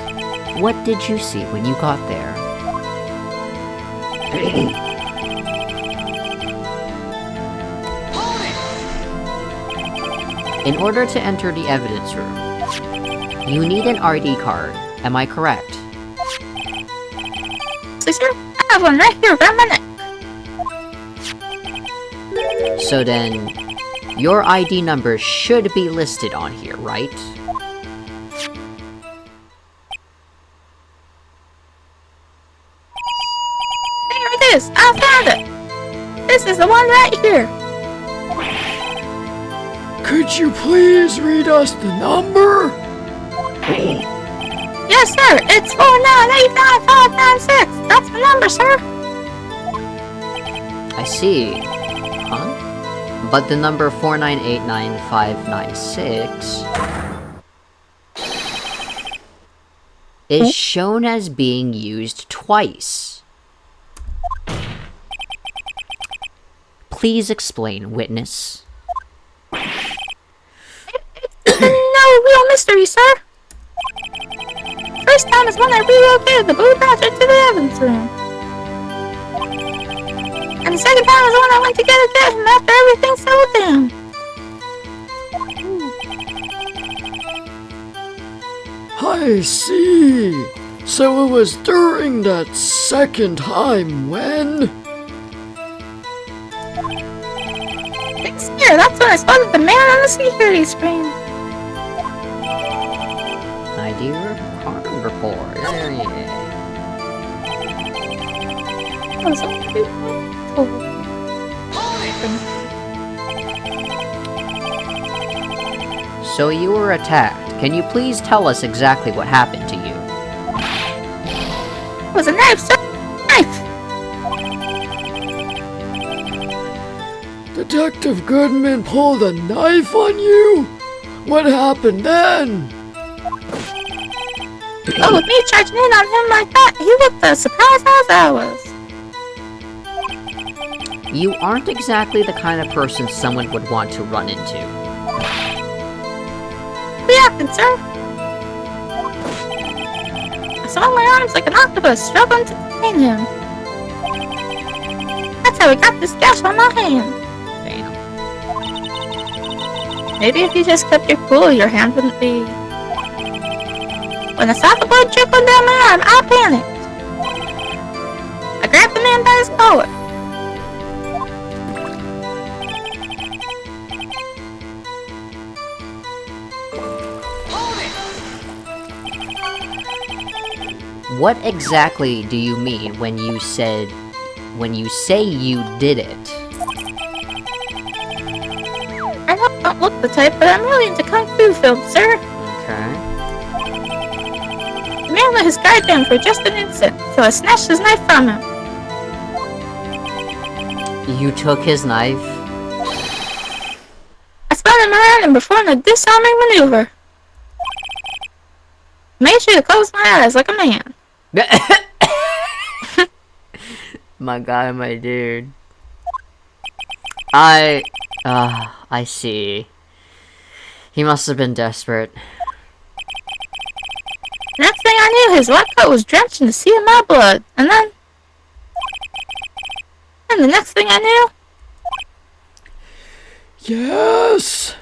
what did you see when you got there? In order to enter the evidence room, you need an ID card, am I correct? Sir, I have one right here around my neck. So then, your ID number should be listed on here, right? There it is! I found it! This is the one right here! Could you please read us the number? Yes, sir! It's 4989596! That's the number, sir! I see. Huh? But the number 4989596 is shown as being used twice. Please explain, witness. It's no real mystery, sir! First time is when I relocated the Blue Badger to the evidence room. And the second time is when I went to get him after everything settled down. I see. So it was during that second time when? Thanks, here, that's when I spotted the man on the security screen. ID report. Yeah. That was so cute. So you were attacked. Can you please tell us exactly what happened to you? It was a knife, sir! Knife! Detective Goodman pulled a knife on you? What happened then? Oh, with me charging in on him like that, he looked as surprised as I was. You aren't exactly the kind of person someone would want to run into. Reacted, sir. I swung my arms like an octopus, struggling to detain him. That's how he got this gash on my hand. Damn. Maybe if you just kept your cool, your hand wouldn't be... When I saw the blood trickling down my arm, I panicked. I grabbed the man by his collar. What exactly do you mean when you say you did it? I don't look the type, but I'm really into Kung Fu films, sir. Okay. The man let his guard down for just an instant, so I snatched his knife from him. You took his knife? I spun him around and performed a disarming maneuver. I made sure to close my eyes like a man. My guy, my dude. I see. He must have been desperate. Next thing I knew, his white coat was drenched in the sea of my blood. And then the next thing I knew, Yes?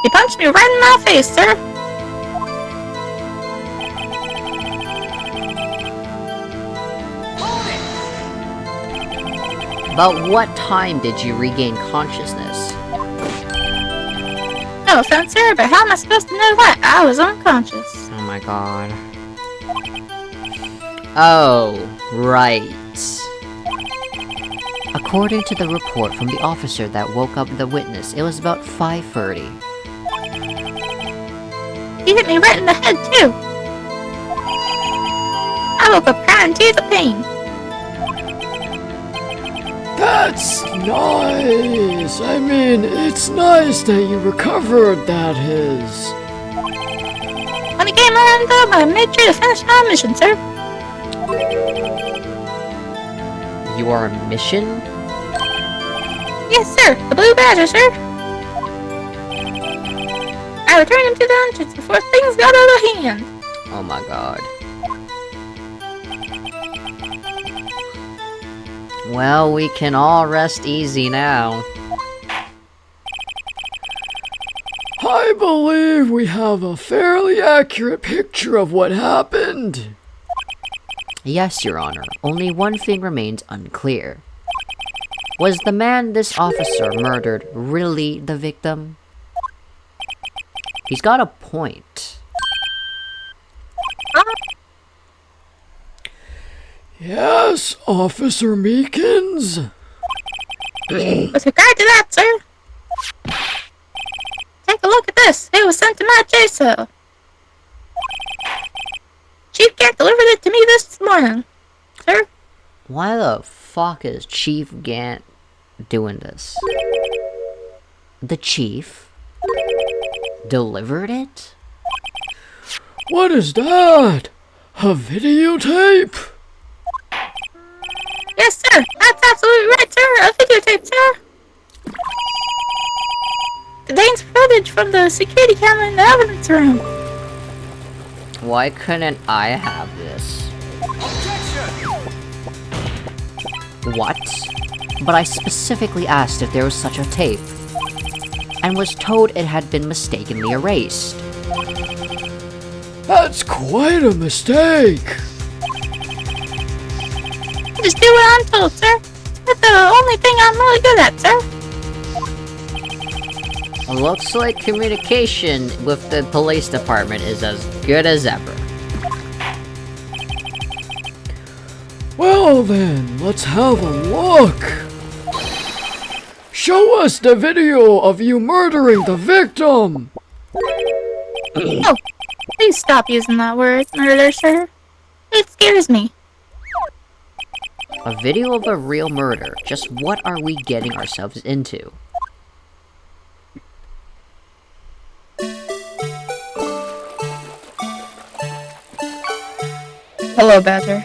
he punched me right in my face, sir. About what time did you regain consciousness? No offense, sir, but how am I supposed to know that? I was unconscious. Oh my god. Oh, right. According to the report from the officer that woke up the witness, it was about 5:30. He hit me right in the head, too. I woke up crying tears of pain. That's nice. I mean, it's nice that you recovered that his. When it came around up, I made sure to finish my mission, sir. You are a mission? Yes, sir. The Blue Badger, sir. I returned him to the entrance before things got out of hand. Oh my god. Well, we can all rest easy now. I believe we have a fairly accurate picture of what happened. Yes, Your Honor. Only one thing remains unclear. Was the man this officer murdered really the victim? He's got a point. Yes, Officer Meekins. With regard to that, sir, take a look at this. It was sent to my jail cell. Chief Gant delivered it to me this morning, sir. Why the fuck is Chief Gant doing this? The chief delivered it? What is that? A videotape? Yes, sir. That's absolutely right, sir. A videotape, sir. Contains footage from the security camera in the evidence room. Why couldn't I have this? What? But I specifically asked if there was such a tape, and was told it had been mistakenly erased. That's quite a mistake. Just do what I'm told, sir. That's the only thing I'm really good at, sir. Looks like communication with the police department is as good as ever. Well then, let's have a look. Show us the video of you murdering the victim. Oh, please stop using that word, murder, sir. It scares me. A video of a real murder. Just what are we getting ourselves into? Hello, Badger.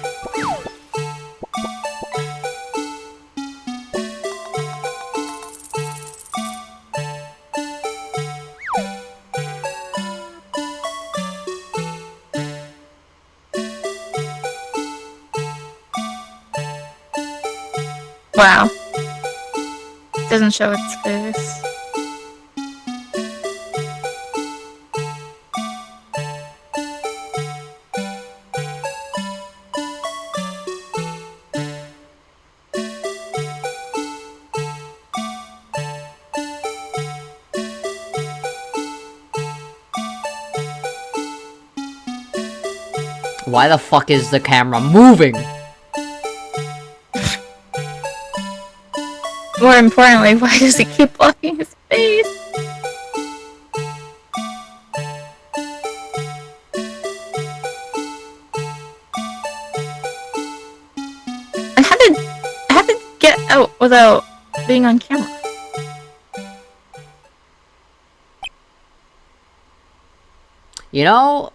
Wow. Doesn't show its face. Why the fuck is the camera moving? More importantly, why does he keep blocking his face? And how did it get out without being on camera? You know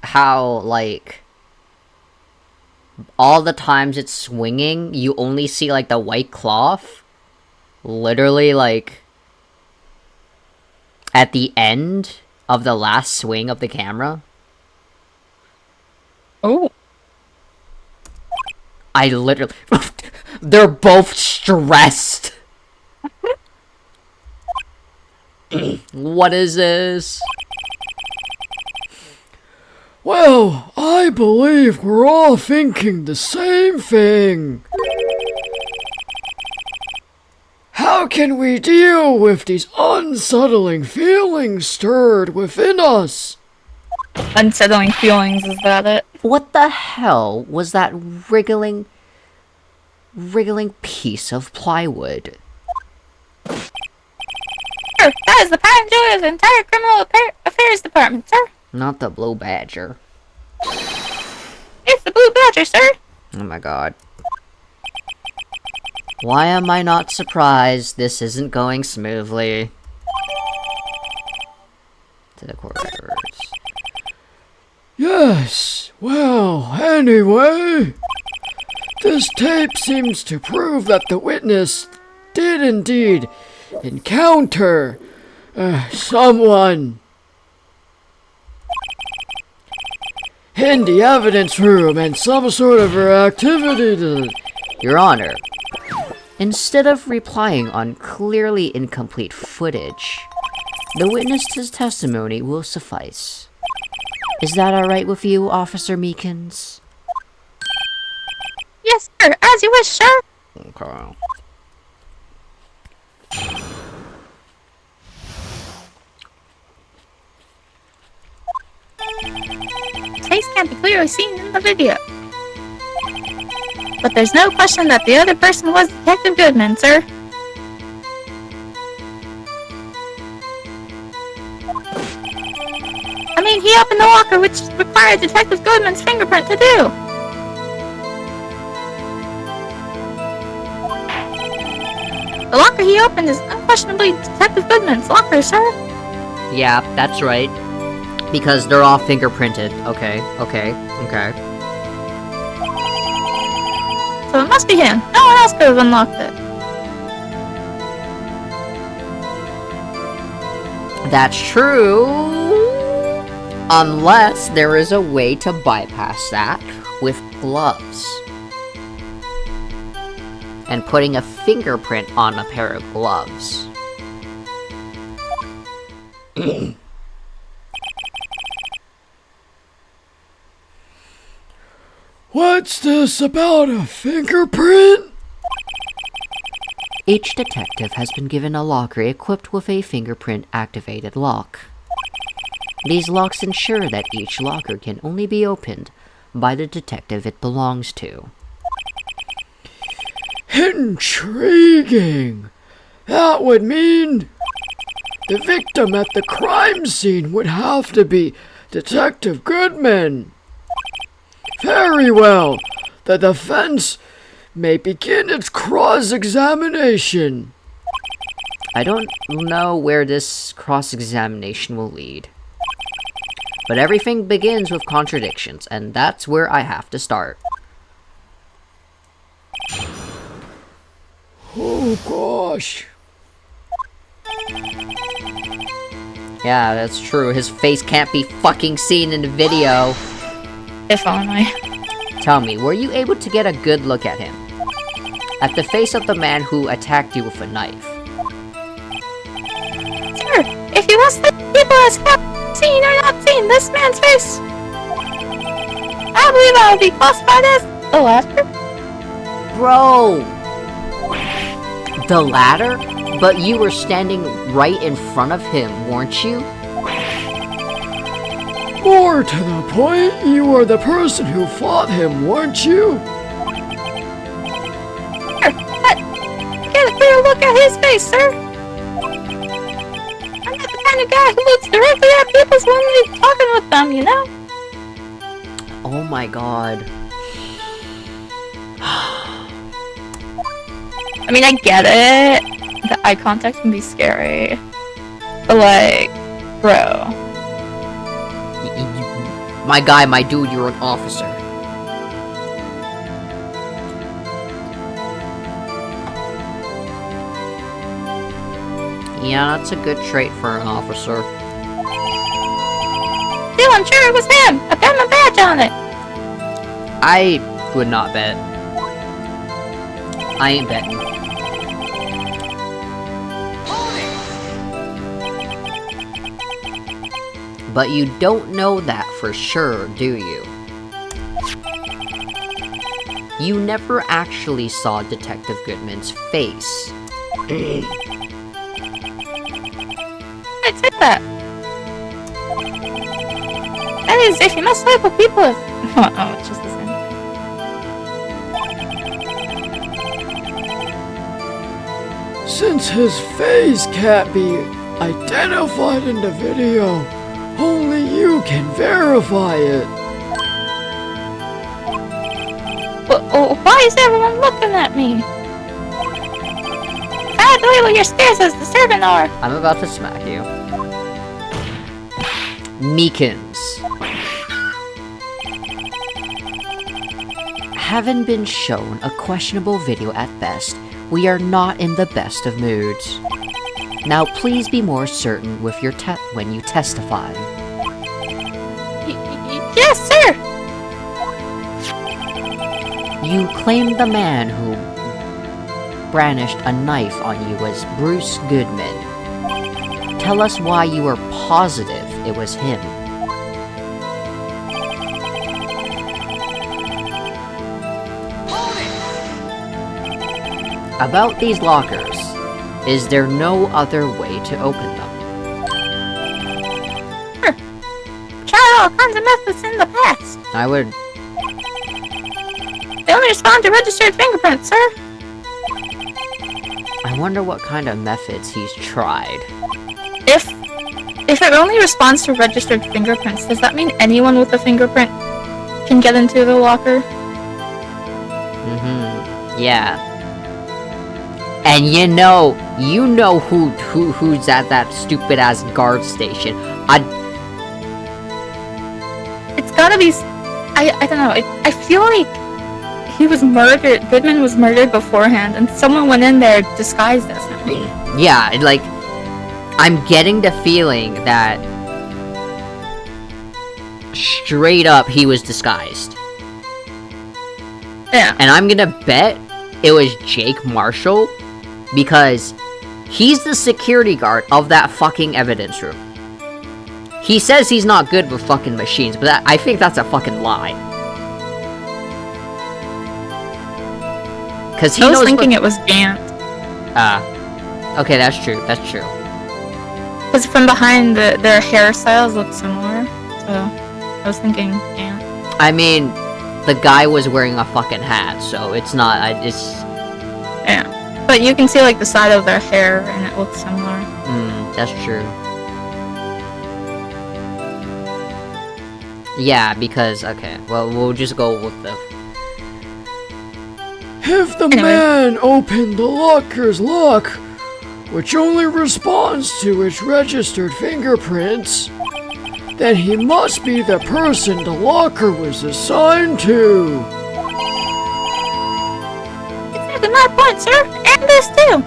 how, like, all the times it's swinging, you only see, like, the white cloth? Literally, like, at the end of the last swing of the camera? Oh. I literally... They're both stressed! What is this? Well, I believe we're all thinking the same thing. How can we deal with these unsettling feelings stirred within us? Unsettling feelings, is that it? What the hell was that wriggling piece of plywood? Sir, that is the prime joy of the entire criminal affairs department, sir. Not the Blue Badger. It's the Blue Badger, sir. Oh my god. Why am I not surprised this isn't going smoothly? To the court records. Yes, well, anyway, this tape seems to prove that the witness did indeed encounter someone in the evidence room and some sort of activity. Your Honor, instead of replying on clearly incomplete footage, the witness's testimony will suffice. Is that alright with you, Officer Meekins? Yes, sir. As you wish, sir. Okay. Face can't be clearly seen in the video. But there's no question that the other person was Detective Goodman, sir. I mean, he opened the locker, which required Detective Goodman's fingerprint to do. The locker he opened is unquestionably Detective Goodman's locker, sir. Yeah, that's right. Because they're all fingerprinted. Okay. So it must be him. No one else could have unlocked it. That's true. Unless there is a way to bypass that with gloves. And putting a fingerprint on a pair of gloves. What's this about a fingerprint? Each detective has been given a locker equipped with a fingerprint-activated lock. These locks ensure that each locker can only be opened by the detective it belongs to. Intriguing. That would mean the victim at the crime scene would have to be Detective Goodman. Very well. The defense may begin its cross-examination. I don't know where this cross-examination will lead. But everything begins with contradictions, and that's where I have to start. Oh gosh. Yeah, that's true. His face can't be fucking seen in the video. If only. Tell me, were you able to get a good look at him? At the face of the man who attacked you with a knife? Sir, if you ask the people as have seen or not seen this man's face, I believe I would be classified as the latter. Bro! The ladder? But you were standing right in front of him, weren't you? More to the point, you were the person who fought him, weren't you? Sir, but get a clear look at his face, sir. I'm not the kind of guy who looks directly at people when they're talking with them, you know? Oh my god. I mean, I get it. The eye contact can be scary. But like, bro. My guy, my dude, you're an officer. Yeah, that's a good trait for an officer. Still, I'm sure it was him. I've got my badge on it. I would not bet. I ain't betting. But you don't know that for sure, do you? You never actually saw Detective Goodman's face. I'd say that. That is, if you must live with people if... Oh, it's just the same. Since his face can't be identified in the video, only you can verify it. Why is everyone looking at me? I the label your stairs as the servant are. I'm about to smack you. Meekins. Having been shown a questionable video at best, we are not in the best of moods. Now please be more certain with your when you testify. Yes, sir! You claim the man who brandished a knife on you was Bruce Goodman. Tell us why you are positive it was him. About these lockers, is there no other way to open them? Sure. Tried all kinds of methods in the past. I would... They only respond to registered fingerprints, sir. I wonder what kind of methods he's tried. If it only responds to registered fingerprints, does that mean anyone with a fingerprint can get into the locker? Yeah. And you know who's at that stupid ass guard station. It's gotta be. I don't know. I feel like he was murdered. Goodman was murdered beforehand, and someone went in there disguised as him. Yeah, like I'm getting the feeling that straight up he was disguised. Yeah. And I'm gonna bet it was Jake Marshall, because he's the security guard of that fucking evidence room. He says he's not good with fucking machines, but I think that's a fucking lie. Cause he I was knows thinking it was Gant. Okay, that's true, that's true. Because from behind, their hairstyles look similar, so I was thinking Gant. I mean, the guy was wearing a fucking hat, so it's not, it's... Yeah. But you can see, like, the side of their hair, and it looks similar. That's true. Yeah, because, okay, well, we'll just go with the... If the man opened the locker's lock, which only responds to its registered fingerprints, then he must be the person the locker was assigned to. Exactly my point, sir! And this too!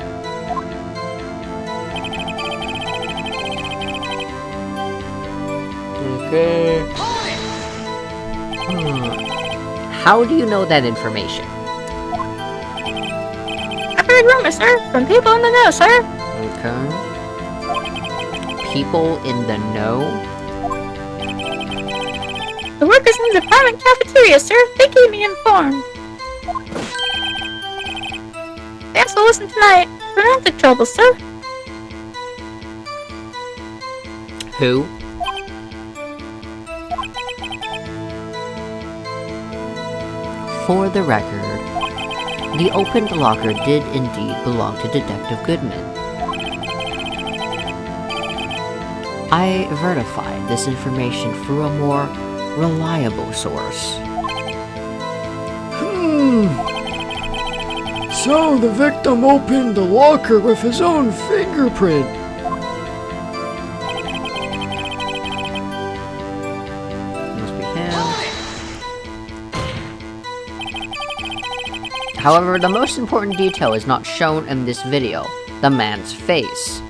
Okay. How do you know that information? I've heard rumors, sir, from people in the know, sir. Okay. People in the know? The workers in the department cafeteria, sir. They keep me informed. They also listen tonight. Romantic trouble, sir. Who? For the record, the opened locker did indeed belong to Detective Goodman. I verified this information through a more reliable source. So the victim opened the locker with his own fingerprint. Must be him. However, the most important detail is not shown in this video: the man's face.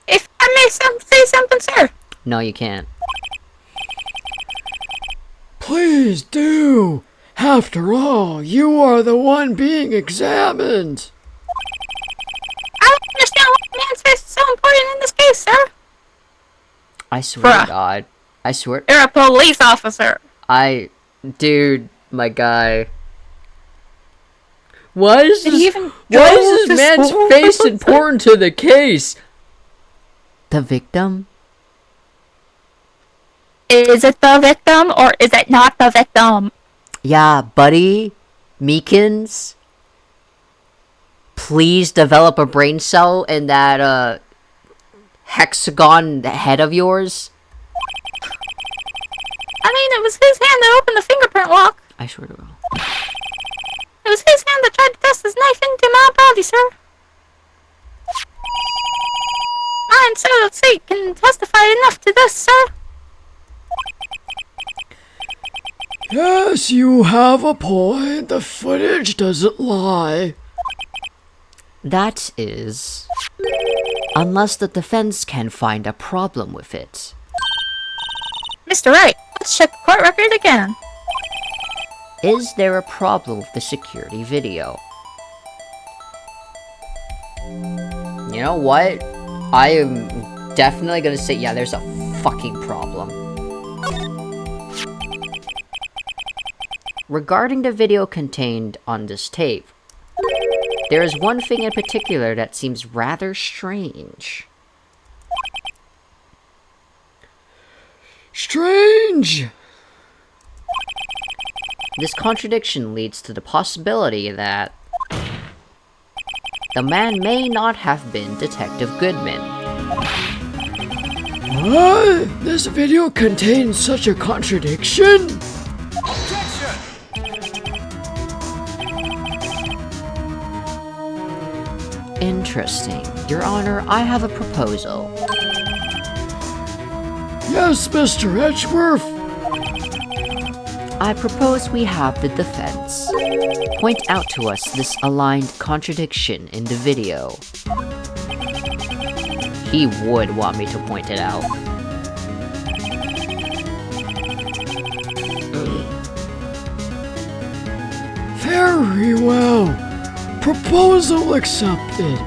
If I may say something, sir. No, you can't. Please do. After all, you are the one being examined. I don't understand why the man's face is so important in this case, sir. I swear to Bruh. God. I swear. You're a police officer. Dude, my guy. Why is Did he even why go is to this man's school? face important to the case? The victim? Is it the victim or is it not the victim? Yeah, buddy. Meekins. Please develop a brain cell in that, hexagon head of yours. I mean, it was his hand that opened the fingerprint lock. I swear to God. It was his hand that tried to thrust his knife into my body, sir. I and so say can testify enough to this, sir. Yes, you have a point. The footage doesn't lie. That is... unless the defense can find a problem with it. Mr. Wright, let's check the court record again. Is there a problem with the security video? You know what? I am definitely gonna say, yeah, there's a fucking problem. Regarding the video contained on this tape, there is one thing in particular that seems rather strange. Strange! This contradiction leads to the possibility that the man may not have been Detective Goodman. What? This video contains such a contradiction? Interesting. Your Honor, I have a proposal. Yes, Mr. Edgeworth. I propose we have the defense point out to us this aligned contradiction in the video. He would want me to point it out. Very well. Proposal accepted.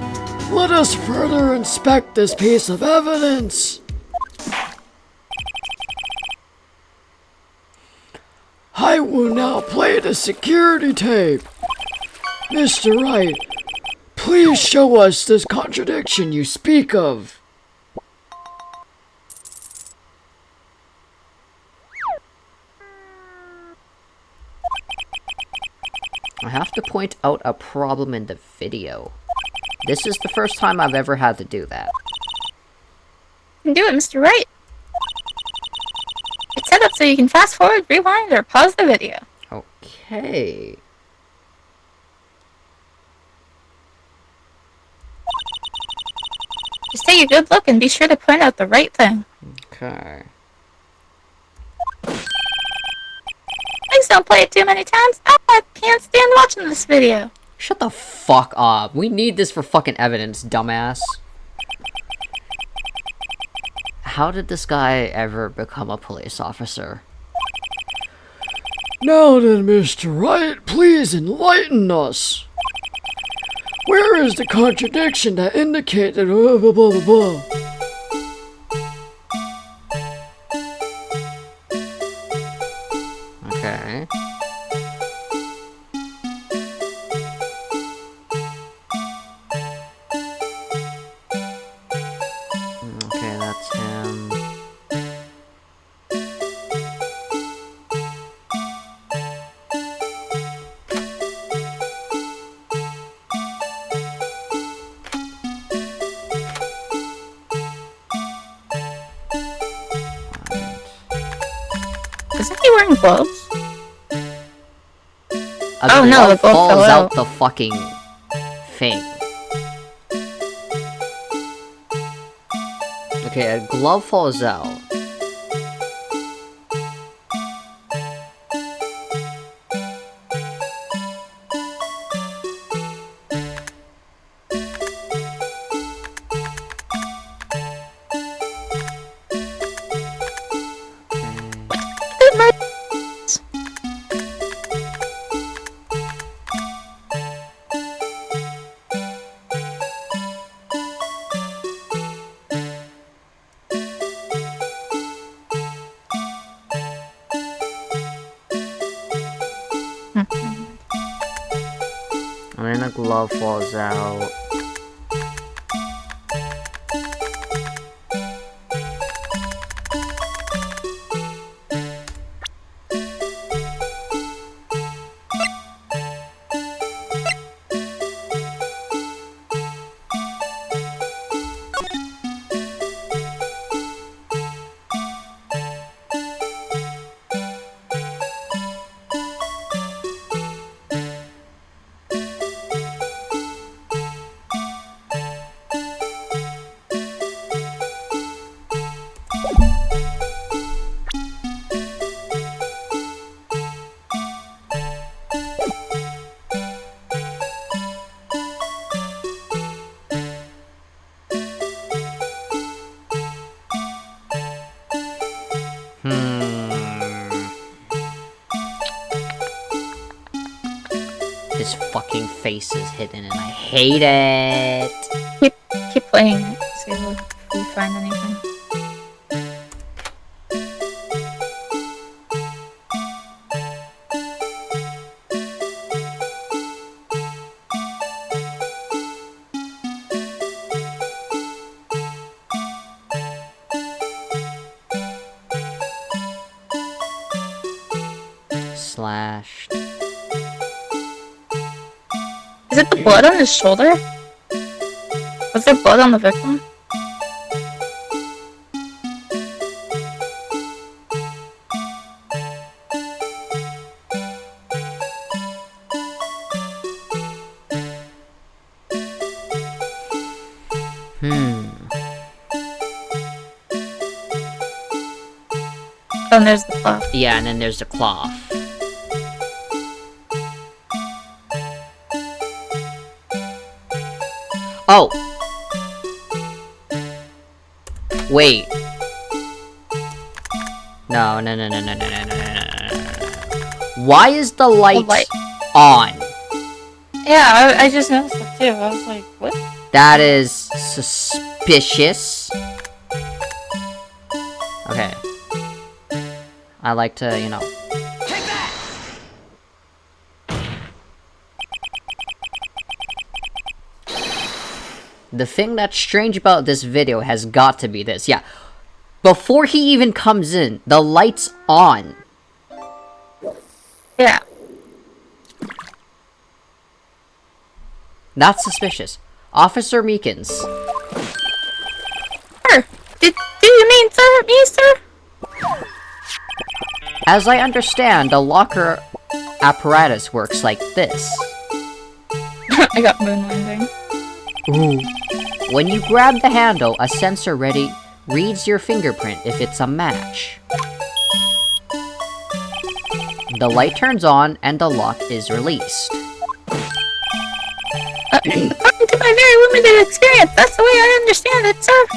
Let us further inspect this piece of evidence. I will now play the security tape. Mr. Wright, please show us this contradiction you speak of. I have to point out a problem in the video. This is the first time I've ever had to do that. You can do it, Mr. Wright. It's set up so you can fast forward, rewind, or pause the video. Okay. Just take a good look and be sure to point out the right thing. Okay. Please don't play it too many times. I can't stand watching this video. Shut the fuck up. We need this for fucking evidence, dumbass. How did this guy ever become a police officer? Now then, Mr. Wright, please enlighten us. Where is the contradiction that indicated blah blah blah blah blah? Okay. Okay, that's him. Isn't he wearing gloves? A Oh, no, glove the glove falls fell out out. the fucking thing. Okay, a glove falls out. And then a glove falls out. his fucking face is hidden, and I hate it. Keep playing it. See if we find anything. Slashed. Is it the blood on his shoulder? Was there blood on the victim? Oh, and there's the cloth. Yeah, and then there's the cloth. Oh! Wait. No. Why is the light on? Yeah, I just noticed that too. I was like, what? That is suspicious. Okay. I like to, you know. Take that! The thing that's strange about this video has got to be this. Yeah. Before he even comes in, the light's on. Yeah. That's suspicious. Officer Meekins. Sir, do you mean sir? Me, sir? As I understand, the locker apparatus works like this. I got moon landing. Ooh. When you grab the handle, a sensor reads your fingerprint if it's a match. The light turns on and the lock is released. According to my very limited experience, that's the way I understand it, sir.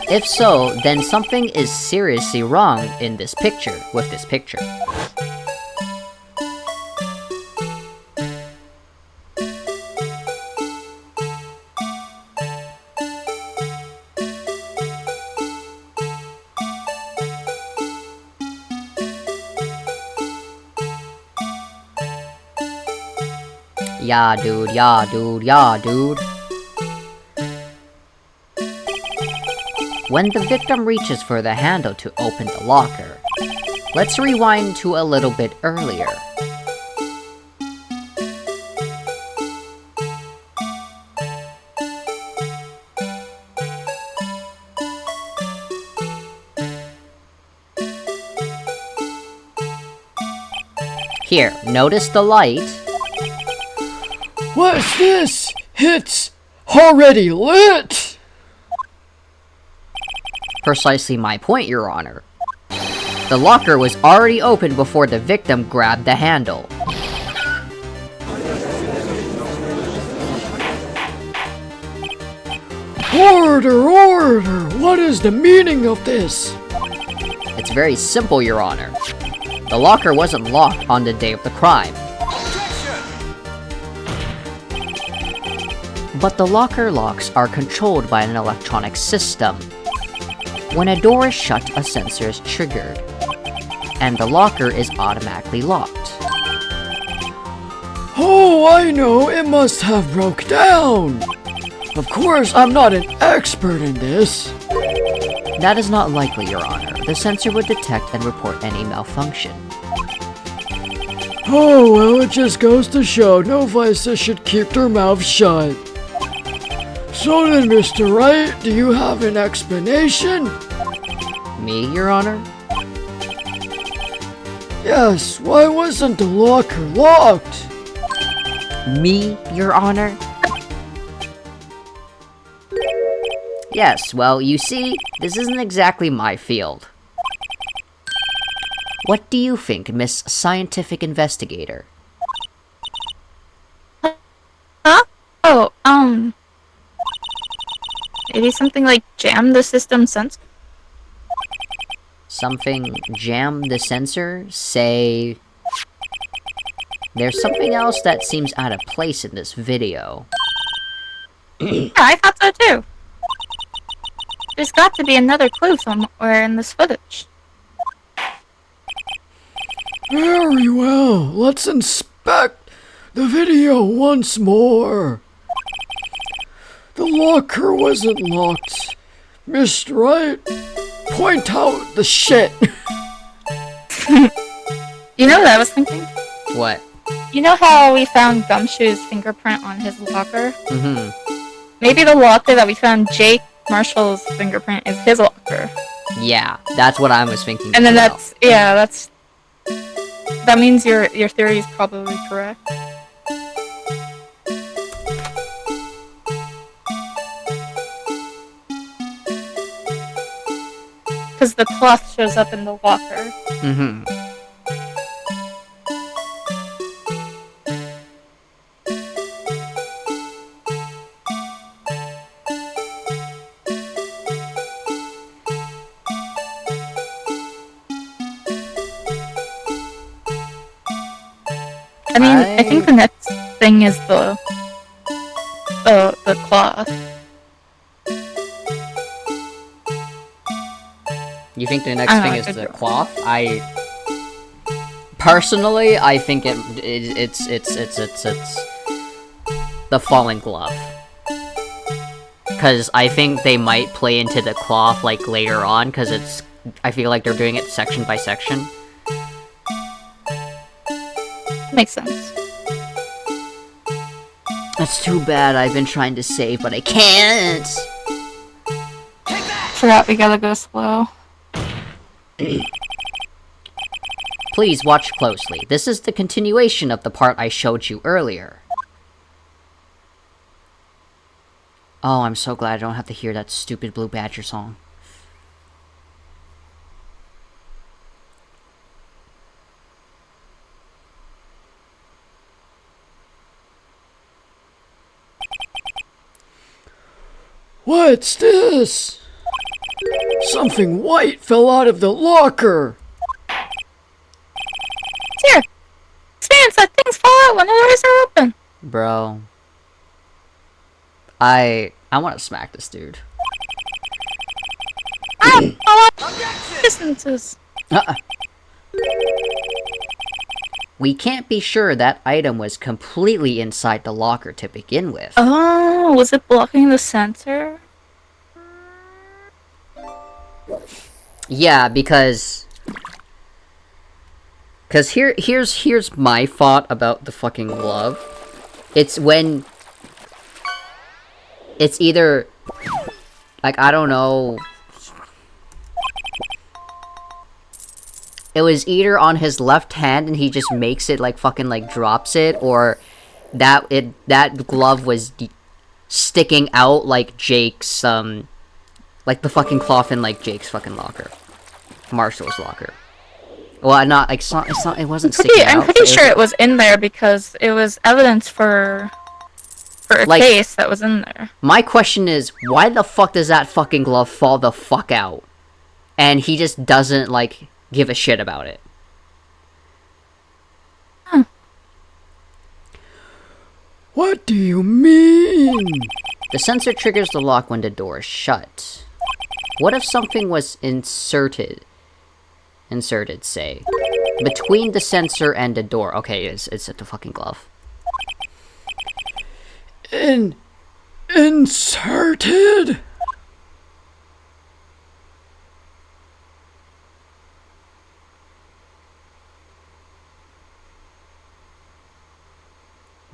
If so, then something is seriously wrong in this picture, with this picture. Yeah, dude, yeah, dude, yeah, dude. When the victim reaches for the handle to open the locker, let's rewind to a little bit earlier. Here, notice the light. What's this? It's already lit! Precisely my point, Your Honor. The locker was already open before the victim grabbed the handle. Order! What is the meaning of this? It's very simple, Your Honor. The locker wasn't locked on the day of the crime. But the locker locks are controlled by an electronic system. When a door is shut, a sensor is triggered, and the locker is automatically locked. Oh, I know, it must have broke down! Of course, I'm not an expert in this. That is not likely, Your Honor. The sensor would detect and report any malfunction. Oh, well, it just goes to show novices should keep their mouths shut. So then, Mr. Wright, do you have an explanation? Me, Your Honor? Yes, why wasn't the locker locked? Me, Your Honor? Yes, well, you see, this isn't exactly my field. What do you think, Miss Scientific Investigator? Huh? Oh, maybe something like jam the system sensor? Something jam the sensor? Say... There's something else that seems out of place in this video. Yeah, I thought so too. There's got to be another clue somewhere in this footage. Very well. Let's inspect the video once more. The locker wasn't locked. Missed right? Point out the shit. You know what I was thinking? What? You know how we found Gumshoe's fingerprint on his locker? Mm-hmm. Maybe the locker that we found Jake Marshall's fingerprint is his locker. Yeah, that's what I was thinking. And then as well. that means your theory is probably correct. Because the cloth shows up in the locker. Mm-hmm. I mean, I think the next thing is the cloth. You think the next thing is the cloth? Personally, I think it's the fallen glove. Cause I think they might play into the cloth like later on, cause I feel like they're doing it section by section. Makes sense. That's too bad. I've been trying to save, but I can't. Forgot we gotta go slow. Please watch closely. This is the continuation of the part I showed you earlier. Oh, I'm so glad I don't have to hear that stupid Blue Badger song. What's this? Something white fell out of the locker. Here! Experience that things fall out when the doors are open! Bro. I want to smack this dude. Distances. We can't be sure that item was completely inside the locker to begin with. Oh, was it blocking the sensor? Yeah, because here's my thought about the fucking glove. It's when it's either like, I don't know. It was either on his left hand and he just makes it like fucking like drops it, or that glove was sticking out like Jake's like the fucking cloth in like Jake's fucking locker, Marshall's locker. Well, not like it wasn't sticking out. I'm pretty sure it was in there because it was evidence for a like, case that was in there. My question is, why the fuck does that fucking glove fall the fuck out? And he just doesn't like give a shit about it. What do you mean? The sensor triggers the lock when the door is shut. What if something was inserted, say, between the sensor and the door? Okay, it's at the fucking glove. Inserted?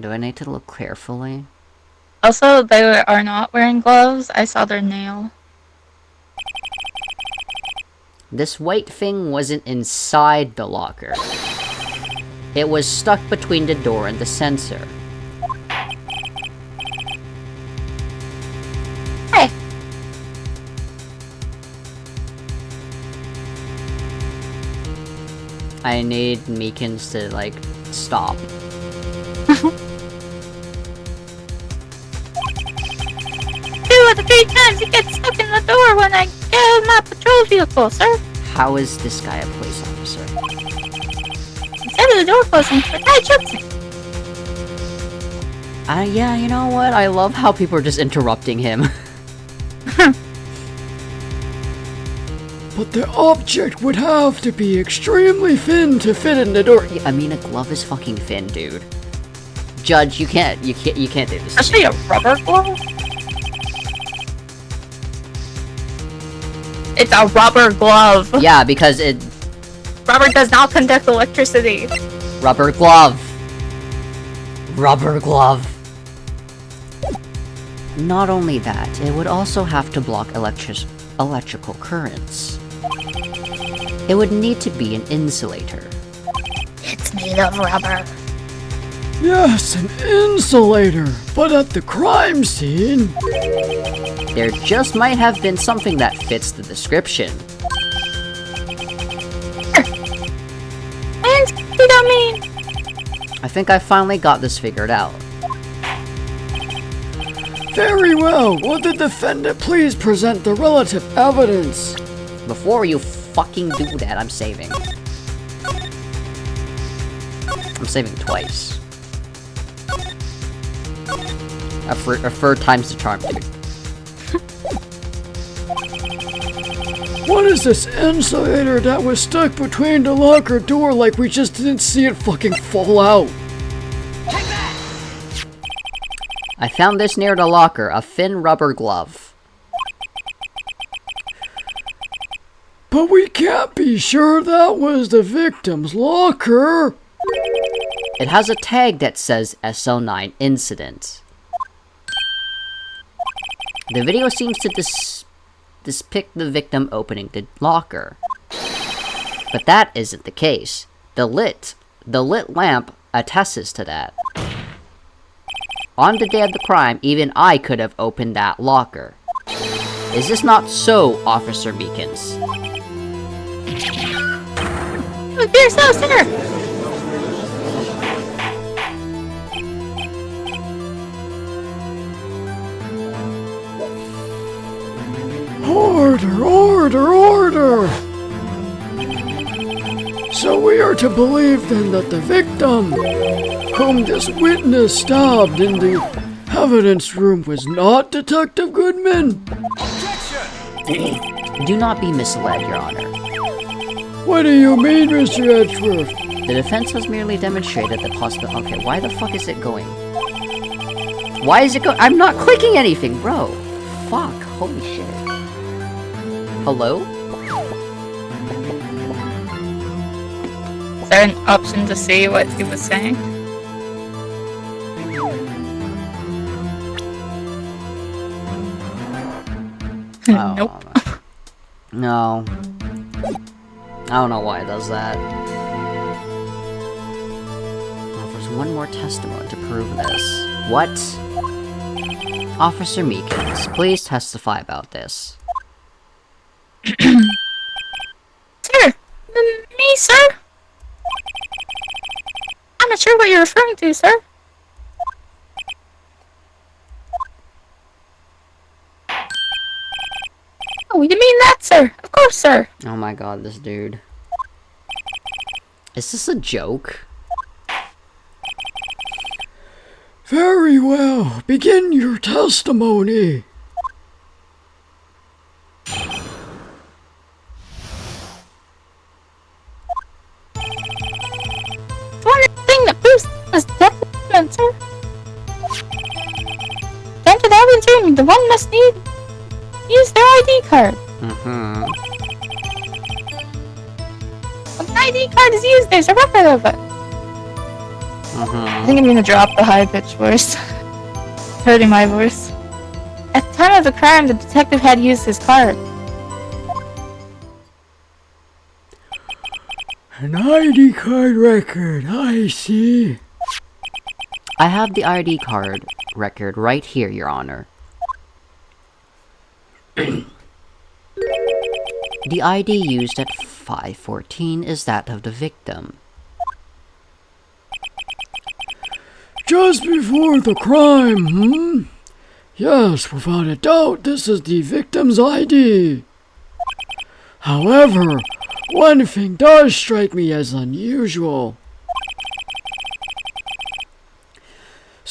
Do I need to look carefully? Also, they are not wearing gloves. I saw their nail. This white thing wasn't inside the locker. It was stuck between the door and the sensor. Hey! I need Meekins to, like, stop. Two of the 3 times he gets stuck in the door when I get out of my patrol vehicle, sir. How is this guy a police officer? Instead of the door closing, the guy jumps me. Yeah, you know what? I love how people are just interrupting him. But the object would have to be extremely thin to fit in the door. I mean, a glove is fucking thin, dude. Judge, you can't do this. Especially a rubber glove? It's a rubber glove. Yeah, because Rubber does not conduct electricity. Rubber glove. Rubber glove. Not only that, it would also have to block electrical currents. It would need to be an insulator. It's made of rubber. Yes, an insulator. But at the crime scene... There just might have been something that fits the description. I think I finally got this figured out. Very well. Will the defendant please present the relative evidence? Before you fucking do that, I'm saving. I'm saving twice. A third time's the charm, dude. What is this insulator that was stuck between the locker door like we just didn't see it fucking fall out? I found this near the locker, a thin rubber glove. But we can't be sure that was the victim's locker. It has a tag that says SL9 incident. The video seems to depict the victim opening the locker. But that isn't the case. The lit lamp attests to that. On the day of the crime, even I could have opened that locker. Is this not so, Officer Meekins? Dear so, sir! Order, order, order! So we are to believe then that the victim, whom this witness stabbed in the evidence room, was not Detective Goodman? Do not be misled, Your Honor. What do you mean, Mr. Edgeworth? The defense has merely demonstrated the possible. Okay, why the fuck is it going? Why is it going? I'm not clicking anything, bro. Fuck, holy shit. Hello? Is there an option to see what he was saying? Oh, Nope. No. I don't know why it does that. Offers one more testimony to prove this. What? Officer Meekins, please testify about this. Sir! Me, sir? I'm not sure what you're referring to, sir. Oh, you mean that, sir? Of course, sir. Oh my god, this dude. Is this a joke? Very well. Begin your testimony. One thing that proves this document, sir. To enter the evidence room, the one must use their ID card. Mm-hmm. When the ID card is used, there's a record of it. I think I'm gonna drop the high-pitched voice. Hurting my voice. At the time of the crime, the detective had used his card. An ID card record, I see. I have the ID card record right here, Your Honor. The ID used at 5:14 is that of the victim. Just before the crime, Yes, without a doubt, this is the victim's ID. However, one thing does strike me as unusual.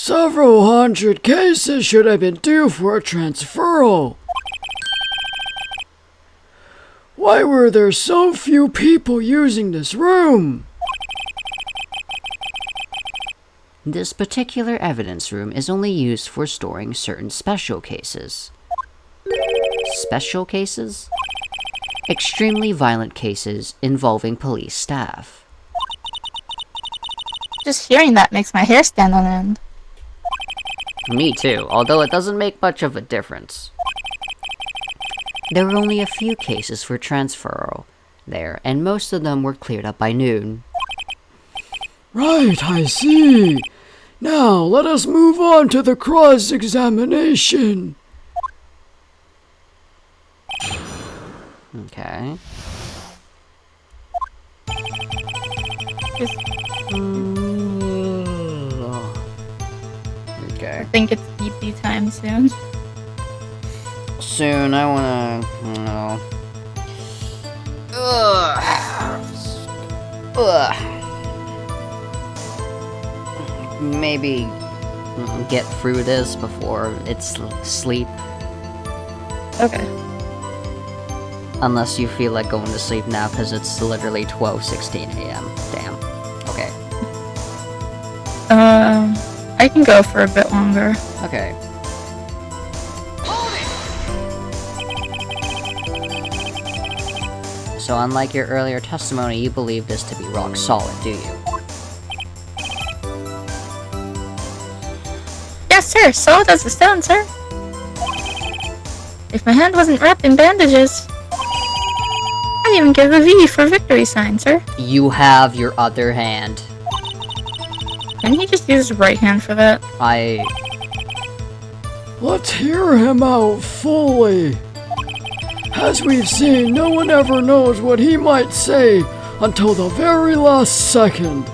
Several hundred cases should have been due for a transferal. Why were there so few people using this room? This particular evidence room is only used for storing certain special cases. Special cases? Extremely violent cases involving police staff. Just hearing that makes my hair stand on end. Me too, although it doesn't make much of a difference. There were only a few cases for transferal there, and most of them were cleared up by noon. Right, I see. Now, let us move on to the cross-examination. Okay. Just, Okay. I think it's EP time soon. Soon, I wanna... No. Ugh. Maybe get through this before it's sleep. Okay. Unless you feel like going to sleep now, because it's literally 12:16 a.m. Damn. Okay. I can go for a bit longer. Okay. So unlike your earlier testimony, you believe this to be rock solid, do you? Yes, sir. So does the sound, sir. If my hand wasn't wrapped in bandages, I'd even give a V for victory sign, sir. You have your other hand. Can he just use his right hand for that? Let's hear him out fully. As we've seen, no one ever knows what he might say until the very last second.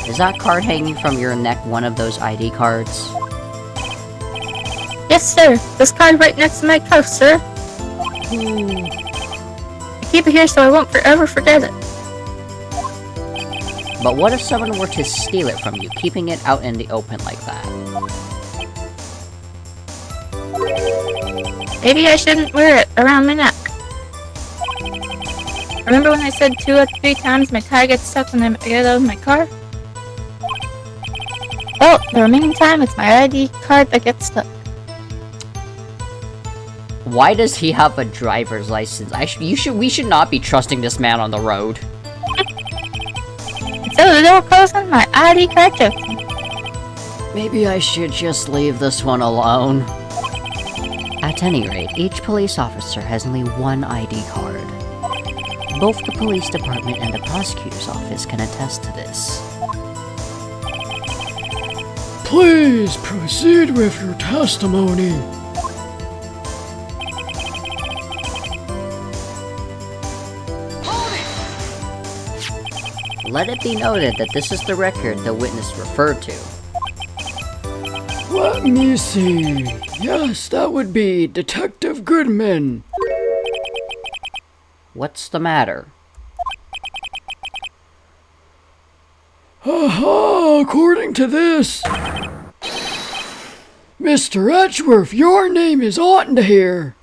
Is that card hanging from your neck one of those ID cards? Yes, sir. This card right next to my cuff, sir. I keep it here so I won't forever forget it. But what if someone were to steal it from you, keeping it out in the open like that? Maybe I shouldn't wear it around my neck. Remember when I said 2 or 3 times my tie gets stuck when I get out of my car? Well, the remaining time it's my ID card that gets stuck. Why does he have a driver's license? We should not be trusting this man on the road. So the door closed on my ID card took me. Maybe I should just leave this one alone. At any rate, each police officer has only one ID card. Both the police department and the prosecutor's office can attest to this. Please proceed with your testimony. Let it be noted that this is the record the witness referred to. Let me see. Yes, that would be Detective Goodman. What's the matter? Aha, according to this, Mr. Edgeworth, your name is on here.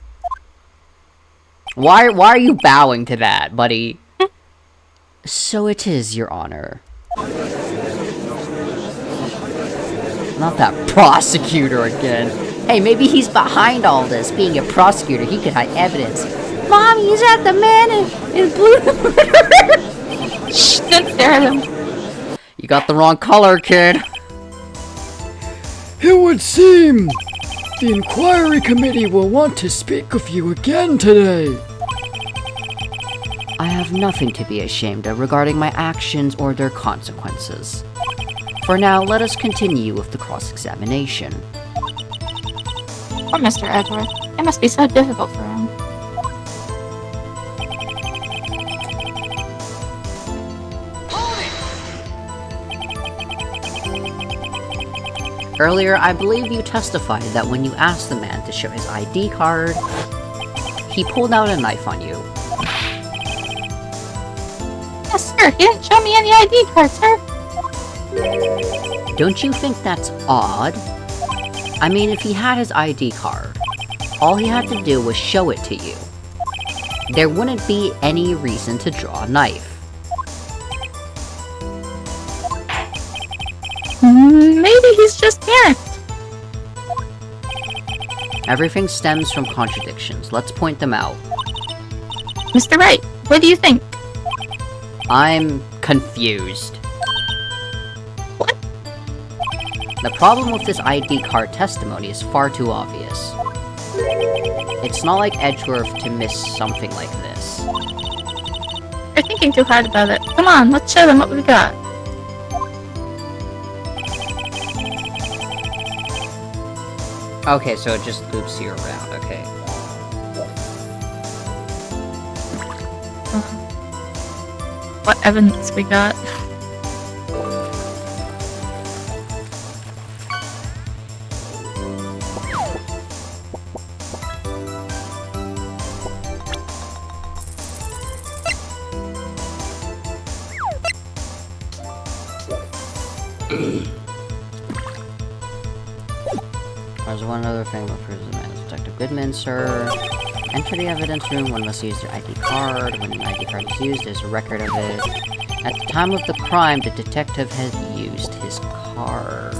Why are you bowing to that, buddy? So it is, Your Honor. Not that prosecutor again. Hey, maybe he's behind all this. Being a prosecutor, he could hide evidence. Mommy, is that the man in blue? Shh, don't stare at him. You got the wrong color, kid. It would seem the inquiry committee will want to speak with you again today. I have nothing to be ashamed of regarding my actions or their consequences. For now, let us continue with the cross-examination. Poor Mr. Edward. It must be so difficult for him. Earlier, I believe you testified that when you asked the man to show his ID card, he pulled out a knife on you. Sir, he didn't show me any ID card, sir. Don't you think that's odd? I mean, if he had his ID card, all he had to do was show it to you. There wouldn't be any reason to draw a knife. Maybe he's just panicked. Everything stems from contradictions. Let's point them out. Mr. Wright, what do you think? I'm confused. What? The problem with this ID card testimony is far too obvious. It's not like Edgeworth to miss something like this. You're thinking too hard about it. Come on, let's show them what we got. Okay, so it just loops you around, okay. What evidence we got? There's one other thing that proves the man is Detective Goodman, sir. Enter the evidence room, one must use their ID card. When an ID card is used, there's a record of it. At the time of the crime, the detective had used his card.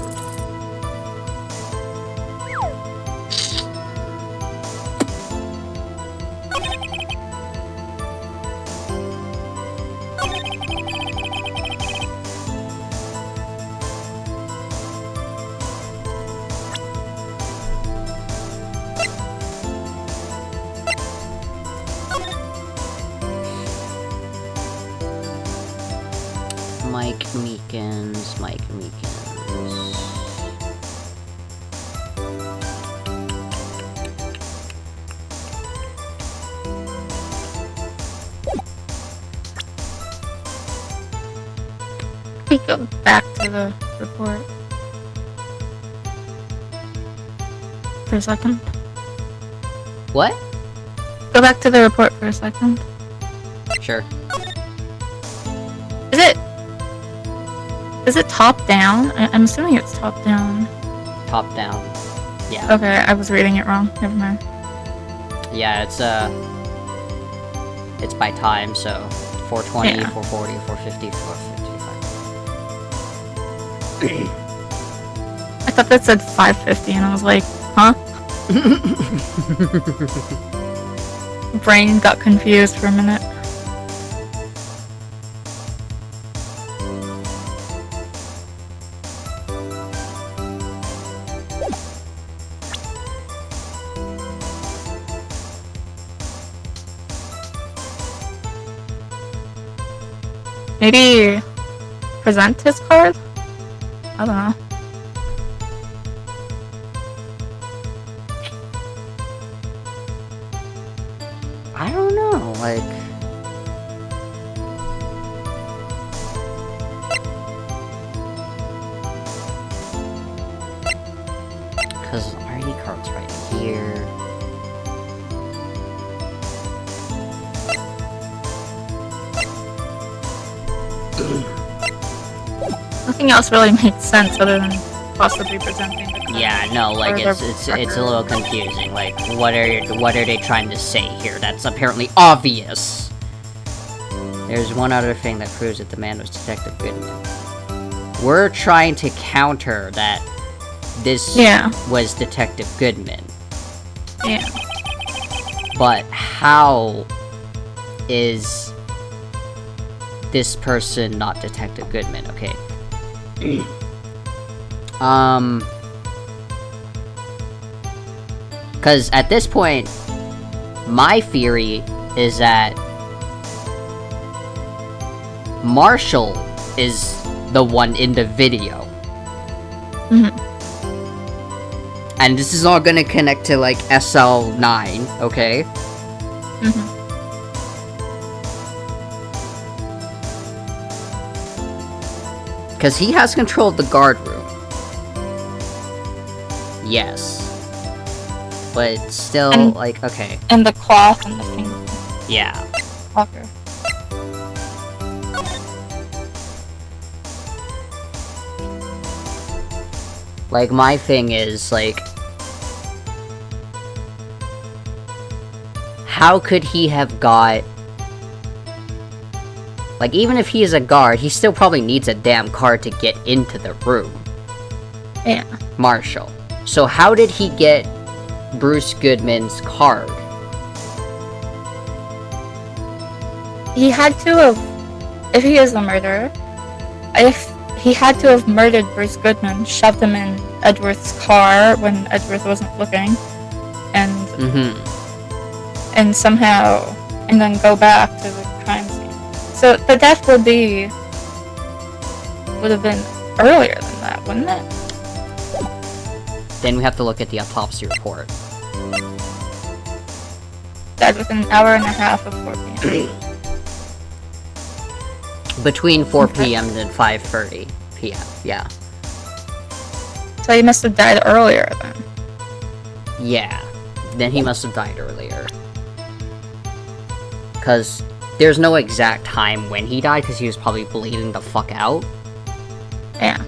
Mike Meekins. We go back to the report for a second. What? Go back to the report for a second. Sure. Is it top down? I'm assuming it's top down. Top down. Yeah. Okay, I was reading it wrong. Never mind. Yeah, it's by time, so 420, Yeah. 440, 450, 455. I thought that said 550 and I was like, huh? Brain got confused for a minute. Maybe present his card? I don't know. I don't know, like... Because ID card's right here. Nothing else really makes sense other than possibly presenting the card. Yeah, no, like Or the it's a record. little confusing. Like, what are they trying to say here? That's apparently obvious. There's one other thing that proves that the man was Detective Goodman. We're trying to counter that this was Detective Goodman. Yeah. But how is this person not Detective Goodman? Okay. Because at this point, my theory is that Marshall is the one in the video. Mhm. And this is all gonna connect to, like, SL9, okay? Mhm. Because he has control of the guard room. Yes. But it's still, And- like, okay. And the cloth and the finger Yeah. walker. Like, my thing is, like... How could he have got... Like, even if he is a guard, he still probably needs a damn card to get into the room. Yeah. Marshall. So how did he get Bruce Goodman's card? He had to have, if he is a murderer, if he had to have murdered Bruce Goodman, shoved him in Edward's car when Edward wasn't looking, and and somehow, and then go back to the crime scene. So the death would have been earlier than that, wouldn't it? Then we have to look at the autopsy report. Died within an hour and a half of 4 p.m. Between 4 p.m. and 5:30 p.m., yeah. So he must have died earlier then. Yeah. Then he must have died earlier. Because there's no exact time when he died, because he was probably bleeding the fuck out. Yeah.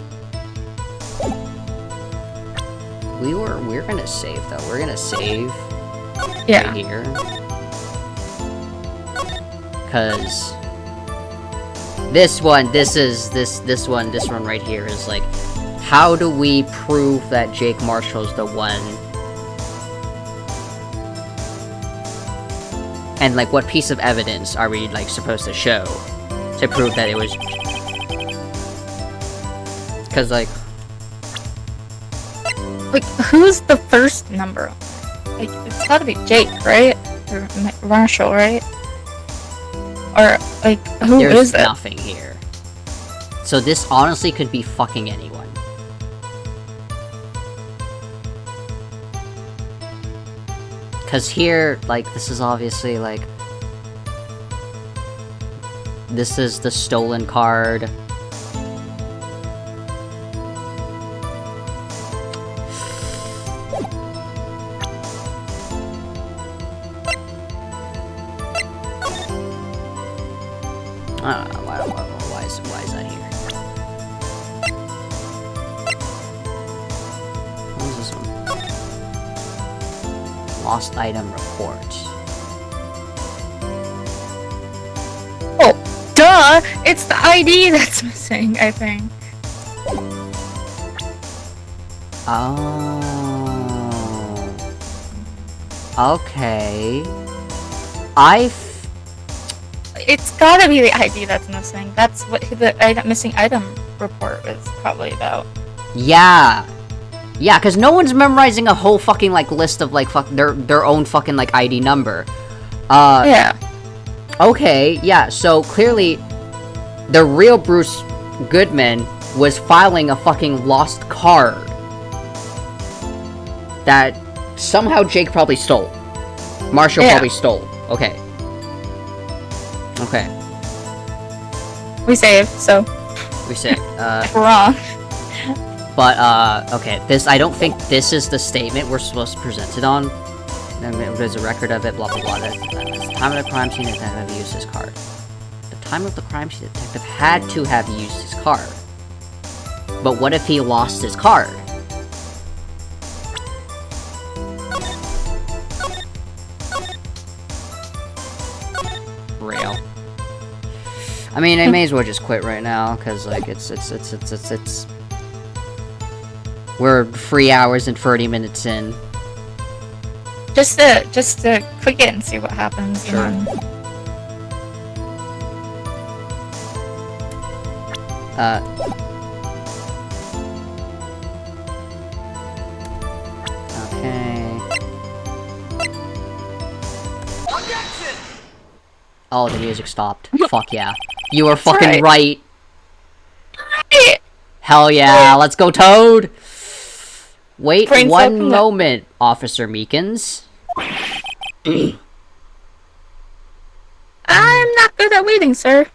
We're gonna save, though. We're gonna save Yeah. right here. Because... This one right here is like, how do we prove that Jake Marshall's the one? And like, what piece of evidence are we like supposed to show to prove that it was? Because like who's the first number? Like, it's gotta be Jake, right? Or Marshall, right? Or, like, who is it? There's nothing here. So this honestly could be fucking anyone. Because here, like, this is obviously, like... This is the stolen card. I don't know, why is that here? What is this one? Lost item report. Oh, duh! It's the ID that's missing, I think. Oh. Okay. It's gotta be the ID that's missing. That's what the missing item report is probably about. Yeah. Yeah, because no one's memorizing a whole fucking, like, list of, like, their own fucking, like, ID number. Yeah. Okay, yeah, so clearly the real Bruce Goodman was filing a fucking lost card that somehow Jake probably stole. Marshall probably stole. Okay. Okay. We saved, so. We saved. If we're wrong. But, okay, I don't think this is the statement we're supposed to present it on. There's a record of it, blah blah blah. At the time of the crime scene, the detective used his card. At the time of the crime scene, the detective had to have used his card. But what if he lost his card? Real. I mean, I may as well just quit right now, because, like, it's... We're 3 hours and 30 minutes in. Just to click it and see what happens. Sure. And then... Okay. Oh, the music stopped. Fuck yeah. You were fucking right. Hell yeah, let's go, Toad! Wait Brains one open moment, Officer Meekins. I'm not good at waiting, sir.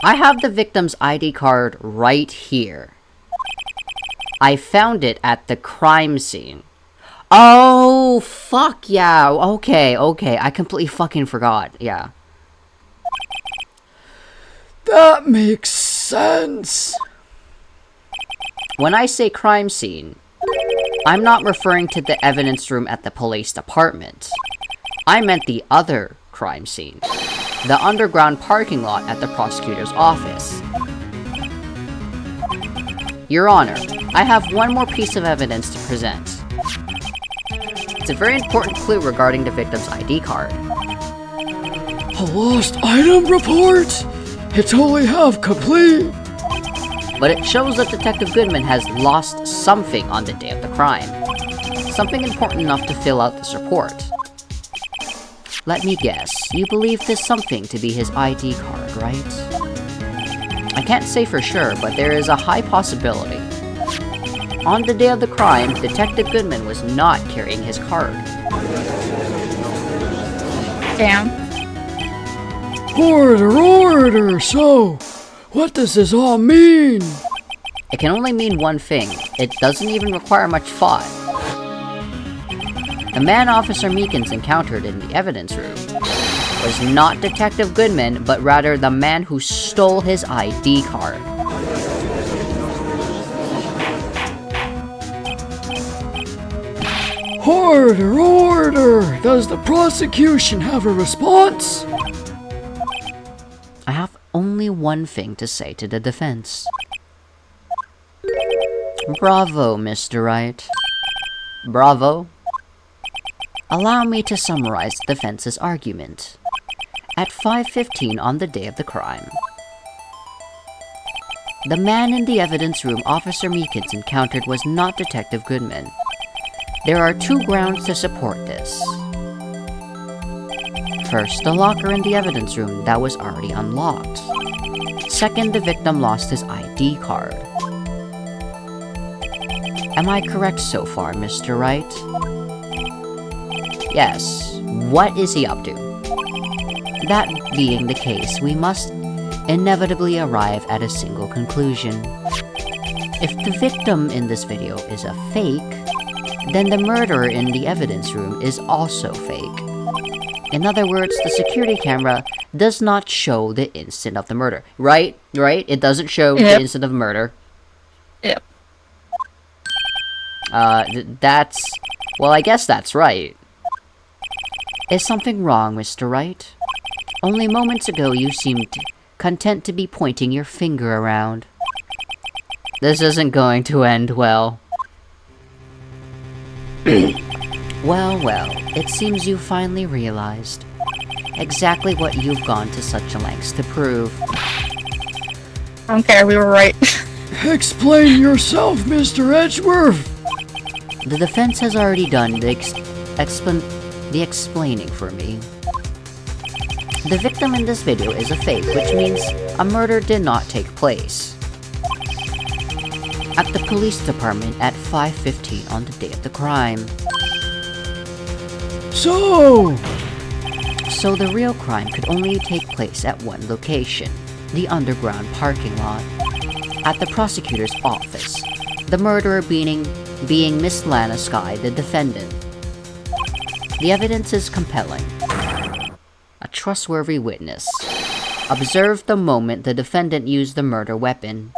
I have the victim's ID card right here. I found it at the crime scene. Oh, fuck yeah. Okay. I completely fucking forgot. Yeah. That makes sense. When I say crime scene, I'm not referring to the evidence room at the police department. I meant the other crime scene. The underground parking lot at the prosecutor's office. Your Honor, I have one more piece of evidence to present. It's a very important clue regarding the victim's ID card. A lost item report? It's only half complete. But it shows that Detective Goodman has lost something on the day of the crime. Something important enough to fill out this report. Let me guess, you believe this something to be his ID card, right? I can't say for sure, but there is a high possibility. On the day of the crime, Detective Goodman was not carrying his card. Damn. Order! So, what does this all mean? It can only mean one thing. It doesn't even require much thought. The man Officer Meekins encountered in the evidence room was not Detective Goodman, but rather the man who stole his ID card. Order! Does the prosecution have a response? I have only one thing to say to the defense. Bravo, Mr. Wright. Bravo. Allow me to summarize the defense's argument. At 5:15 on the day of the crime, the man in the evidence room Officer Meekins encountered was not Detective Goodman. There are two grounds to support this. First, the locker in the evidence room that was already unlocked. Second, the victim lost his ID card. Am I correct so far, Mr. Wright? Yes. What is he up to? That being the case, we must inevitably arrive at a single conclusion. If the victim in this video is a fake, then the murderer in the evidence room is also fake. In other words, the security camera does not show the instant of the murder. Right? It doesn't show the instant of murder. Yep. That's... Well, I guess that's right. Is something wrong, Mr. Wright? Only moments ago you seemed content to be pointing your finger around. This isn't going to end well. Well, it seems you finally realized exactly what you've gone to such lengths to prove. I don't care, we were right. Explain yourself, Mr. Edgeworth! The defense has already done the explaining for me. The victim in this video is a fake, which means a murder did not take place at the police department at 5:15 on the day of the crime. So the real crime could only take place at one location, the underground parking lot, at the prosecutor's office, the murderer being Miss Lana Sky, the defendant. The evidence is compelling. A trustworthy witness observed the moment the defendant used the murder weapon.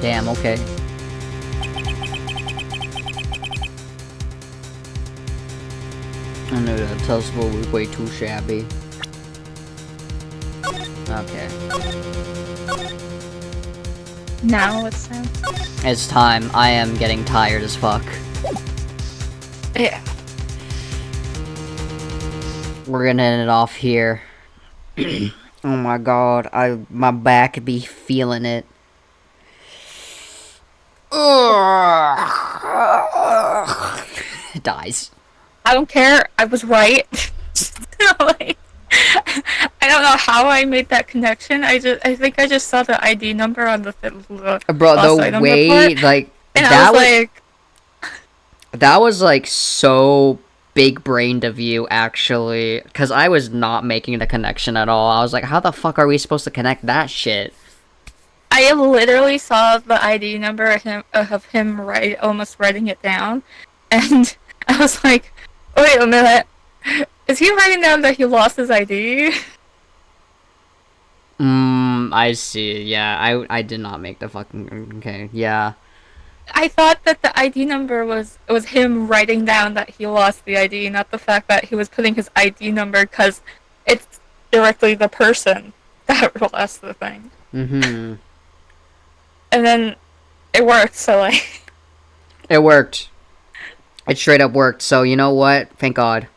Damn, okay. I knew that telescope was way too shabby. Okay. Now it's time. It's time. I am getting tired as fuck. Yeah. We're gonna end it off here. Oh my god, my back be feeling it. It dies. I don't care. I was right. Like, I don't know how I made that connection. I think I just saw the ID number on the Bro, lost the item way report, like and that I was like, that was like so big-brained of you, actually, because I was not making the connection at all. I was like, how the fuck are we supposed to connect that shit? I literally saw the ID number of him almost writing it down, and I was like, Wait a minute. Is he writing down that he lost his ID? I see. Yeah, I did not make the fucking... Okay, yeah. I thought that the ID number was him writing down that he lost the ID, not the fact that he was putting his ID number because it's directly the person that lost the thing. Mm-hmm. And then it worked, so like... It worked. It straight up worked, so you know what? Thank God.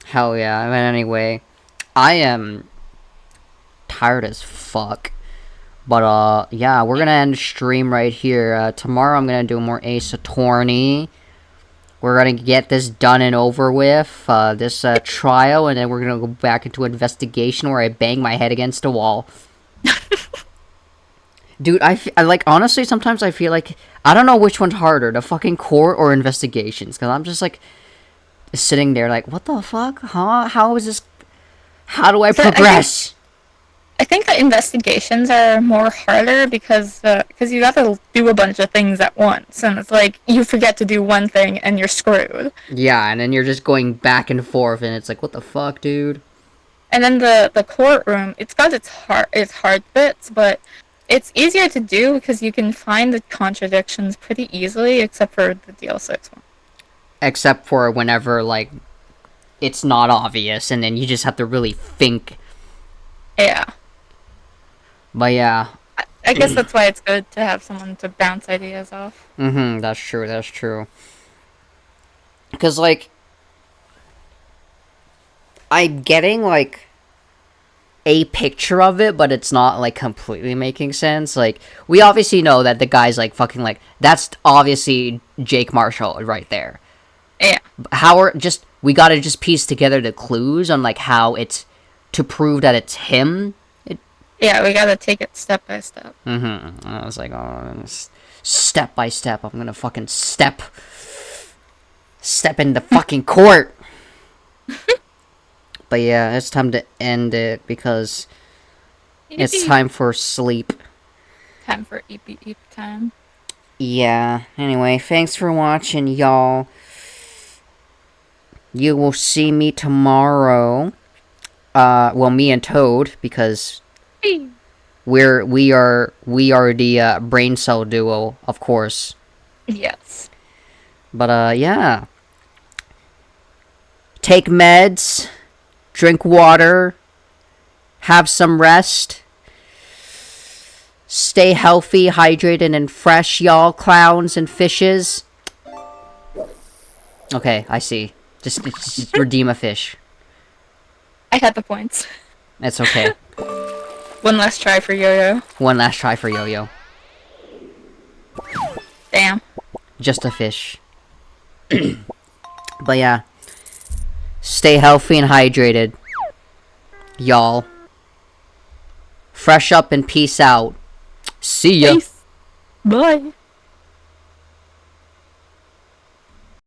Hell yeah. But anyway, I am tired as fuck. But, yeah, we're gonna end the stream right here. Tomorrow I'm gonna do more Ace Attorney. We're gonna get this done and over with, this trial, and then we're gonna go back into investigation where I bang my head against a wall. Dude, I like, honestly, sometimes I feel like, I don't know which one's harder, the fucking court or investigations, because I'm just, like, sitting there like, what the fuck? Huh? How is this? How do I progress? I think the investigations are more harder because you got to do a bunch of things at once, and it's like you forget to do one thing and you're screwed. Yeah, and then you're just going back and forth, and it's like, what the fuck, dude? And then the courtroom, it's got its hard bits, but it's easier to do because you can find the contradictions pretty easily, except for the DL6 one. Except for whenever, like, it's not obvious, and then you just have to really think. Yeah. But yeah. I guess that's why it's good to have someone to bounce ideas off. Mm-hmm, that's true. Because, like, I'm getting, like, a picture of it, but it's not, like, completely making sense. Like, we obviously know that the guy's, like, fucking, like, that's obviously Jake Marshall right there. Yeah. We gotta just piece together the clues on, like, how it's, to prove that it's him. Yeah, we gotta take it step by step. Mm-hmm. I was like, oh, step by step, I'm gonna fucking step in the fucking court. But yeah, it's time to end it because it's time for sleep. Time for eep time. Yeah, anyway, thanks for watching, y'all. You will see me tomorrow. Well, me and Toad, because we are the brain cell duo, of course. Yes. But yeah. Take meds, drink water, have some rest. Stay healthy, hydrated, and fresh, y'all clowns and fishes. Okay, I see. Just redeem a fish. I had the points. It's okay. One last try for Yo-Yo. One last try for Yo-Yo. Damn. Just a fish. But yeah. Stay healthy and hydrated. Y'all. Fresh up and peace out. See ya. Peace. Bye.